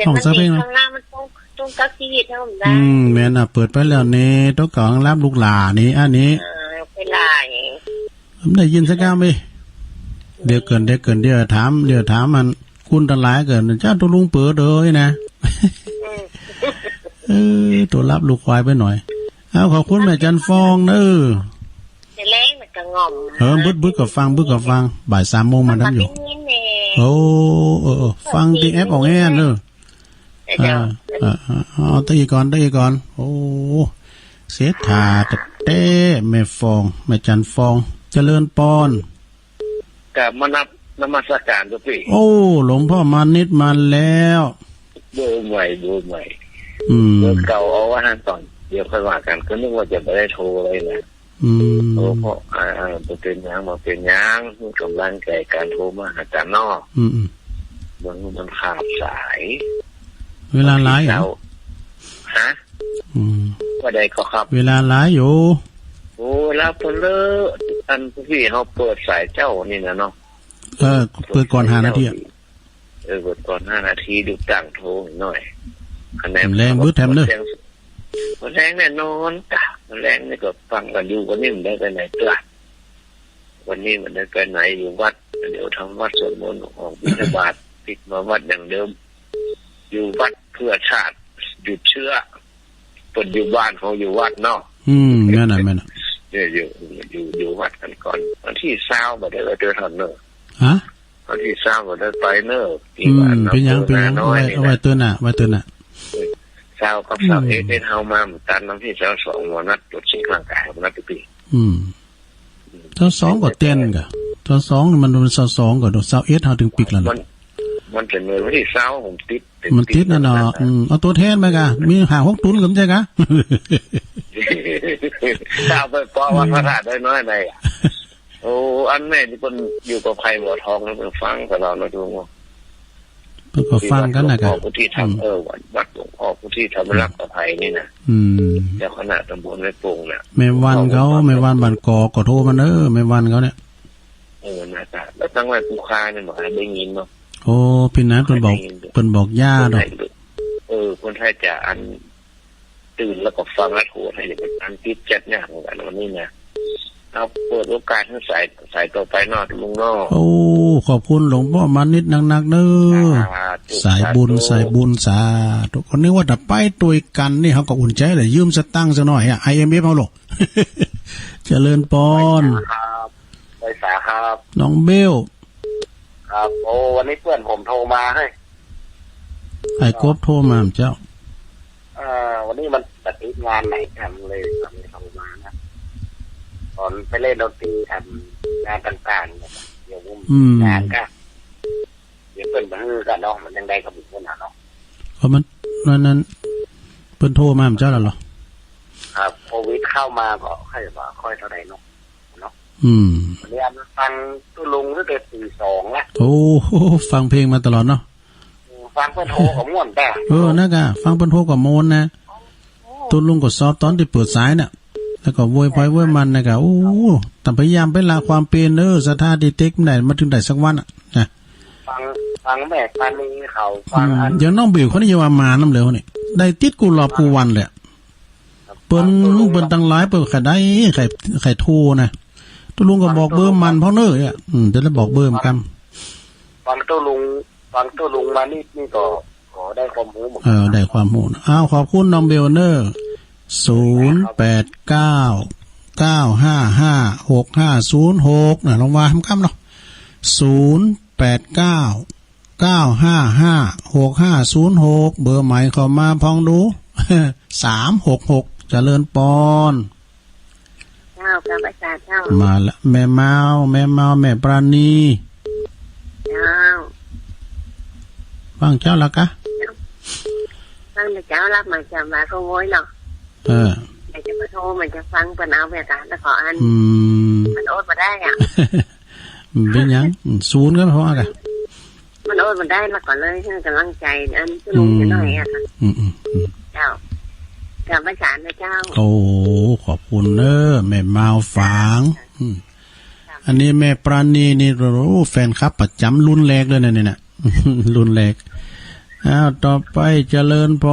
[SPEAKER 2] ห้องซะเพลงข้างล่างมันต้องกับชีวิตเฮาได้
[SPEAKER 1] แม่น่ะเปิดไปแล้วนี่ต้องกองรับลูกหลานนี่อันนี้
[SPEAKER 2] เวลา
[SPEAKER 1] ผมได้ยินสักคำมั้ยเดี๋ยวเกินเดี๋ยวถามมันคุณทั้งหลายเกินเจ้าตุลุงเปิดเลยนะตัวรับลูกควายไปหน่อยเอาขอบคุณแม่จันฟองเนอะ
[SPEAKER 2] เล้งมันก็งอม
[SPEAKER 1] บึ้ดก็ฟังบ่าย 3 โมงมาดังอยู่โอ้ฟังที่แอปของแอนเนอะตีก่อนโอ้เสียถาเต้แม่ฟองแม่จันฟอง เจริญปอน
[SPEAKER 4] กับมานับนมัสการทุกปี
[SPEAKER 1] โอ้หลวงพ่อมานิดมาแล้ว
[SPEAKER 4] เบอร์ใหม่เบอร์เก่าเอาว่าตอนเดี๋ยวค่อยว่ากันก็นึกว่าจะไม่ได้โทรเลยนะโอ้เพราะเป็นยังมาเป็นยังกำลังแก่การโทรมาหาจานนอกมันขาดสาย
[SPEAKER 1] เวลาไลฟ์
[SPEAKER 4] ฮะว่าใดก็ครับ
[SPEAKER 1] เวลาไลฟ์อยู่
[SPEAKER 4] โอ้แล้วเพิ่นเลอะอันที่เขาเปิดสายเจ้านี่นะเนาะ
[SPEAKER 1] เปิดก่อน5 นาที
[SPEAKER 4] เปิดก่อน5 นาทีดูตั้งโทรหน่อยคะแนน
[SPEAKER 1] แรงบึ้ดแถมเนอะ
[SPEAKER 4] แรงแน่นอนจ้ะแรงนี่ก็ฟังกันอยู่วันนี้มันได้ไปไหนตัววันนี้มันได้ไปไหนอยู่วัดเดี๋ยวทำวัดสวดมนต์ออกบิณฑบาตปิดมาวัดอย่างเดิมอยู่วัดเพื่อชาติหยุดเชื้อเปิดอยู่บ้านเขาอยู่วัดเนาะ
[SPEAKER 1] แม่น่ะ
[SPEAKER 4] อยู่วัดกันก่อนวันที่20บ่ได้ไปเจอท่านเนอะ
[SPEAKER 1] ฮะ
[SPEAKER 4] วันที่20บ่ได้ไปเนอะ
[SPEAKER 1] เป็นยังเอาไว้เตือนน่ะ20
[SPEAKER 4] กับ21ได้เฮามาตันน้ำที่22วันนัดตรวจเช็คร่างกายนัดปี
[SPEAKER 1] 22ก็เต้นกะ22มัน22ก็21เฮาถึงปิกแล้ว
[SPEAKER 4] มันจะมื้อวันที่20ผม
[SPEAKER 1] ติดน่ะเนาะเอาตัวแทนมากะมี5-6ตุนกันใช่กะ
[SPEAKER 4] ถ้าไปปอวัดพระธาตุได้น้อยใดโอ้อันแม่ที่เพิ่นอยู่กับไผบ่อทองแล้วเพิ่นฟังตลอดนะดูว่า
[SPEAKER 1] เพิ่นก็ฟังกันน่ะกะ
[SPEAKER 4] ผู้ที่ทำวัดหลวงพ่อผู้ที่ทำรักกับไผนี่น่ะเจ้าคณะตำบลในปงน่ะ
[SPEAKER 1] แม่วันเขาแม่วันบ้านกอก็โทรมาเด้อแม่วันเขาเนี่ย
[SPEAKER 4] น่ะจ้ะแล้วตั้งไว้ผู้ค้านี่บ่ได้ยินเนาะ
[SPEAKER 1] โอ้พี่นั้นเพิ่นบอกย่าดอก
[SPEAKER 4] คนไทยจะอันตื่นแล้วก็ฟังแล้วโทรให้เป็นอันติดจัดยากเหมือนกันวันนี้นะเอาเปิดโอกาสให้สายต่อไปนอดลุงนอ
[SPEAKER 1] โอ้ขอบคุณหลวงพ่อมานิดนักๆเด้อสายบุญสาธุคนนึกว่าถ้าไปตุยกันนี่เฮาก็อุ่นใจเลยยืมสตังค์ซะหน่อยอ่ะ IMF เฮาหรอกเจริญปอน
[SPEAKER 4] ครับไปสาครับ
[SPEAKER 1] น้องเบล
[SPEAKER 4] ครับโอ้วันนี้เพื่อนผมโทรมาให้
[SPEAKER 1] ไอ้กบโทรมาเจ้า
[SPEAKER 4] วันนี้มันตัดงานไหนทำเลยทำโทรมานะตอนไปเล่นดนตรีทำงานต่างๆเดี๋ยวงานก็เดี๋ยวเพื่อนมาฮือกันเนาะมันยังได้กับบุคคลเนาะ
[SPEAKER 1] เพราะมันนั้นเพื่อนโทรมาเจ้าแล้วเหรอ
[SPEAKER 4] ครับโควิดเข้ามาก็ค่อยเท่าไหร่เนาะวันนี้ฟังตู้ลุงตั้งแต่ตี 2ละ
[SPEAKER 1] โอ้ฟังเพลงมาตลอดเนาะ
[SPEAKER 4] ฟังเพิ่นโทรก็ม่วนแต่
[SPEAKER 1] นะกะฟังเพิ่นโทรก็โมนนะตู้ลุงก็สอบตอนที่เปิดสายน่ะแล้วก็โวยพอยโวยมันนะกะโอ้แต่พยายามไปละความเป็นศรัทธาดีเต็กได้มาถึงได้สักวันอ่ะนะ
[SPEAKER 4] ฟังแม่ปานีเขาฟังอัน
[SPEAKER 1] อย่างน้องบิวเขานี่ว่ามานำแล้วนี่ได้ติดกูรอบกูวันเลยเปิ้นตั้งหลายเปิ้นก็ได้ใครโทรนะตู้ลุงก็บอกเบอร์มันเพราะเน้ออ่ะเดี๋ยวแล้วบอกเบอร์มันกัน
[SPEAKER 4] ฟังตู้ลุงมานี่ก็ขอได้ความรู้
[SPEAKER 1] ได้ความรู้อ้าวขอบคุณน้องเบลเนอร์0899556506น่ะลองว่าคำเนาะ0899556506เบอร์ใหม่เข้ามาพองดู366เจริญปอน
[SPEAKER 3] เจ้าพระประสาทเจ้า
[SPEAKER 1] มาละแม่เมาแม่ปราณี
[SPEAKER 3] เจ้า
[SPEAKER 1] ฟังเจ้าละกะ
[SPEAKER 3] ฟังเจ้ารับมาจำมาเขาโวยเนาะอยากจะมาโทรมันจะฟังเป็นเอาแบบนั้นแล้วขออันมันโอ๊ตมาได้อ่ะ
[SPEAKER 1] เป็นยังศูนย์ก็เพราะอะไร
[SPEAKER 3] มันโอ๊ตมาได้มาก่อนเลยให้กำลังใจอันจะลงจะหน่อยอ่ะเจ้ากับประสานนะเจ้า
[SPEAKER 1] โอ้ขอบคุณเนอะแม่เมาฝางอันนี้แม่ปราณีนี่แฟนคลับประจำรุ่นแรกเลยเนี่ยรุ่นแรกต่อไปเจริญพ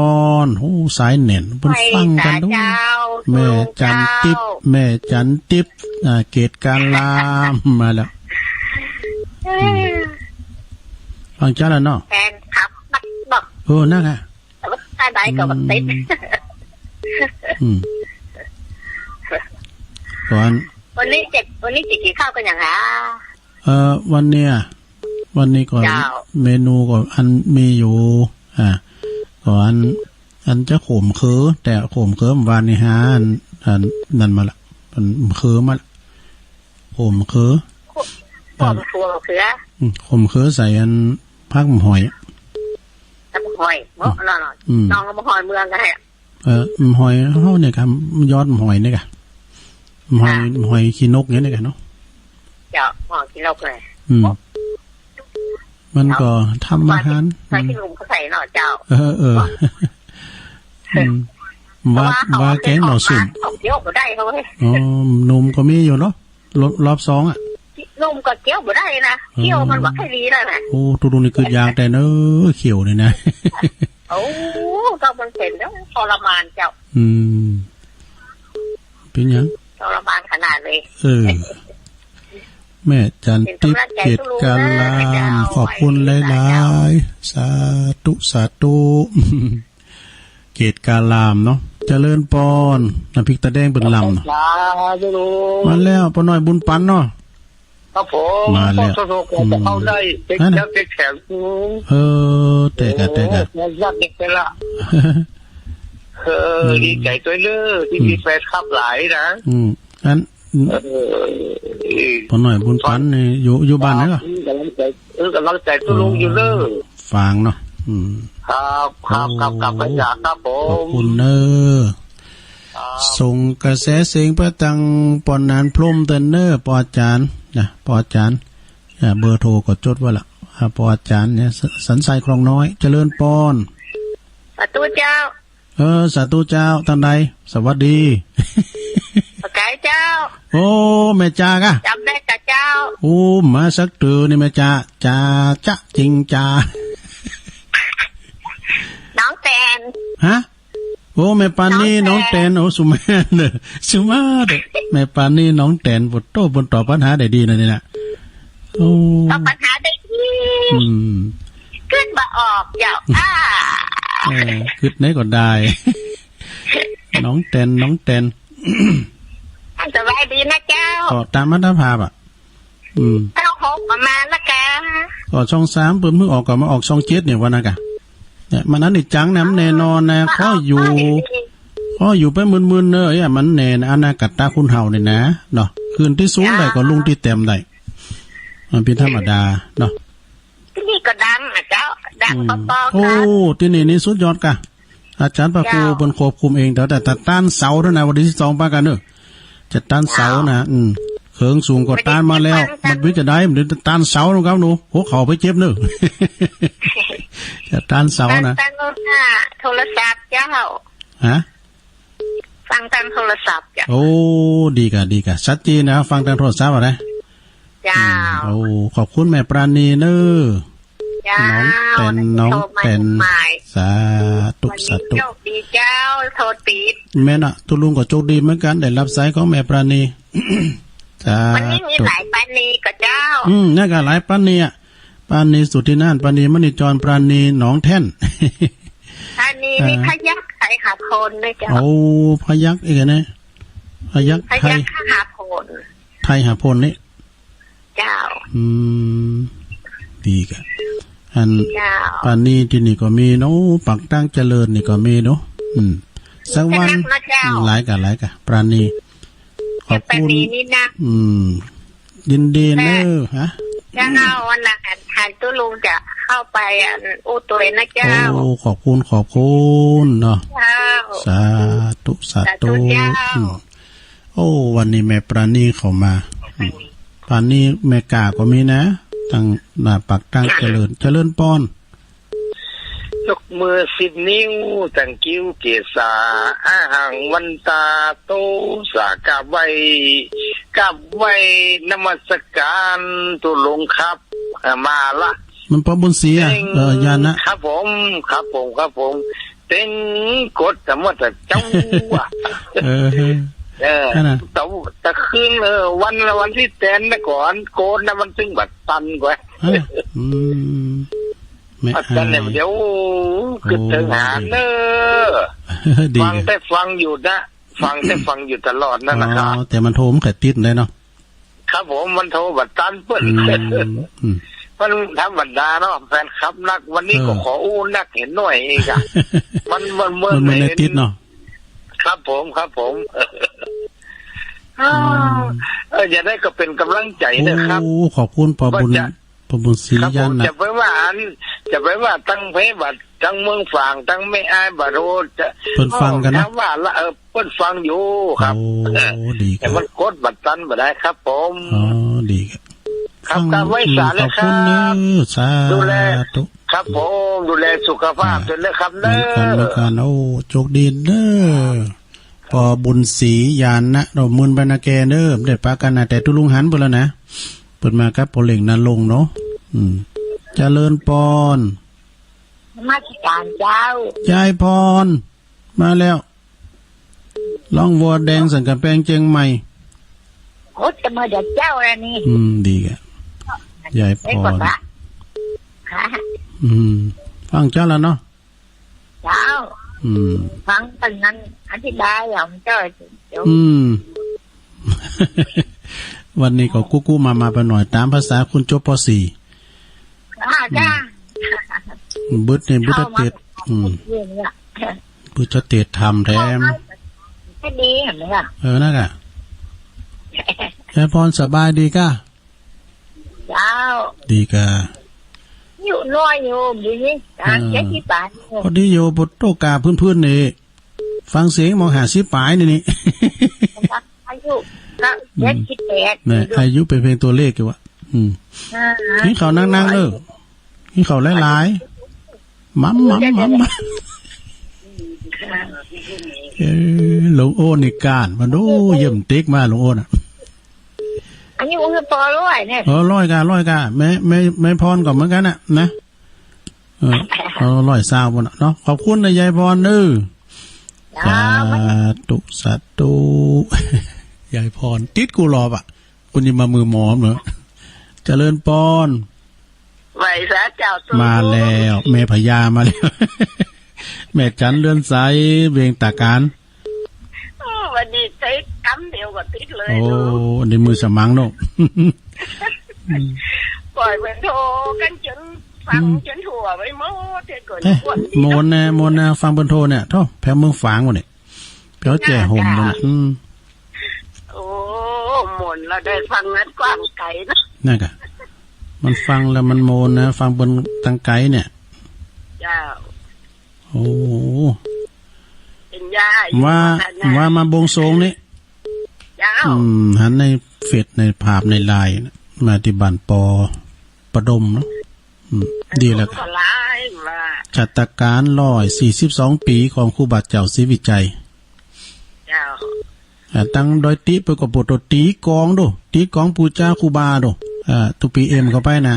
[SPEAKER 1] รโอ้สายเน่นเพิ่นฟังกันด้วยแม่จันติ๊บเกตการลามมาแล้วฟังเจ้าแล้วเนาะ
[SPEAKER 3] แฟนคลับ
[SPEAKER 1] บอกนั่นไง
[SPEAKER 3] ตาได้ก็บักติดวันนี้จะกินข้าวกันอย่างไร
[SPEAKER 1] วันนี้ก่อนเมนูก่อนอันมีอยู่ก่อนอันจะโขมคือแต่โขมคือวันนี้ฮะอันนั่นมาละมันคือมาละ ข่มเขือ
[SPEAKER 3] ข่มชัวเขือ
[SPEAKER 1] ข่มเขือใส่อันพักหอย
[SPEAKER 3] พักหอยเนาะน้องก็หอยเมืองกันแหละ
[SPEAKER 1] หอยเฮาเนี่ยครับยอดหอยเนี่ยค่ะหอยขี้นกเนี่ยค่ะเนาะ
[SPEAKER 3] เจ้าหอยขี้นกเลย
[SPEAKER 1] มันก็ทำอาหาร
[SPEAKER 3] ใส่ที่ลุงเขาใส่เนาะเจ้า
[SPEAKER 1] ว่าแกงหน่อสุ่ม
[SPEAKER 3] เกี่ยวบ่ได้เขาเว้ย
[SPEAKER 1] นมก็มีอยู่เนาะรอบ2อ่ะ
[SPEAKER 3] นมก็เกี่ยวบ่ได้นะเกี่ยวมันบ่ให้ดีแล้วนะ
[SPEAKER 1] โอ้ตุนี่คือยากแต่เนอะเขียวนี่นะ
[SPEAKER 3] โอ้ก็มันเป็นแล้วทรมานเจ้า
[SPEAKER 1] เป็นยัง
[SPEAKER 3] ทรมานขนาดเลย
[SPEAKER 1] แม่จันทิพย์เกตกาลามขอบคุณหลายๆสาธุเกตกาลามเนาะเจริญปอนน้ำพริกตาแดงเป็นลำเนาะมาแล้วปอน้อยบุญปันเนาะ
[SPEAKER 4] ครับผมมาแล้วจะเข้าได้เด็กยักษ์เด็กแข็ง
[SPEAKER 1] แต่กะ
[SPEAKER 4] ยักษ์เด็กไปละดีใจตัวเลือที่มีแฟนคลับหลายนะ
[SPEAKER 1] อันปอน้อยบุญปันนี่อยู่บ้านไหนก็
[SPEAKER 4] กำลังใจตัวลุงอยู่เลย
[SPEAKER 1] ฟังเนาะ
[SPEAKER 4] ครับไปจากครับผม
[SPEAKER 1] ขอบคุณเนอส่งกระแสเสียงประตังปอนนานพรมเตนเนอร์ปอจานนะปอจานเบอร์โทรก็จดไว้ละปอจานเนี่ยสันทรายคลองน้อยเจริญปอน
[SPEAKER 3] สาธุเจ้า
[SPEAKER 1] สาธุเจ้าท่านใดสวัสดี
[SPEAKER 3] ปากายเจ้า
[SPEAKER 1] โอ้แม่จ้ากะ
[SPEAKER 3] จำได้กับเจ้า
[SPEAKER 1] โอ้มาสักเตือนี่แม่จ้าจ้าจริงจ้า
[SPEAKER 3] น้องแตน
[SPEAKER 1] ฮะโอ้แม่ปานนี่น้องแตนโอ้สุมาเด้อแม่ปานนี่น้องแตนบทโตบนตอบปัญหาได้ดีนะนี่นะโอ้
[SPEAKER 3] ตอบปัญหาได้ดีขึ้นมาออกเจ้า
[SPEAKER 1] ขึ้นไหนก็ได้น้องแตน
[SPEAKER 3] สบายดีนะเจ้า
[SPEAKER 1] ก็ตามมัธภาพอ่ะ
[SPEAKER 3] เข้า6ประมาณละกัน
[SPEAKER 1] ก็ช่อง3เพิ่งออกก็มาออกช่อง7เนี่ยวันน่ะกะเนี่ยมันนั้นนี่จังน้ำแน่นอนนะข้ออยู่ไปมึนๆเนอะมันแน่นะอนาคตคุณเฮาเนี่ยนะเนาะคืนที่สูงได้ก็ลุงที่เต็มได้มันเป็นธรรมดาเนาะ
[SPEAKER 3] ที่นี่ก็ดังอ่ะเจ้าดังปอๆ
[SPEAKER 1] โอ้ที่นี่สุดยอดกะอาจารย์ปะครูเป็นควบคุมเองแต่ต้านเสาเท่านั้นวันที่2ปากันเนอะจะต้านเสานะเขิงสูงกว่าต้านมาแล้วมันวิจะได้มันต้านเสาของเขาหนูหัวเข่าไปเจ็บเนอะจะต้านเสานะ
[SPEAKER 3] ตั้งโทรศัพท์เจ้า
[SPEAKER 1] ฮะ
[SPEAKER 3] ฟังทางโทรศัพท์จ้ะ
[SPEAKER 1] โอ้ดีกะชัดเจนนะฟังทางโทรศัพท์อะไร
[SPEAKER 3] จ้า
[SPEAKER 1] โอ้ขอบคุณแม่ปราณีเนอะน้องแตนสาธุ
[SPEAKER 3] โชคดีเจ้าโทษติด
[SPEAKER 1] แม่น่ะตุลุงก็โชคดีเหมือนกันได้รับสายของแม่ปราณี
[SPEAKER 3] วันนี้มีหลายปานีกับเจ้า
[SPEAKER 1] น่าก็หลายปานีอ่ะปานีสุธินานปานีมณีจรปราณีหนองแท่น
[SPEAKER 3] ปานีมีพยัคฆ์ไทยหาโพนด้วยเจ้า
[SPEAKER 1] โอ้พยัคฆ์อีกนะพยัคฆ์ไทย
[SPEAKER 3] หาโพน
[SPEAKER 1] ไทยหาโพนนี่
[SPEAKER 3] เจ้า
[SPEAKER 1] ดีกันอันปานีที่นี่ก็มีเนาะปักตั้งเจริญนี่ก็มีเนาะสักวันหลายกะปราณีขอบคุณยินดีเนอะฮะ
[SPEAKER 3] เจ้าวันหลังหันตัวลุงจะเข้าไปอู้ตัวเองนะเจ้า
[SPEAKER 1] โอ้ขอบคุณเนาะสาธุโอ้วันนี้แม่ปราณีเข้ามาปราณีแม่กาก็มีนะตั้งหน้าปักตั้งเจริญปอน
[SPEAKER 4] ยกมือ10 นิ้วตั้งกิ้วเกษาอาหังวันตาโตสากาไว้กับไว้นมัสการตุลงครับมาละ
[SPEAKER 1] มันปอบุญศรีญาณ
[SPEAKER 4] นะครับผมเป็นกดแต่ว่าเจ้าแต่คืนวันที่แตนนะก่อนโกนนะมันซึ่งบัดตันกว่าอาจารย์เนี่ยเดี๋ยวขึ้นถึงหาเนอฟังอยู่นะฟังอยู่ตลอดนั่นนะครับ
[SPEAKER 1] แต่มันโทรมันแค่ติดได้เนาะ
[SPEAKER 4] ครับผมมันโทรบัดตันเปิ้นมันธรรมดาเนาะแฟนคลับนักวันนี้ก็ขออู้นักเห็นหน่อยอีกอ่ะมัน
[SPEAKER 1] ไม่ติดเนาะ
[SPEAKER 4] ครับผม อย่าได้ก็เป็นกำลังใจนะครับ
[SPEAKER 1] โอ้ขอบคุณปอบุญศรียันนะ
[SPEAKER 4] จะไปว่าตั้งเพบัดตั้งเมืองฝางตั้งไม่อายบาโรจะ
[SPEAKER 1] เพิ่นฟังกันนะ
[SPEAKER 4] ว่าละเพิ่นฟังอยู่ครับ
[SPEAKER 1] โอ้ดี
[SPEAKER 4] แต่มันกดบัดตันบ่ได้ครับผม
[SPEAKER 1] ดี
[SPEAKER 4] ครับการไว้สารเลยครับดูแลครับผมดูแลสุขภาพจนเลยครับเด้อ
[SPEAKER 1] กันโอ้โชคดีเด้อปอบุญศรียานนะเรามุนบรรณาแกเด้อเด็ดปากันนะแต่ตุลุงหันไปแล้วนะเปิดมาครับพอเหล่งนลงเนาะเจริญพร
[SPEAKER 3] มาที่การเจ้าย
[SPEAKER 1] ายพรมาแล้วล่องวัวแดงสังกัดแปลงเจียงใหม่
[SPEAKER 3] โอ้จะมาเด็กเจ้าอะไรนี่
[SPEAKER 1] ดีแกยายพรฟังเจ้าแล้วเนาะ
[SPEAKER 3] เจ้าฟังตอนนั้นอธิบายของเจ้า
[SPEAKER 1] วันนี้ก็กู้มาไปหน่อยตามภาษาคุณจบป .4
[SPEAKER 3] จ้า
[SPEAKER 1] บุตรในบุตรเตดบุตรเตดทำแท้
[SPEAKER 3] ไม่ดีเห็นไหมล่ะ
[SPEAKER 1] นั่นแหละยายพรสบายดีก้า
[SPEAKER 3] เจ้า
[SPEAKER 1] ดีก้า
[SPEAKER 3] อยู่น้อยอยู่ดีนี่การแค่ที่ป่าน
[SPEAKER 1] พอดีอยู่บทโตกาพื้นๆนี่ฟังเสียงมองหา10 ปลายนี่
[SPEAKER 3] อายุ78
[SPEAKER 1] เนี่ยอายุเป็นเพียงตัวเลขอยู่วะนี่เขานั่งๆเด้อนี่เขาหลายๆมั่มหลวงโอ้นี่การมันดูเยี่ยมติ๊กมาหลวงโอ้น่ะ
[SPEAKER 3] อันนี้คือปอร้อยเนี่ย
[SPEAKER 1] ร้อยกาแม่พรก็เหมือนกันน่ะนะ100 ซาวบ่เนาะขอบคุณนะยายพรเด้อสาธุยายพรติดกูรออ่ะคุณนี่มามือหมอมเหรอเจริญพร
[SPEAKER 2] ไหวซะเจ้า
[SPEAKER 1] มาแล้วแม่พญามาแล้วแม่จันเลื่อนสายเวียงตาการ
[SPEAKER 2] วันนี้ใช้กำเดียวก็ติดเลย
[SPEAKER 1] โอ้ในมือสมังเนาะ
[SPEAKER 2] ปล่อยเป็นโทกันจนฟังจนถั่วไปหมดเกิด
[SPEAKER 1] โมนนะฟังเป็นโทเนี่ยท่อแพ้เมืองฝางวะเนี่ยแพ้แจ่ห่มมัน
[SPEAKER 2] โอ้หมุนเราได้ฟังนั้นกว้างไกลนะ
[SPEAKER 1] นั่นกะมันฟังแล้วมันโมนนะฟังบนตังไกเนี่ย
[SPEAKER 2] เจ้า
[SPEAKER 1] โอ้
[SPEAKER 2] เป็นยา
[SPEAKER 1] ว่ามาบงสงนี่
[SPEAKER 2] เจ้า
[SPEAKER 1] หันในเฟซในภาพในไลน์มาที่บ้านปอประดมเนาะดีแล้วกันชาตการ142 ปีของครูบาเจ้าศรีวิจัยตั้งโดยตีไปกับบทตีกองดูตีกองปูจ้าครูบาดูตุปีเอ็มเข้าไปนะ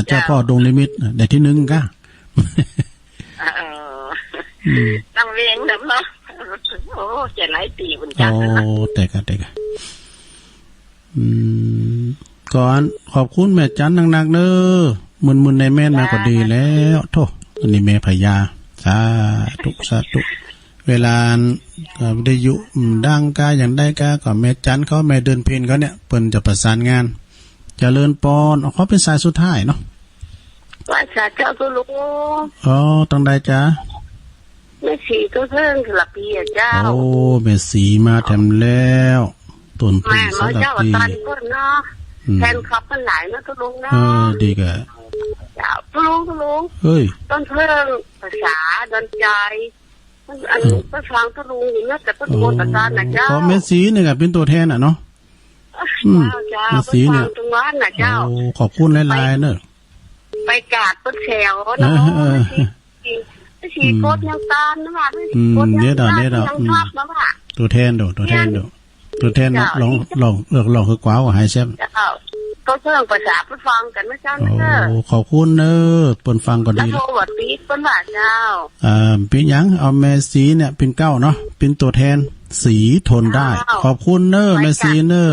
[SPEAKER 1] เจ้าพ่อดงลิมิตได้ที่1ก้า
[SPEAKER 2] ตั้งเวียงเนาะโอ้จะหลายปีเหมือนกันนะ
[SPEAKER 1] แต่กันก่อนขอบคุณแม่จันหนักๆเด้อมุนในแม่นมาก็ดีแล้วโธ่อันนี้แม่พญาสาธุเวลาได้อยู่ดังกาอย่างได้กาก็แม่จันเขาแม่เดินเพนเขาเนี่ยเปิ้นจะประสานงานเจริญปอนเขาเป็นสายสุดท้ายเนาะ
[SPEAKER 2] ว่าสายเจ้าตัวลุง
[SPEAKER 1] ต้องได้จ้า
[SPEAKER 2] แม่สีตัวเพิ่งสลับปีเจ้า
[SPEAKER 1] โอ้แม่สีมาแถมแล้วต้นพึ่งสลับปี
[SPEAKER 2] แทนเขาเป็นหลายนะตัวลุงนะ
[SPEAKER 1] ดีกะ
[SPEAKER 2] ตัวลุง
[SPEAKER 1] เฮ้ย
[SPEAKER 2] ต้นเพิ่งภาษาดนใจอันก็ฟังตัวลุงอยู่นะแต่ต้นโมตการนะเจ้า
[SPEAKER 1] เพราะแม่สีเนี่ยเป็นตัวแทนเนาะ
[SPEAKER 2] แม่สีเนี่ยตรงนั้นนะเจ้า
[SPEAKER 1] ขอบคุณหลายๆเนอะ
[SPEAKER 2] ไปกาดต้นแถวเนาะสีโคตรยังตามนะว่า
[SPEAKER 1] เนี่ยตัวแทนเนาะลองคือกว้าวหายแซ่บ
[SPEAKER 2] ก็เรื่องภาษาฟังกันนะเจ้า
[SPEAKER 1] โอ้ขอบคุณเนอะเปิ้นฟังก็ดี
[SPEAKER 2] แล้วโทรว่าปีเปิ้นว่าเจ้า
[SPEAKER 1] เป็นหยังเอาแม่สีเนี่ยเป็นเก้าเนาะเป็นตัวแทนสีทนได้ขอบคุณเนอะแม่สีเนอะ